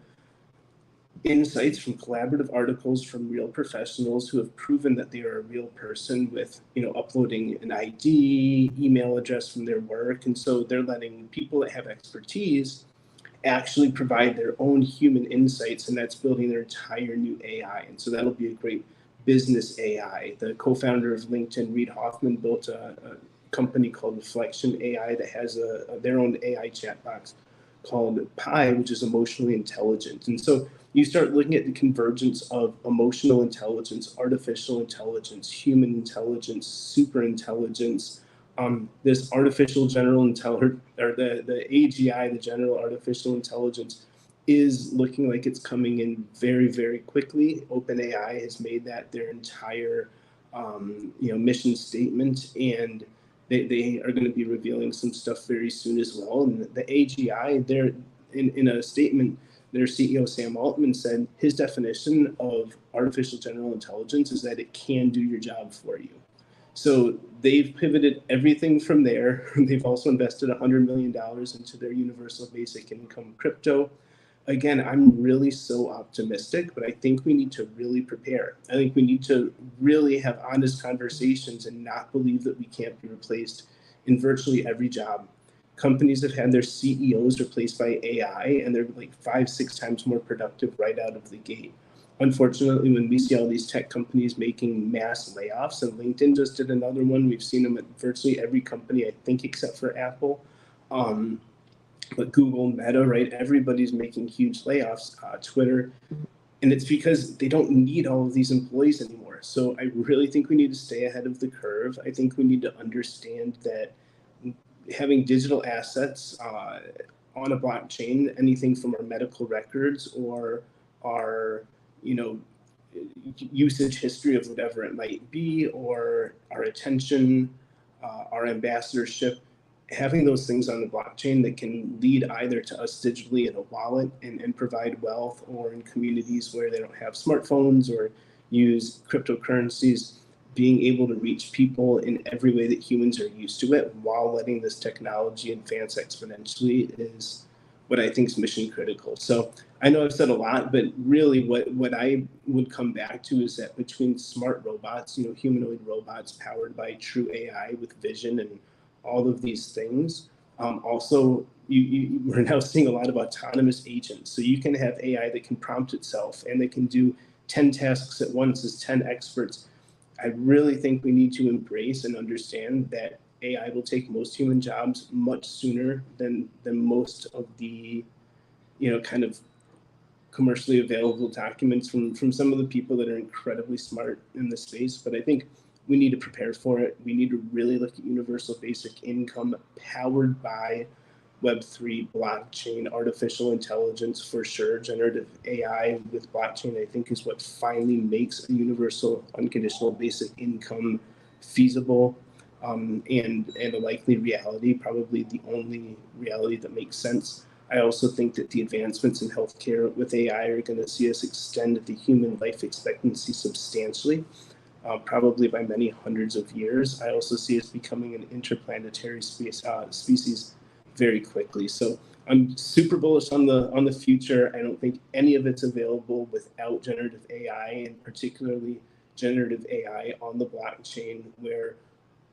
insights from collaborative articles from real professionals who have proven that they are a real person with, uploading an ID, email address from their work. And so they're letting people that have expertise actually provide their own human insights, and that's building their entire new AI. And so that'll be a great business AI. The co-founder of LinkedIn, Reid Hoffman, built a company called Reflection AI that has their own AI chat box called Pi, which is emotionally intelligent. And so you start looking at the convergence of emotional intelligence, artificial intelligence, human intelligence, super intelligence. This artificial general intelligence, or the AGI, the general artificial intelligence, is looking like it's coming in very, very quickly. OpenAI has made that their entire mission statement, and they are going to be revealing some stuff very soon as well. And the AGI, they're in a statement, their CEO Sam Altman said his definition of artificial general intelligence is that it can do your job for you. So they've pivoted everything from there. They've also invested $100 million into their universal basic income crypto. Again, I'm really so optimistic, but I think we need to really prepare. I think we need to really have honest conversations and not believe that we can't be replaced in virtually every job. Companies have had their CEOs replaced by AI, and they're like 5-6 times more productive right out of the gate. Unfortunately, when we see all these tech companies making mass layoffs, and LinkedIn just did another one, we've seen them at virtually every company, I think, except for Apple. But Google, Meta, right? Everybody's making huge layoffs, Twitter. And it's because they don't need all of these employees anymore. So I really think we need to stay ahead of the curve. I think we need to understand that having digital assets on a blockchain, anything from our medical records or our, usage history of whatever it might be, or our attention, our ambassadorship, having those things on the blockchain that can lead either to us digitally in a wallet and provide wealth, or in communities where they don't have smartphones or use cryptocurrencies, being able to reach people in every way that humans are used to it while letting this technology advance exponentially is what I think is mission critical. So I know I've said a lot, but really what I would come back to is that between smart robots, humanoid robots powered by true AI with vision and all of these things. Also, we're now seeing a lot of autonomous agents. So you can have AI that can prompt itself and that can do 10 tasks at once as 10 experts. I really think we need to embrace and understand that AI will take most human jobs much sooner than most of the kind of commercially available documents from some of the people that are incredibly smart in the space. But I think we need to prepare for it. We need to really look at universal basic income powered by Web3, blockchain, artificial intelligence for sure. Generative AI with blockchain, I think, is what finally makes a universal unconditional basic income feasible, and a likely reality, probably the only reality that makes sense. I also think that the advancements in healthcare with AI are going to see us extend the human life expectancy substantially, probably by many hundreds of years. I also see us becoming an interplanetary species very quickly. So I'm super bullish on the future. I don't think any of it's available without generative AI, and particularly generative AI on the blockchain, where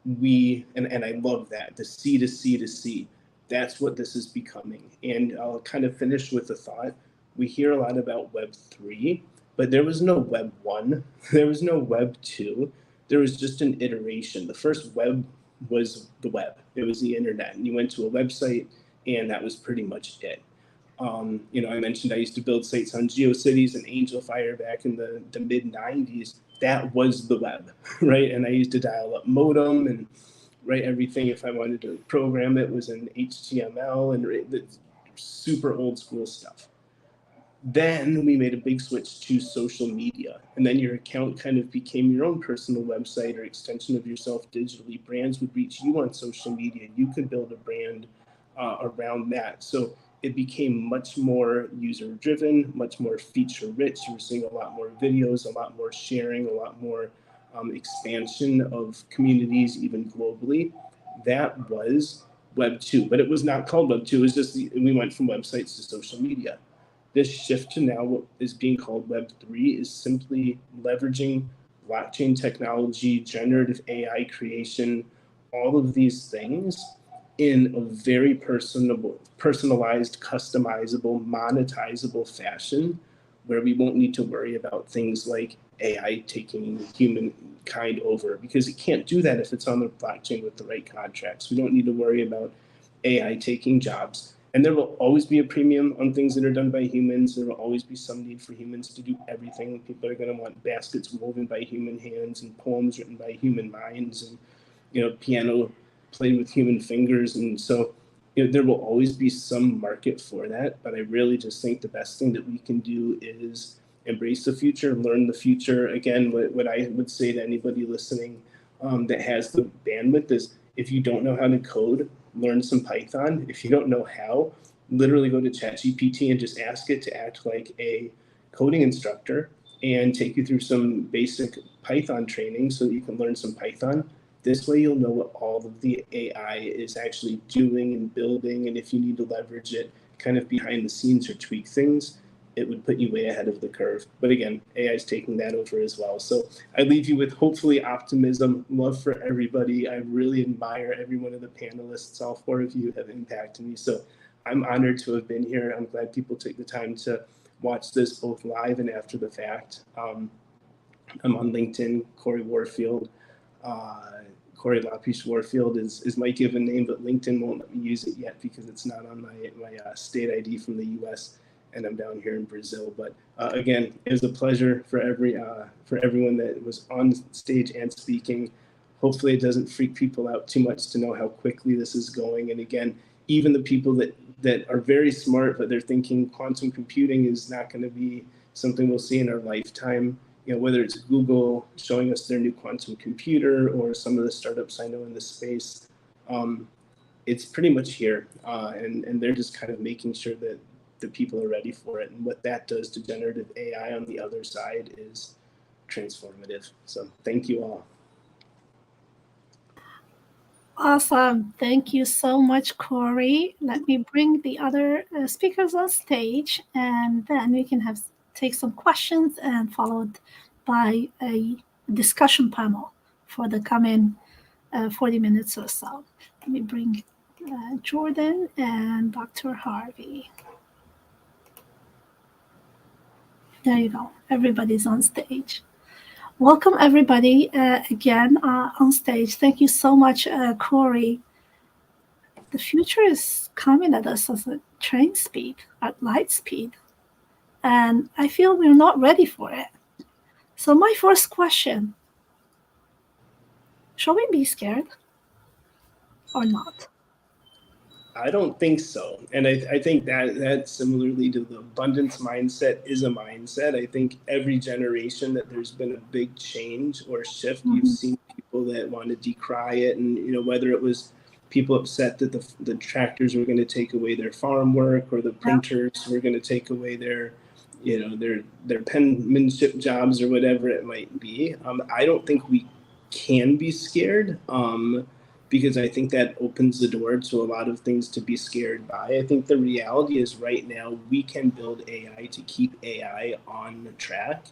and I love that, the C to C to C. That's what this is becoming. And I'll kind of finish with a thought. We hear a lot about Web3, but there was no Web 1, there was no Web 2. There was just an iteration. The first web was the web. It was the internet. And you went to a website, and that was pretty much it. I mentioned I used to build sites on GeoCities and AngelFire back in the mid 90s. That was the web, right? And I used to dial up modem and write everything. If I wanted to program it, was in HTML and the super old school stuff. Then we made a big switch to social media, and then your account kind of became your own personal website or extension of yourself digitally. Brands would reach you on social media. You could build a brand around that. So it became much more user driven, much more feature rich. You were seeing a lot more videos, a lot more sharing, a lot more expansion of communities, even globally. That was Web 2, but it was not called Web 2. It was just we went from websites to social media. This shift to now what is being called Web 3 is simply leveraging blockchain technology, generative AI creation, all of these things in a very personalized, customizable, monetizable fashion, where we won't need to worry about things like AI taking humankind over, because it can't do that if it's on the blockchain with the right contracts. We don't need to worry about AI taking jobs. And there will always be a premium on things that are done by humans. There will always be some need for humans to do everything. People are going to want baskets woven by human hands and poems written by human minds and, piano played with human fingers. And so there will always be some market for that. But I really just think the best thing that we can do is embrace the future, learn the future. Again, what I would say to anybody listening that has the bandwidth is, if you don't know how to code, learn some Python. If you don't know how, literally go to ChatGPT and just ask it to act like a coding instructor and take you through some basic Python training so that you can learn some Python. This way you'll know what all of the AI is actually doing and building, and if you need to leverage it kind of behind the scenes or tweak things, it would put you way ahead of the curve. But again, AI is taking that over as well. So I leave you with hopefully optimism, love for everybody. I really admire every one of the panelists. All 4 of you have impacted me. So I'm honored to have been here. I'm glad people take the time to watch this both live and after the fact. I'm on LinkedIn, Cory Warfield. Cory Lapiche Warfield is my given name, but LinkedIn won't let me use it yet because it's not on my state ID from the US. And I'm down here in Brazil. But again, it was a pleasure for everyone that was on stage and speaking. Hopefully it doesn't freak people out too much to know how quickly this is going. And again, even the people that are very smart, but they're thinking quantum computing is not going to be something we'll see in our lifetime, whether it's Google showing us their new quantum computer or some of the startups I know in this space, it's pretty much here. And they're just kind of making sure that the people are ready for it. And what that does to generative AI on the other side is transformative. So thank you all. Awesome. Thank you so much, Cory. Let me bring the other speakers on stage, and then we can take some questions and followed by a discussion panel for the coming 40 minutes or so. Let me bring Jordan and Dr. Harvey. There you go. Everybody's on stage. Welcome, everybody, again on stage. Thank you so much, Cory. The future is coming at us as a train speed, at light speed. And I feel we're not ready for it. So my first question, should we be scared or not? I don't think so. And I think that similarly to the abundance mindset is a mindset. I think every generation that there's been a big change or shift, you've seen people that want to decry it. And, whether it was people upset that the tractors were going to take away their farm work, or the printers were going to take away their penmanship jobs, or whatever it might be. I don't think we can be scared. Because I think that opens the door to a lot of things to be scared by. I think the reality is right now we can build AI to keep AI on track.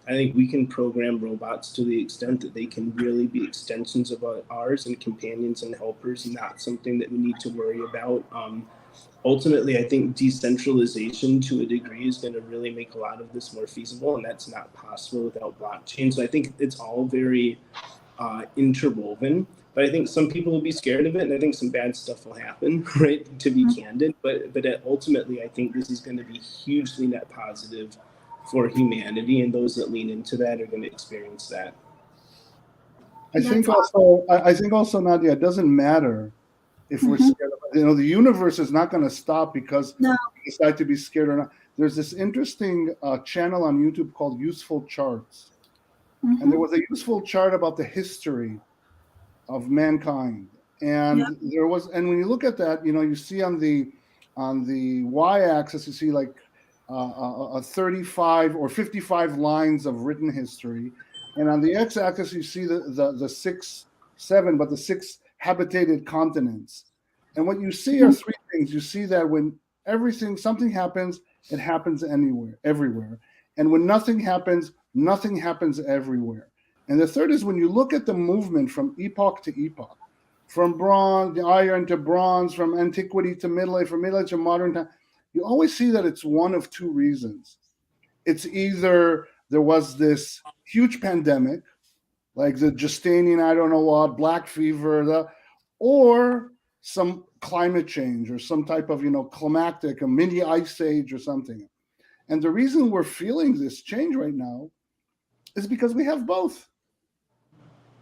I think we can program robots to the extent that they can really be extensions of ours and companions and helpers, not something that we need to worry about. Ultimately, I think decentralization to a degree is going to really make a lot of this more feasible, and that's not possible without blockchain. So I think it's all very interwoven. But I think some people will be scared of it, and I think some bad stuff will happen, right, to be candid. But ultimately, I think this is going to be hugely net positive for humanity, and those that lean into that are going to experience that. I think also, Nadia, it doesn't matter if we're scared of it. The universe is not going to stop because we decide to be scared or not. There's this interesting channel on YouTube called Useful Charts. And there was a useful chart about the history of mankind. And and when you look at that, you see on the y-axis, you see like a 35 or 55 lines of written history. And on the x-axis, you see the 6 habitated continents. And what you see are three things. You see that when something happens, it happens everywhere. And when nothing happens everywhere. And the third is when you look at the movement from epoch to epoch, from bronze, iron to bronze, from antiquity to middle age, from middle age to modern time, you always see that it's one of two reasons. It's either there was this huge pandemic, like the Justinian, I don't know what, Black Fever, or some climate change or some type of, climactic, a mini ice age or something. And the reason we're feeling this change right now is because we have both.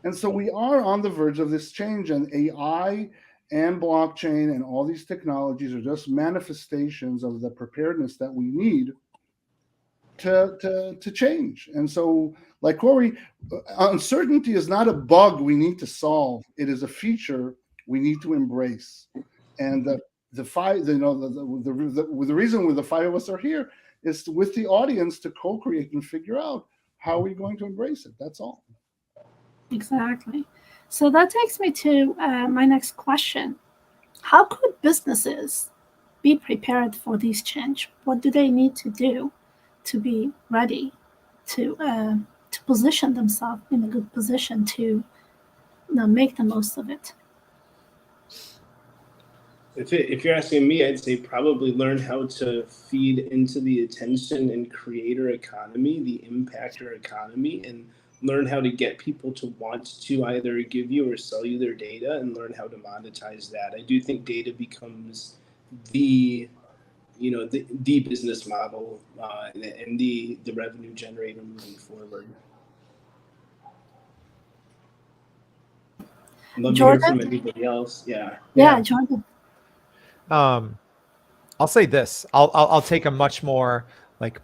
And so we are on the verge of this change, and AI and blockchain and all these technologies are just manifestations of the preparedness that we need to change. And so, like Cory, uncertainty is not a bug we need to solve. It is a feature we need to embrace. And the reason the five of us are here is with the audience to co-create and figure out how are we going to embrace it. That's all. Exactly. So that takes me to my next question. How could businesses be prepared for this change? What do they need to do to be ready to position themselves in a good position to make the most of it? If you're asking me, I'd say probably learn how to feed into the attention and creator economy, the impactor economy, and learn how to get people to want to either give you or sell you their data, and learn how to monetize that. I do think data becomes the business model and the revenue generator moving forward. Love to hear from anybody else. Yeah, Jordan. I'll say this. I'll take a much more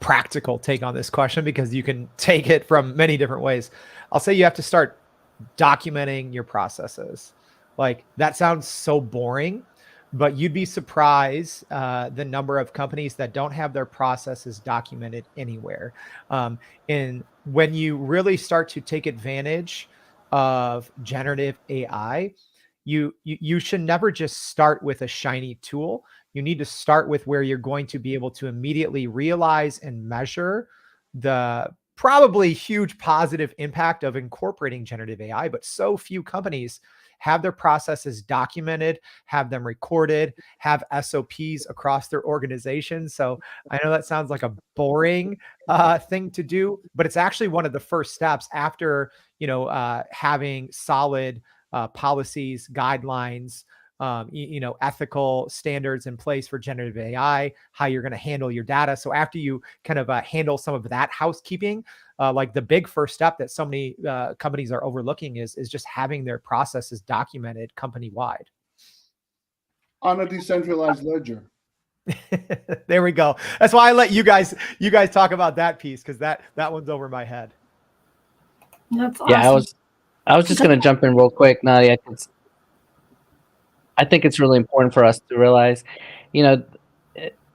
practical take on this question because you can take it from many different ways. I'll say you have to start documenting your processes. That sounds so boring, but you'd be surprised the number of companies that don't have their processes documented anywhere. And when you really start to take advantage of generative AI, you should never just start with a shiny tool. You need to start with where you're going to be able to immediately realize and measure the probably huge positive impact of incorporating generative AI, but so few companies have their processes documented, have them recorded, have SOPs across their organization. So I know that sounds like a boring thing to do, but it's actually one of the first steps after, having solid policies, guidelines, ethical standards in place for generative AI, how you're going to handle your data. So after you kind of handle some of that housekeeping, like the big first step that so many companies are overlooking is just having their processes documented company-wide. On a decentralized ledger. There we go. That's why I let you guys talk about that piece, because that one's over my head. That's awesome. Yeah, I was just gonna jump in real quick, Nadia. I think it's really important for us to realize, you know,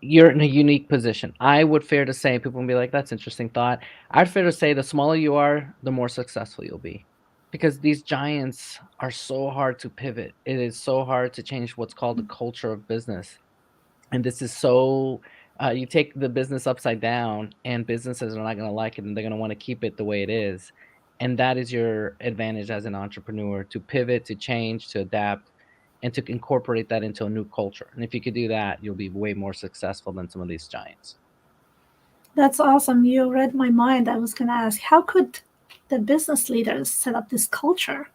you're in a unique position. I would fair to say, people will be like, "That's interesting thought." I'd fair to say, the smaller you are, the more successful you'll be, because these giants are so hard to pivot. It is so hard to change what's called the culture of business. And this is so you take the business upside down, and businesses are not going to like it, and they're going to want to keep it the way it is. And that is your advantage as an entrepreneur, to pivot, to change, to adapt, and to incorporate that into a new culture. And if you could do that, you'll be way more successful than some of these giants. That's awesome. You read my mind. I was going to ask, how could the business leaders set up this culture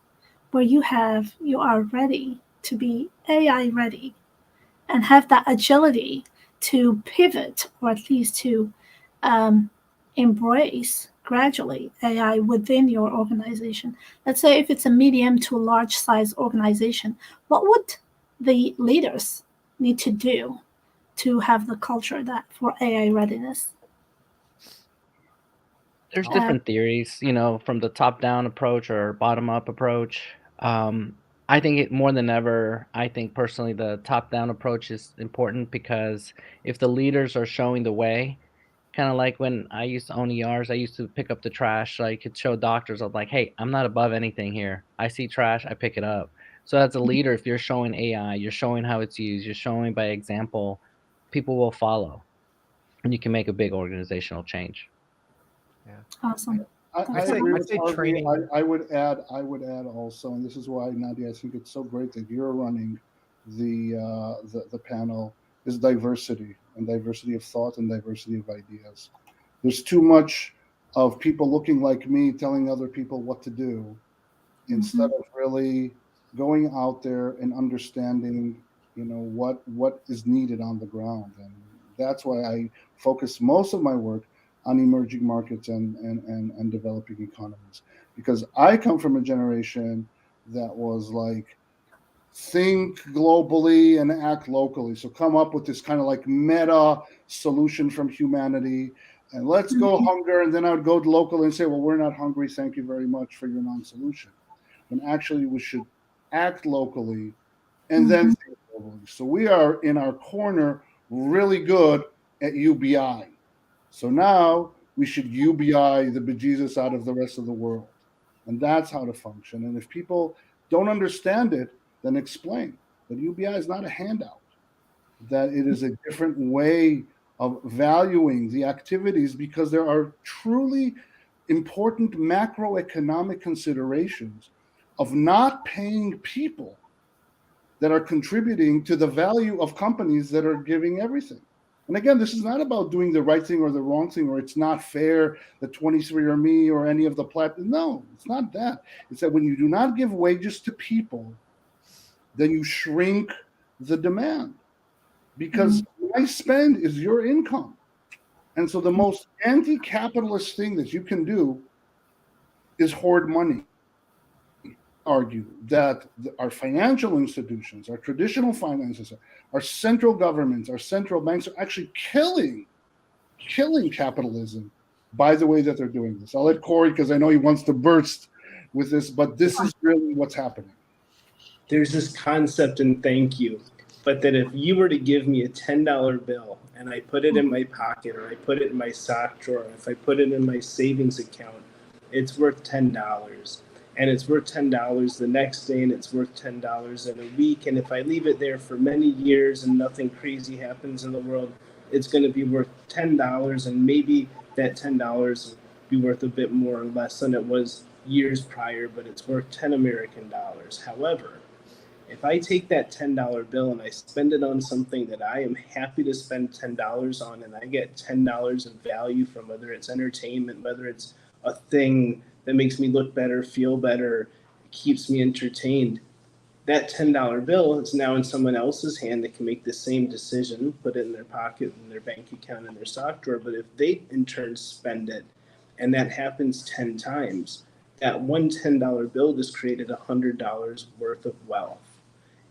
where you are ready to be AI ready and have that agility to pivot, or at least to embrace gradually AI within your organization? Let's say if it's a medium to large size organization, what would the leaders need to do to have the culture that for AI readiness? There's different theories, from the top-down approach or bottom-up approach. I think more than ever, I think personally the top-down approach is important, because if the leaders are showing the way, kind of like when I used to own ERs, I used to pick up the trash. So I could show doctors, I'm like, hey, I'm not above anything here. I see trash, I pick it up. So as a leader, if you're showing AI, you're showing how it's used, you're showing by example, people will follow, and you can make a big organizational change. Yeah. Awesome. I say- agree I with say Harvey. training- I would add also, and this is why, Nadia, I think it's so great that you're running the panel, is diversity, and diversity of thought and diversity of ideas. There's too much of people looking like me telling other people what to do, instead of really going out there and understanding, what is needed on the ground. And that's why I focus most of my work on emerging markets and developing economies, because I come from a generation that was like, think globally and act locally. So come up with this kind of like meta solution from humanity, and let's go hunger. And then I would go local and say, well, we're not hungry, thank you very much for your non-solution. When actually we should act locally and then think globally. So we are in our corner really good at U.B.I. So now we should U.B.I. the bejesus out of the rest of the world. And that's how to function. And if people don't understand it, then explain that U.B.I. is not a handout, that it is a different way of valuing the activities, because there are truly important macroeconomic considerations of not paying people that are contributing to the value of companies that are giving everything. And again, this is not about doing the right thing or the wrong thing, or it's not fair that 23andMe or any of the platforms. No, it's not that. It's that when you do not give wages to people, then you shrink the demand, because my spend is your income. And so the most anti-capitalist thing that you can do is hoard money. Argue that our financial institutions, our traditional finances, our central governments, our central banks are actually killing capitalism by the way that they're doing this. I'll let Cory, because I know he wants to burst with this, but this is really what's happening. There's this concept in thank you, but that if you were to give me a $10 bill and I put it in my pocket, or I put it in my sock drawer, if I put it in my savings account, it's worth $10. And it's worth $10 the next day, and it's worth $10 in a week. And if I leave it there for many years and nothing crazy happens in the world, it's going to be worth $10, and maybe that $10 will be worth a bit more or less than it was years prior, but it's worth 10 American dollars. However, if I take that $10 bill and I spend it on something that I am happy to spend $10 on, and I get $10 of value from, whether it's entertainment, whether it's a thing that makes me look better, feel better, keeps me entertained, that $10 bill is now in someone else's hand that can make the same decision, put it in their pocket, in their bank account, in their sock drawer. But if they in turn spend it, and that happens 10 times, that one $10 bill just created $100 worth of wealth.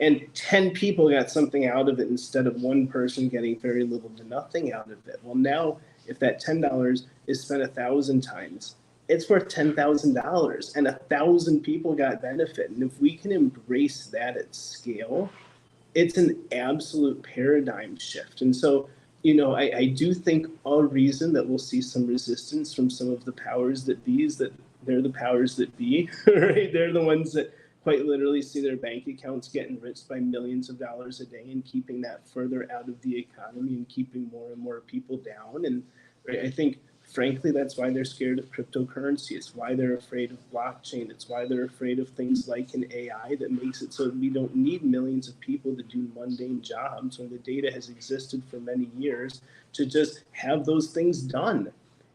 And 10 people got something out of it instead of one person getting very little to nothing out of it. Well, now if that $10 is spent 1,000 times, it's worth $10,000 and 1,000 people got benefit. And if we can embrace that at scale, it's an absolute paradigm shift. And so, I do think a reason that we'll see some resistance from some of the powers that be is that they're the powers that be, right? They're the ones that quite literally see their bank accounts get enriched by millions of dollars a day and keeping that further out of the economy and keeping more and more people down. And right, I think, frankly, that's why they're scared of cryptocurrency. It's why they're afraid of blockchain. It's why they're afraid of things like an AI that makes it so that we don't need millions of people to do mundane jobs when the data has existed for many years to just have those things done,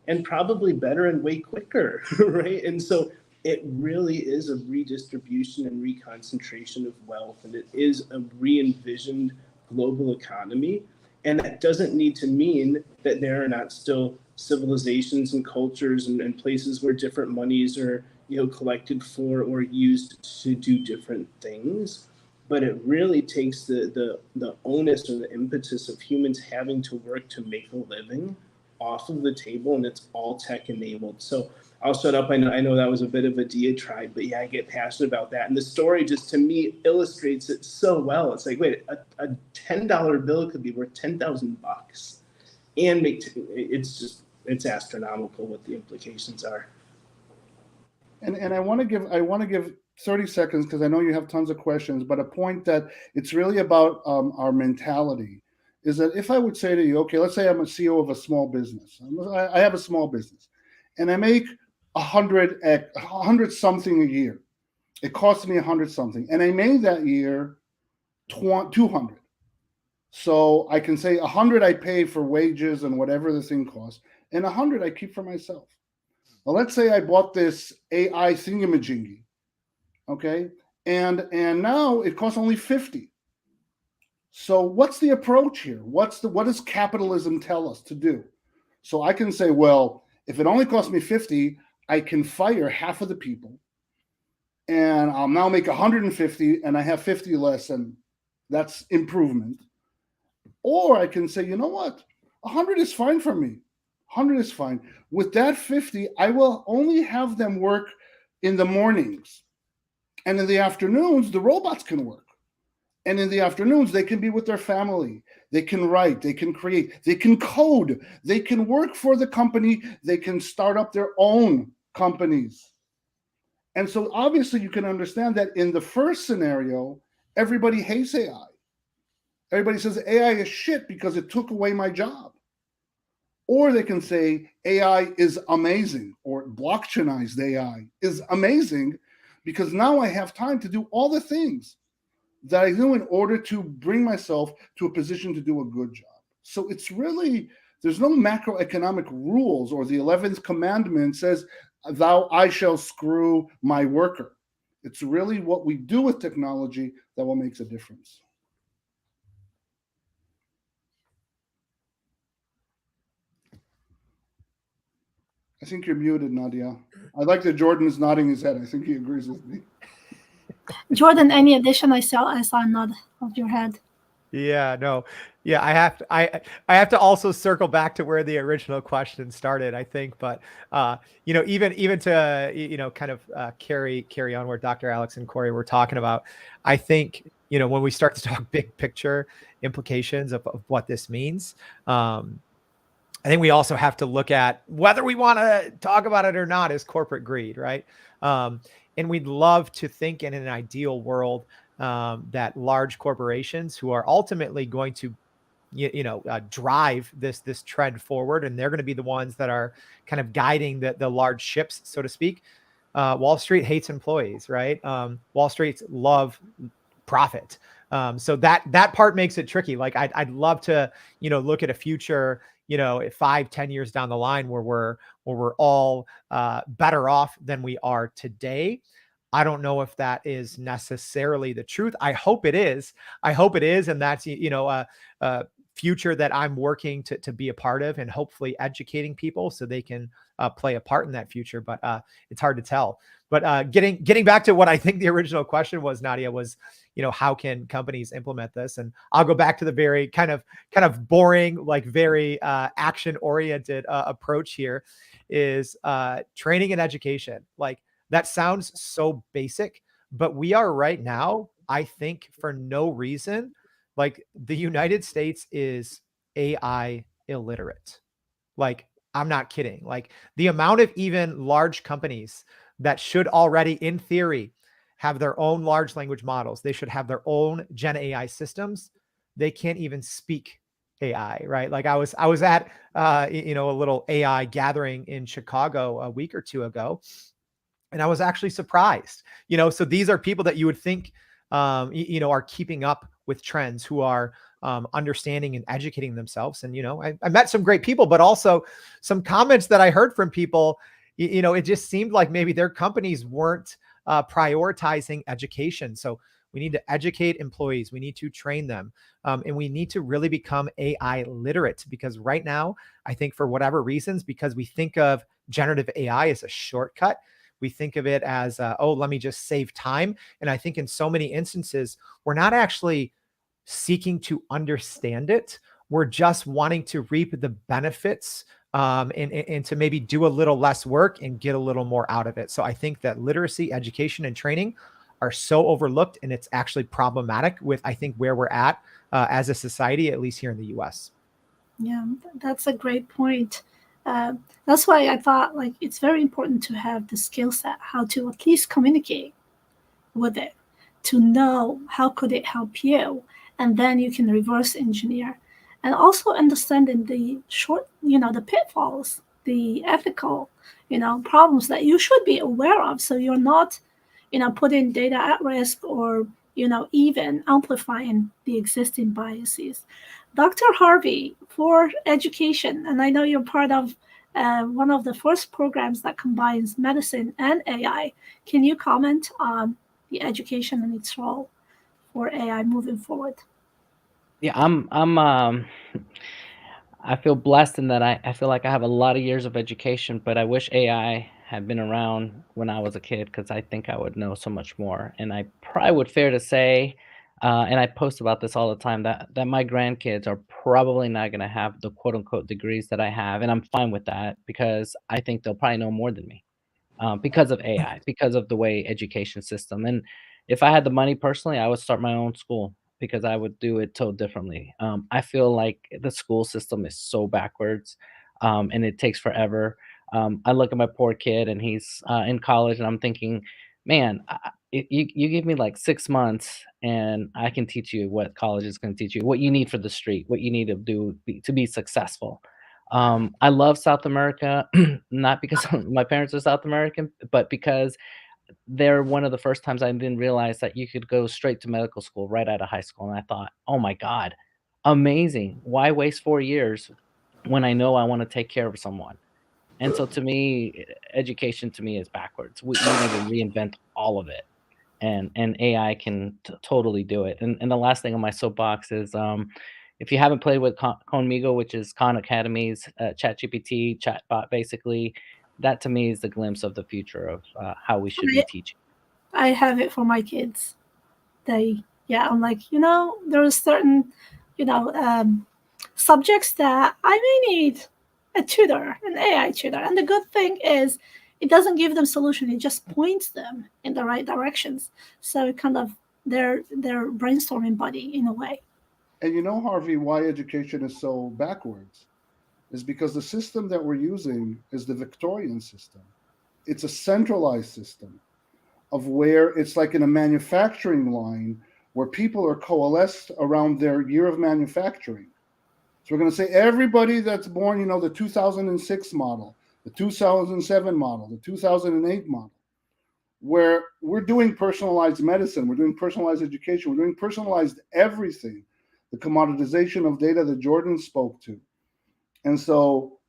and probably better and way quicker, right? And so it really is a redistribution and reconcentration of wealth, and it is a re-envisioned global economy. And that doesn't need to mean that there are not still civilizations and cultures and places where different monies are, collected for or used to do different things. But it really takes the onus or the impetus of humans having to work to make a living off of the table, and it's all tech enabled. So I'll shut up. I know that was a bit of a diatribe, but yeah, I get passionate about that. And the story just, to me, illustrates it so well. It's like, wait, a $10 bill could be worth $10,000 and it's astronomical what the implications are. And I want to give 30 seconds because I know you have tons of questions, but a point that it's really about our mentality is that if I would say to you, okay, let's say I'm a CEO of a small business. I have a small business and I make 100 something a year. It costs me 100 something. And I made that year 200. So I can say 100 I pay for wages and whatever the thing costs, and 100 I keep for myself. Well, let's say I bought this AI thingamajiggy, okay? And now it costs only 50. So what's the approach here? What does capitalism tell us to do? So I can say, well, if it only costs me 50, I can fire half of the people and I'll now make 150 and I have 50 less, and that's improvement. Or I can say, you know what? 100 is fine for me. 100 is fine. With that 50, I will only have them work in the mornings. And in the afternoons, the robots can work. And in the afternoons, they can be with their family. They can write, they can create, they can code, they can work for the company, they can start up their own companies. And so obviously you can understand that in the first scenario, everybody hates AI. Everybody says AI is shit because it took away my job. Or they can say AI is amazing, or blockchainized AI is amazing because now I have time to do all the things that I do in order to bring myself to a position to do a good job. So it's really, there's no macroeconomic rules, or the 11th commandment says, I shall screw my worker. It's really what we do with technology that will make a difference. I think you're muted, Nadia. I like that Jordan is nodding his head. I think he agrees with me. Jordan, any addition? I saw a nod of your head. Yeah, no. Yeah, I have to also circle back to where the original question started, I think, but even to kind of carry on where Dr. Alex and Cory were talking about, I think when we start to talk big picture implications of what this means, I think we also have to look at whether we want to talk about it or not as corporate greed, right? And we'd love to think in an ideal world that large corporations who are ultimately going to, drive this trend forward, and they're going to be the ones that are kind of guiding the large ships, so to speak. Wall Street hates employees, right? Wall Street love profit. So that part makes it tricky. Like I'd love to, look at a future, 5-10 years down the line where we're all better off than we are today. I don't know if that is necessarily the truth. I hope it is. I hope it is. And that's, a future that I'm working to be a part of, and hopefully educating people so they can play a part in that future. But it's hard to tell. But getting back to what I think the original question was, Nadia, was, how can companies implement this? And I'll go back to the very kind of boring, like very action oriented approach here is training and education. Like, that sounds so basic, but we are right now, I think, for no reason, like, the United States is AI illiterate. Like, I'm not kidding. Like, the amount of even large companies that should already, in theory, have their own large language models, they should have their own Gen AI systems. They can't even speak AI, right? Like, I was at a little AI gathering in Chicago a week or two ago, and I was actually surprised. So these are people that you would think, are keeping up with trends, who are understanding and educating themselves. And, I met some great people, but also some comments that I heard from people, it just seemed like maybe their companies weren't prioritizing education. So we need to educate employees. We need to train them. And we need to really become AI literate, because right now, I think for whatever reasons, because we think of generative AI as a shortcut, we think of it as, let me just save time. And I think in so many instances, we're not actually seeking to understand it. We're just wanting to reap the benefits, and to maybe do a little less work and get a little more out of it. So I think that literacy, education, and training are so overlooked, and it's actually problematic with, I think, where we're at as a society, at least here in the US. Yeah, that's a great point. That's why I thought, like, it's very important to have the skill set, how to at least communicate with it, to know how could it help you, and then you can reverse engineer, and also understanding the the pitfalls, the ethical, problems that you should be aware of, so you're not, putting data at risk, or even amplifying the existing biases. Dr. Harvey, for education, and I know you're part of one of the first programs that combines medicine and AI. Can you comment on the education and its role for AI moving forward? Yeah, I feel blessed in that I feel like I have a lot of years of education, but I wish AI had been around when I was a kid, because I think I would know so much more. And I probably would fair to say, and I post about this all the time, that my grandkids are probably not going to have the quote unquote degrees that I have, and I'm fine with that, because I think they'll probably know more than me, because of AI, because of the way education system. And if I had the money personally, I would start my own school, because I would do it so differently. I feel like the school system is so backwards, and it takes forever. I look at my poor kid, and he's in college, and I'm thinking, man, you give me like 6 months, and I can teach you what college is going to teach you, what you need for the street, what you need to do to be successful. I love South America, not because my parents are South American, but because they're one of the first times I didn't realize that you could go straight to medical school right out of high school. And I thought, oh my God, amazing. Why waste 4 years when I know I want to take care of someone? And so to me, education to me is backwards. We need to reinvent all of it. And AI can totally do it. And the last thing on my soapbox is, if you haven't played with Conmigo, which is Khan Academy's ChatGPT chatbot, basically, that to me is the glimpse of the future of how we should be teaching. I have it for my kids. I'm like, there are certain, you know, um, subjects that I may need a tutor, an AI tutor. And the good thing is, it doesn't give them solution. It just points them in the right directions. So it kind of their brainstorming buddy in a way. And Harvey, why education is so backwards is because the system that we're using is the Victorian system. It's a centralized system of where it's like in a manufacturing line where people are coalesced around their year of manufacturing. So we're going to say everybody that's born, the 2006 model, the 2007 model, the 2008 model, where we're doing personalized medicine, we're doing personalized education, we're doing personalized everything, the commoditization of data that Jordan spoke to. And so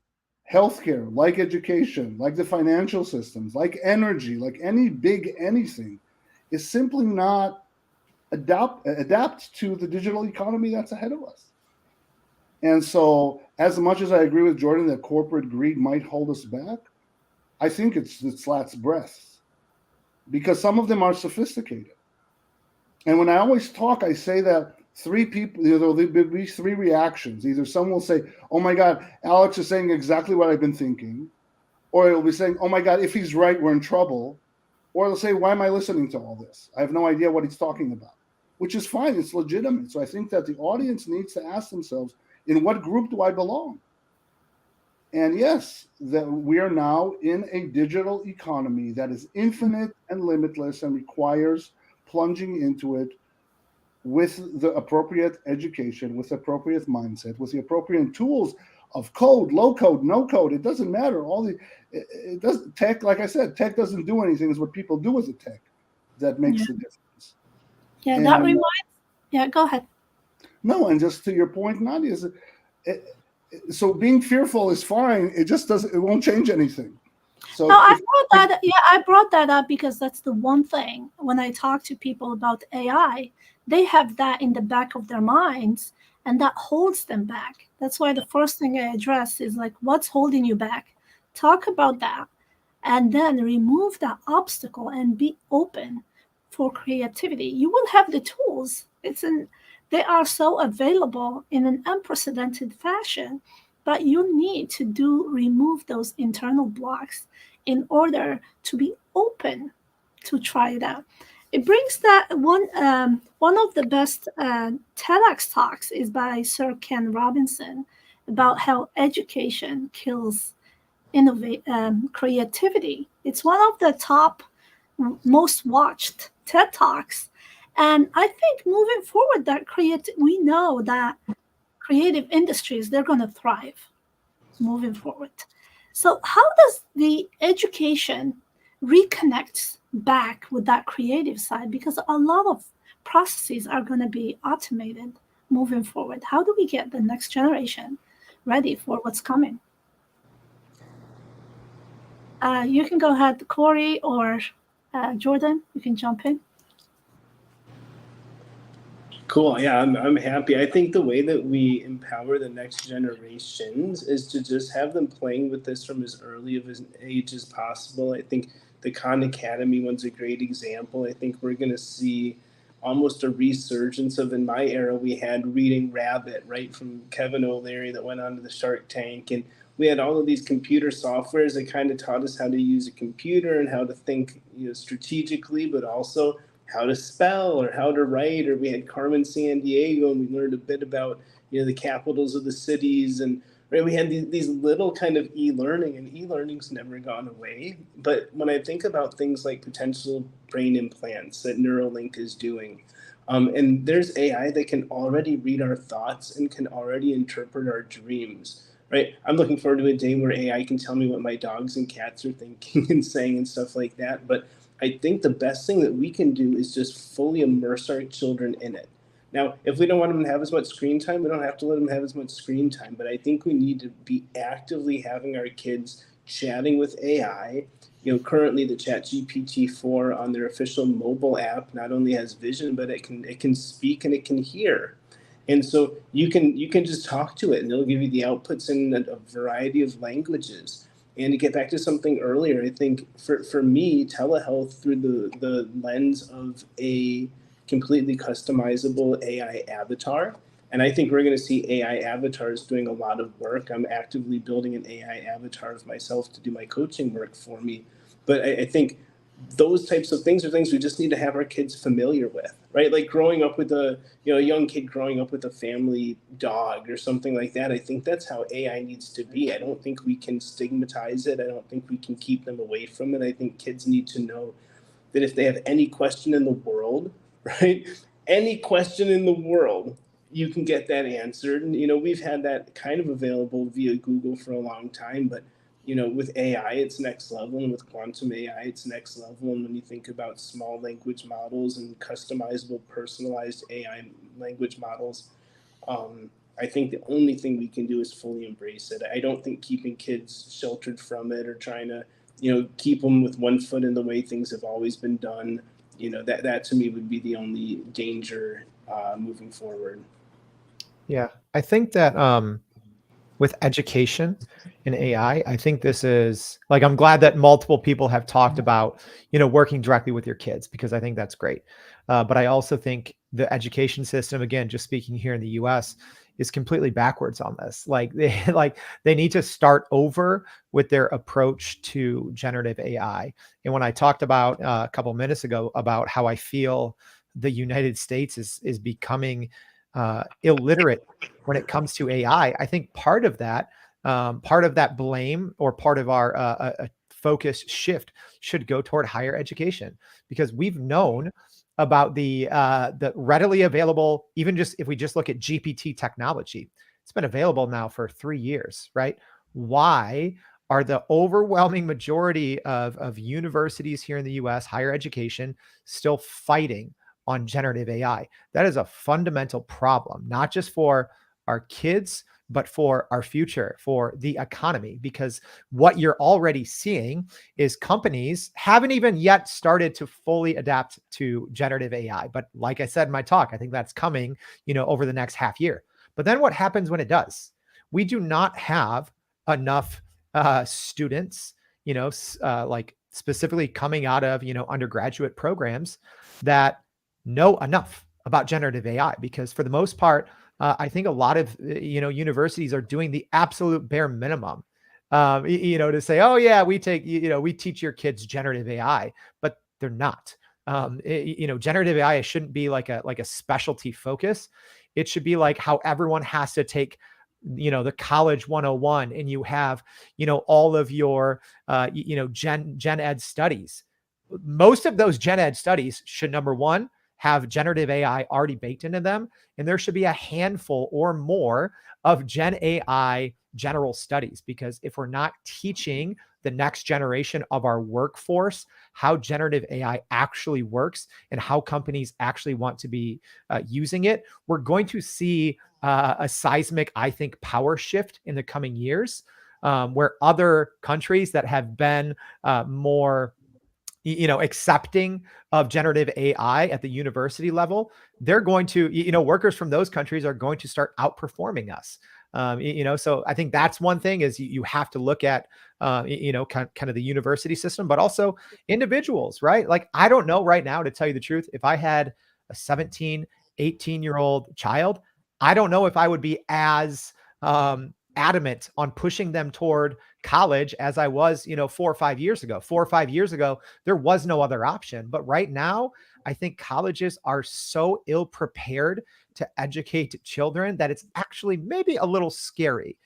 healthcare, like education, like the financial systems, like energy, like any big anything, is simply not adapt to the digital economy that's ahead of us. And so, as much as I agree with Jordan that corporate greed might hold us back, I think it slats breaths, because some of them are sophisticated. And when I always talk, I say that three people, there'll be three reactions. Either someone will say, "Oh my God, Alex is saying exactly what I've been thinking," or it'll be saying, "Oh my God, if he's right, we're in trouble," or they'll say, "Why am I listening to all this? I have no idea what he's talking about," which is fine. It's legitimate. So I think that the audience needs to ask themselves, in what group do I belong? And yes, that we are now in a digital economy that is infinite and limitless and requires plunging into it with the appropriate education, with appropriate mindset, with the appropriate tools of code, low code, no code. It doesn't matter. It does tech, like I said, tech doesn't do anything. It's what people do with the tech that makes the difference. Yeah, that And reminds. Yeah, go ahead. no, and just to your point, Nadia, so being fearful is fine. It just doesn't. It won't change anything. So No, I brought that up because that's the one thing when I talk to people about AI, they have that in the back of their minds, and that holds them back. That's why the first thing I address is like, what's holding you back? Talk about that, and then remove that obstacle and be open for creativity. You will have the tools. They are so available in an unprecedented fashion, but you need to remove those internal blocks in order to be open to try it out. It brings that one of the best TEDx talks is by Sir Ken Robinson about how education kills creativity. It's one of the top most watched TED Talks. And I think moving forward, we know that creative industries, they're going to thrive moving forward. So how does the education reconnect back with that creative side? Because a lot of processes are going to be automated moving forward. How do we get the next generation ready for what's coming? You can go ahead, Cory, or Jordan. You can jump in. Cool. Yeah, I'm happy. I think the way that we empower the next generations is to just have them playing with this from as early of an age as possible. I think the Khan Academy one's a great example. I think we're going to see almost a resurgence of, in my era, we had Reading Rabbit, right, from Kevin O'Leary that went on to the Shark Tank. And we had all of these computer softwares that kind of taught us how to use a computer and how to think, strategically, but also how to spell or how to write. Or we had Carmen Sandiego, and we learned a bit about the capitals of the cities. And right, we had these little kind of e-learning, and e-learning's never gone away. But when I think about things like potential brain implants that Neuralink is doing, and there's AI that can already read our thoughts and can already interpret our dreams. Right, I'm looking forward to a day where AI can tell me what my dogs and cats are thinking and saying and stuff like that. But I think the best thing that we can do is just fully immerse our children in it. Now, if we don't want them to have as much screen time, we don't have to let them have as much screen time. But I think we need to be actively having our kids chatting with AI. Currently the Chat GPT-4 on their official mobile app not only has vision, but it can speak and it can hear. And so you can just talk to it, and it'll give you the outputs in a variety of languages. And to get back to something earlier, I think for me, telehealth through the lens of a completely customizable AI avatar. And I think we're going to see AI avatars doing a lot of work. I'm actively building an AI avatar of myself to do my coaching work for me. But I think those types of things are things we just need to have our kids familiar with, right? Like growing up with a young kid growing up with a family dog or something like that. I think that's how AI needs to be. I don't think we can stigmatize it. I don't think we can keep them away from it. I think kids need to know that if they have any question in the world, right? Any question in the world, you can get that answered. And we've had that kind of available via Google for a long time, but with AI, it's next level, and with quantum AI, it's next level. And when you think about small language models and customizable, personalized AI language models, I think the only thing we can do is fully embrace it. I don't think keeping kids sheltered from it or trying to, keep them with one foot in the way things have always been done, that to me would be the only danger moving forward. Yeah, I think that with education and AI, I think this is like, I'm glad that multiple people have talked about, working directly with your kids, because I think that's great. But I also think the education system, again, just speaking here in the US, is completely backwards on this. Like they need to start over with their approach to generative AI. And when I talked about a couple minutes ago about how I feel the United States is becoming illiterate when it comes to AI, I think part of that blame, or part of our focus shift, should go toward higher education, because we've known about the readily available, even just if we just look at GPT technology, it's been available now for 3 years, right? Why are the overwhelming majority of universities here in the US, higher education, still fighting on generative AI? That is a fundamental problem, not just for our kids, but for our future, for the economy, because what you're already seeing is companies haven't even yet started to fully adapt to generative AI. But like I said in my talk, I think that's coming, over the next half year. But then what happens when it does? We do not have enough students, like specifically coming out of, undergraduate programs that know enough about generative AI, because for the most part, I think a lot of universities are doing the absolute bare minimum, to say, oh yeah, we teach your kids generative AI, but they're not. Generative AI shouldn't be like a specialty focus. It should be like how everyone has to take the college 101, and you have all of your gen ed studies. Most of those gen ed studies should, number one, have generative AI already baked into them, and there should be a handful or more of Gen AI general studies, because if we're not teaching the next generation of our workforce how generative AI actually works and how companies actually want to be using it, we're going to see a seismic, I think, power shift in the coming years, where other countries that have been more accepting of generative AI at the university level, they're going to, workers from those countries are going to start outperforming us. So I think that's one thing, is you have to look at, kind of the university system, but also individuals, right? Like, I don't know right now, to tell you the truth, if I had a 17, 18-year-old child, I don't know if I would be as adamant on pushing them toward college as I was, 4 or 5 years ago. 4 or 5 years ago, there was no other option. But right now, I think colleges are so ill prepared to educate children that it's actually maybe a little scary.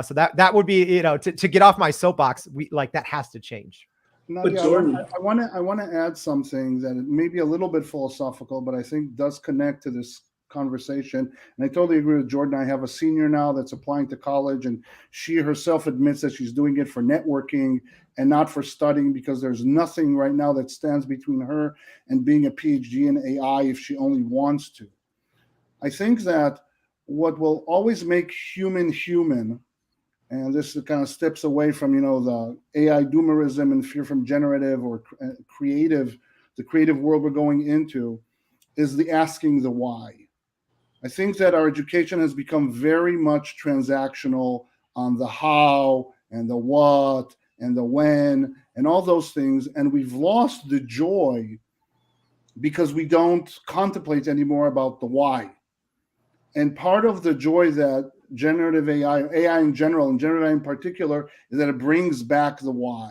So that would be, to get off my soapbox, that has to change. Nadia, Jordan, I want to add something that may be a little bit philosophical, but I think does connect to this conversation. And I totally agree with Jordan. I have a senior now that's applying to college, and she herself admits that she's doing it for networking and not for studying, because there's nothing right now that stands between her and being a PhD in AI if she only wants to. I think that what will always make human, and this kind of steps away from the AI doomerism and fear from generative or the creative world we're going into, is the asking the why. I think that our education has become very much transactional on the how and the what and the when and all those things, and we've lost the joy because we don't contemplate anymore about the why. And part of the joy that generative AI in general, and generative AI in particular, is that it brings back the why.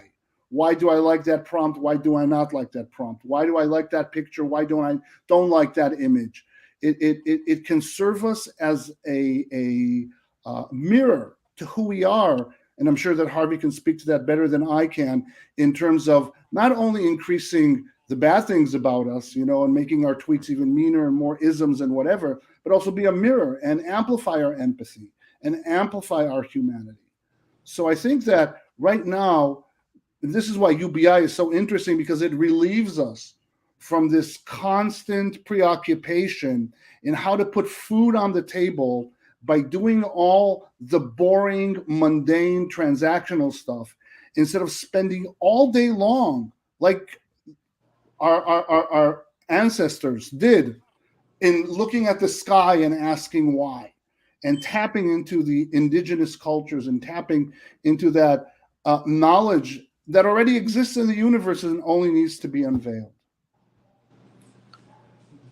Why do I like that prompt? Why do I not like that prompt? Why do I like that picture? Why don't like that image? It can serve us as a mirror to who we are. And I'm sure that Harvey can speak to that better than I can, in terms of not only increasing the bad things about us, and making our tweets even meaner and more isms and whatever, but also be a mirror and amplify our empathy and amplify our humanity. So I think that right now, this is why UBI is so interesting, because it relieves us from this constant preoccupation in how to put food on the table by doing all the boring, mundane, transactional stuff instead of spending all day long, like our ancestors did, in looking at the sky and asking why, and tapping into the indigenous cultures and tapping into that knowledge that already exists in the universe and only needs to be unveiled.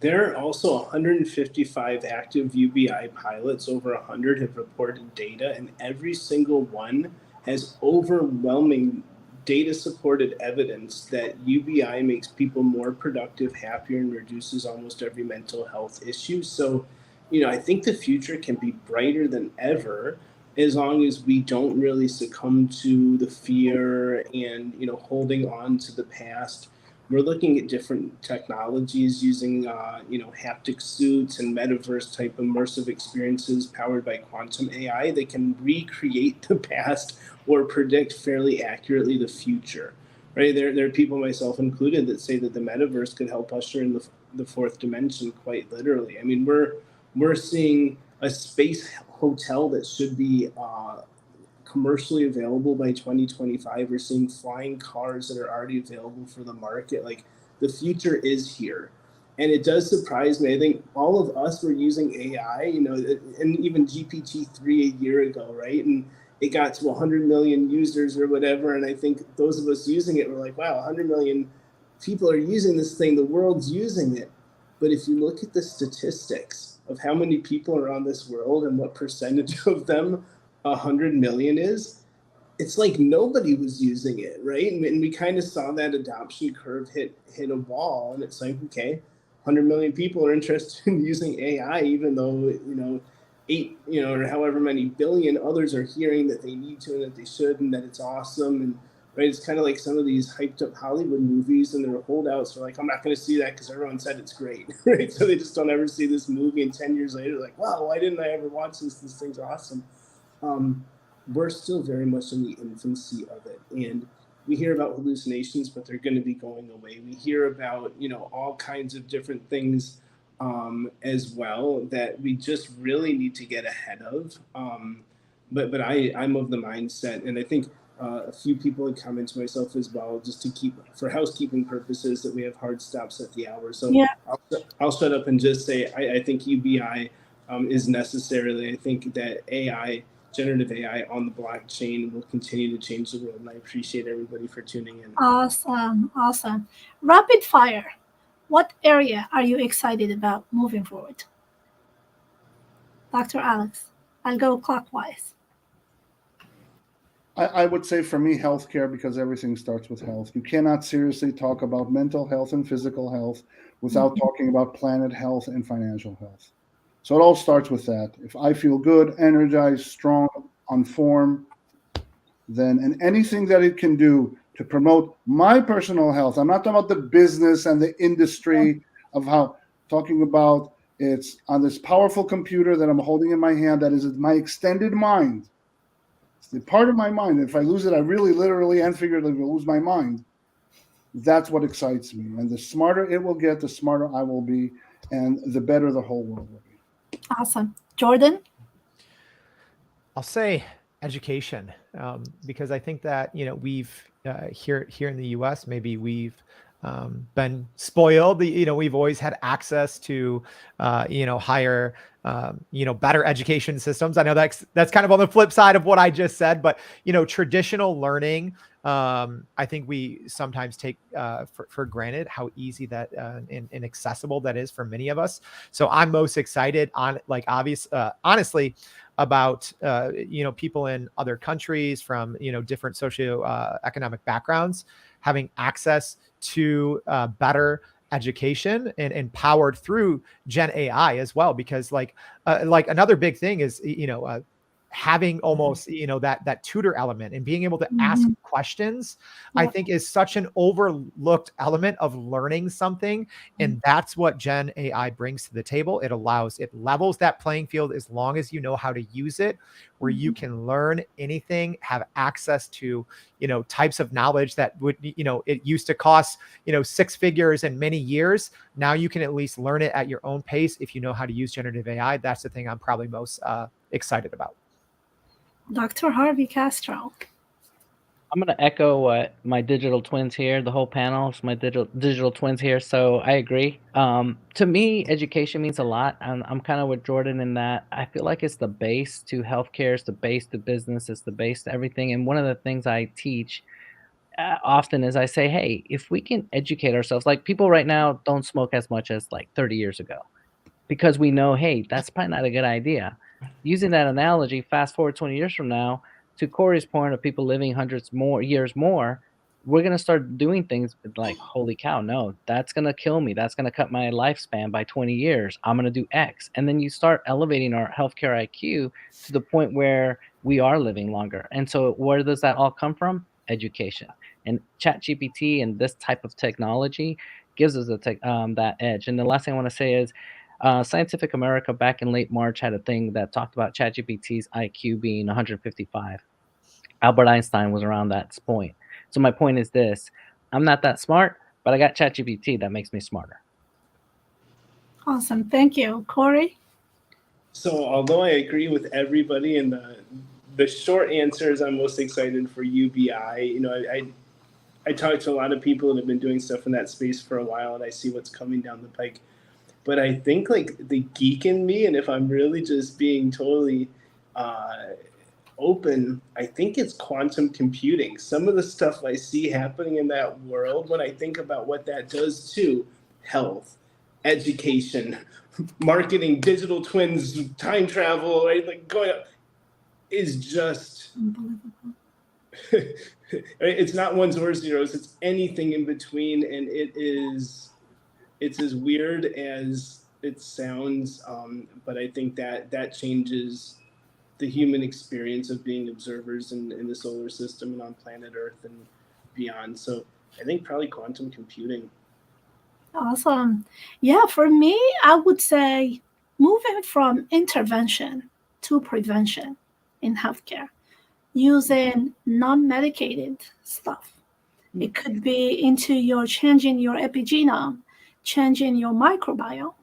There are also 155 active UBI pilots. Over 100 have reported data, and every single one has overwhelming data-supported evidence that UBI makes people more productive, happier, and reduces almost every mental health issue. So, I think the future can be brighter than ever as long as we don't really succumb to the fear and, holding on to the past. We're looking at different technologies using, haptic suits and metaverse type immersive experiences powered by quantum AI that can recreate the past or predict fairly accurately the future. Right? There are people, myself included, that say that the metaverse could help usher in the fourth dimension quite literally. I mean, we're seeing a space hotel that should be commercially available by 2025. We're seeing flying cars that are already available for the market. Like, the future is here. And it does surprise me. I think all of us were using AI, and even GPT-3 a year ago, right? And it got to 100 million users or whatever. And I think those of us using it were like, wow, 100 million people are using this thing. The world's using it. But if you look at the statistics of how many people are on this world and what percentage of them 100 million is, it's like nobody was using it, right? And we kind of saw that adoption curve hit a wall, and it's like, okay, 100 million people are interested in using AI, even though, 8, or however many billion others are hearing that they need to and that they should and that it's awesome. And right, it's kind of like some of these hyped up Hollywood movies, and their holdouts are like, I'm not going to see that because everyone said it's great, right? So they just don't ever see this movie, and 10 years later, like, wow, why didn't I ever watch this? This thing's awesome. We're still very much in the infancy of it, and we hear about hallucinations, but they're going to be going away. We hear about all kinds of different things as well that we just really need to get ahead of. But I'm of the mindset, and I think a few people had commented to myself as well, just to keep, for housekeeping purposes, that we have hard stops at the hour. So Yeah. I'll shut up and just say I think UBI is necessarily. I think that generative AI on the blockchain will continue to change the world, and I appreciate everybody for tuning in. Awesome. Rapid fire. What area are you excited about moving forward? Dr. Alex, I'll go clockwise. I would say for me, healthcare, because everything starts with health. You cannot seriously talk about mental health and physical health without talking about planet health and financial health. So it all starts with that. If I feel good, energized, strong, on form, then, and anything that it can do to promote my personal health, I'm not talking about the business and the industry of talking about it's on this powerful computer that I'm holding in my hand that is my extended mind. It's the part of my mind. If I lose it, I really literally and figuratively will lose my mind. That's what excites me. And the smarter it will get, the smarter I will be, and the better the whole world will be. Awesome. Jordan? I'll say education, because I think that, we've here in the US, maybe we've been spoiled. We've always had access to, higher, better education systems. I know that's kind of on the flip side of what I just said, but, traditional learning, I think we sometimes take for granted how easy that and accessible that is for many of us. So I'm most excited honestly about, people in other countries from, different socioeconomic backgrounds having access to better education and empowered through Gen AI as well. Because like another big thing is, having almost, that tutor element and being able to ask questions, I think is such an overlooked element of learning something. And that's what Gen AI brings to the table. It levels that playing field as long as you know how to use it, where you can learn anything, have access to, types of knowledge that would, it used to cost, 6 figures and many years. Now you can at least learn it at your own pace if you know how to use generative AI. That's the thing I'm probably most excited about. Dr. Harvey Castro. I'm going to echo what my digital twins here, the whole panel, my digital twins here. So I agree. To me, education means a lot. I'm kind of with Jordan in that I feel like it's the base to healthcare, it's the base to business, it's the base to everything. And one of the things I teach often is I say, hey, if we can educate ourselves, like people right now don't smoke as much as like 30 years ago because we know, hey, that's probably not a good idea. Using that analogy, fast forward 20 years from now, to Cory's point of people living hundreds more years more, we're gonna start doing things like, holy cow, no, that's gonna kill me. That's gonna cut my lifespan by 20 years. I'm gonna do X. And then you start elevating our healthcare IQ to the point where we are living longer. And so where does that all come from? Education. And ChatGPT and this type of technology gives us that edge. And the last thing I want to say is Scientific America back in late March had a thing that talked about ChatGPT's IQ being 155. Albert Einstein was around that point. So my point is this: I'm not that smart, but I got ChatGPT that makes me smarter. Awesome. Thank you. Cory? So although I agree with everybody, and the short answer is I'm most excited for UBI. You know, I talk to a lot of people that have been doing stuff in that space for a while, and I see what's coming down the pike. But I think like the geek in me, and if I'm really just being totally open, I think it's quantum computing. Some of the stuff I see happening in that world, when I think about what that does to health, education, marketing, digital twins, time travel, right? Like going up, is just it's not ones or zeros, it's anything in between, and it's as weird as it sounds, but I think that changes the human experience of being observers in the solar system and on planet Earth and beyond. So I think probably quantum computing. Awesome. Yeah, for me, I would say moving from intervention to prevention in healthcare using non-medicated stuff. It could be into your changing your epigenome, changing your microbiome,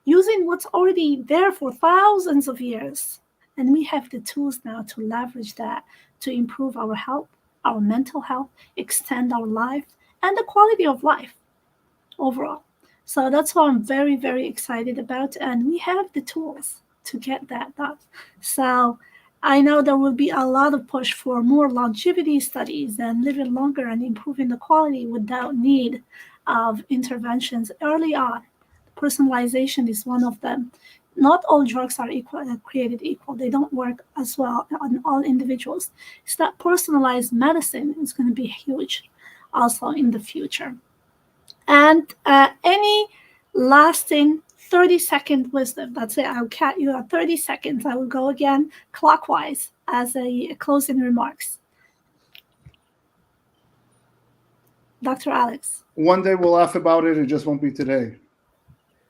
using what's already there for thousands of years. And we have the tools now to leverage that to improve our health, our mental health, extend our life, and the quality of life overall. So that's what I'm very, very excited about. And we have the tools to get that done. So I know there will be a lot of push for more longevity studies and living longer and improving the quality without need of interventions early on. Personalization is one of them. Not all drugs are created equal. They don't work as well on all individuals. So that personalized medicine is going to be huge also in the future. And any lasting 30-second wisdom. That's it. I'll cut you at 30 seconds. I will go again clockwise as a closing remarks. Dr. Alex. One day we'll laugh about it. It just won't be today.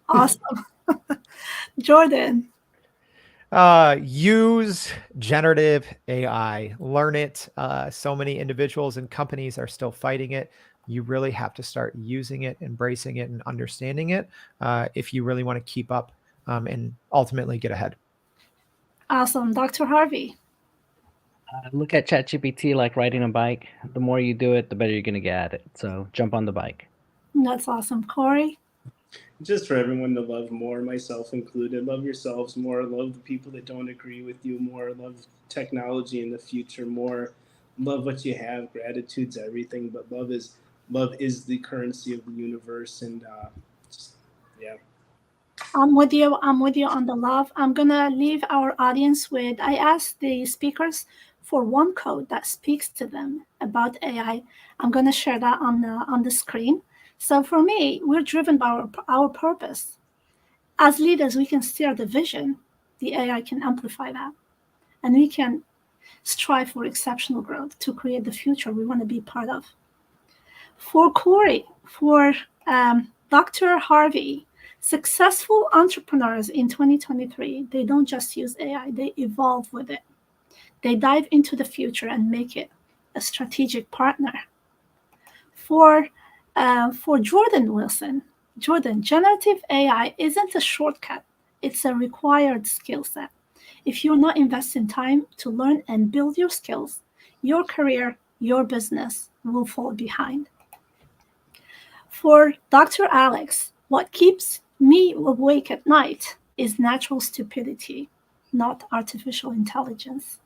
Awesome. Jordan. Use generative AI. Learn it. So many individuals and companies are still fighting it. You really have to start using it, embracing it, and understanding it if you really want to keep up and ultimately get ahead. Awesome. Dr. Harvey. Look at ChatGPT like riding a bike. The more you do it, the better you're going to get at it. So jump on the bike. That's awesome. Cory? Just for everyone to love more, myself included. Love yourselves more. Love the people that don't agree with you more. Love technology in the future more. Love what you have. Gratitude's everything, but love is the currency of the universe. And yeah. I'm with you on the love. I'm going to leave our audience with, I asked the speakers for one code that speaks to them about AI. I'm going to share that on the screen. So for me, we're driven by our purpose. As leaders, we can steer the vision. The AI can amplify that. And we can strive for exceptional growth to create the future we want to be part of. For Cory, for Dr. Harvey, successful entrepreneurs in 2023, they don't just use AI, they evolve with it. They dive into the future and make it a strategic partner. For Jordan Wilson, generative AI isn't a shortcut. It's a required skill set. If you're not investing time to learn and build your skills, your career, your business will fall behind. For Dr. Alex, what keeps me awake at night is natural stupidity, not artificial intelligence.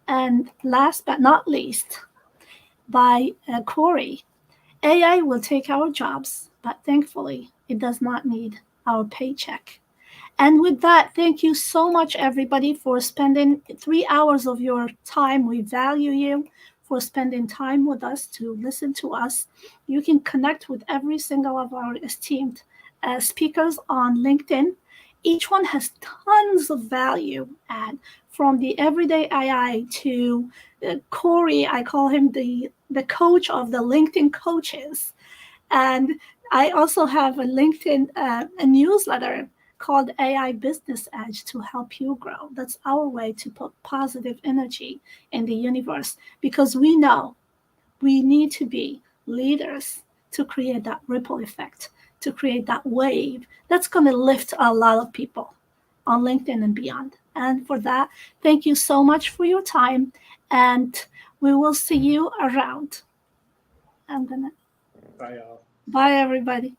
And last but not least, by Cory, AI will take our jobs, but thankfully, it does not need our paycheck. And with that, thank you so much, everybody, for spending 3 hours of your time. We value you for spending time with us to listen to us. You can connect with every single of our esteemed speakers on LinkedIn. Each one has tons of value, and from the everyday AI to Cory, I call him the coach of the LinkedIn coaches. And I also have a LinkedIn a newsletter called AI Business Edge to help you grow. That's our way to put positive energy in the universe, because we know we need to be leaders to create that ripple effect, to create that wave that's going to lift a lot of people on LinkedIn and beyond. And for that, thank you so much for your time, and we will see you around. I'm gonna Bye, y'all. bye, everybody.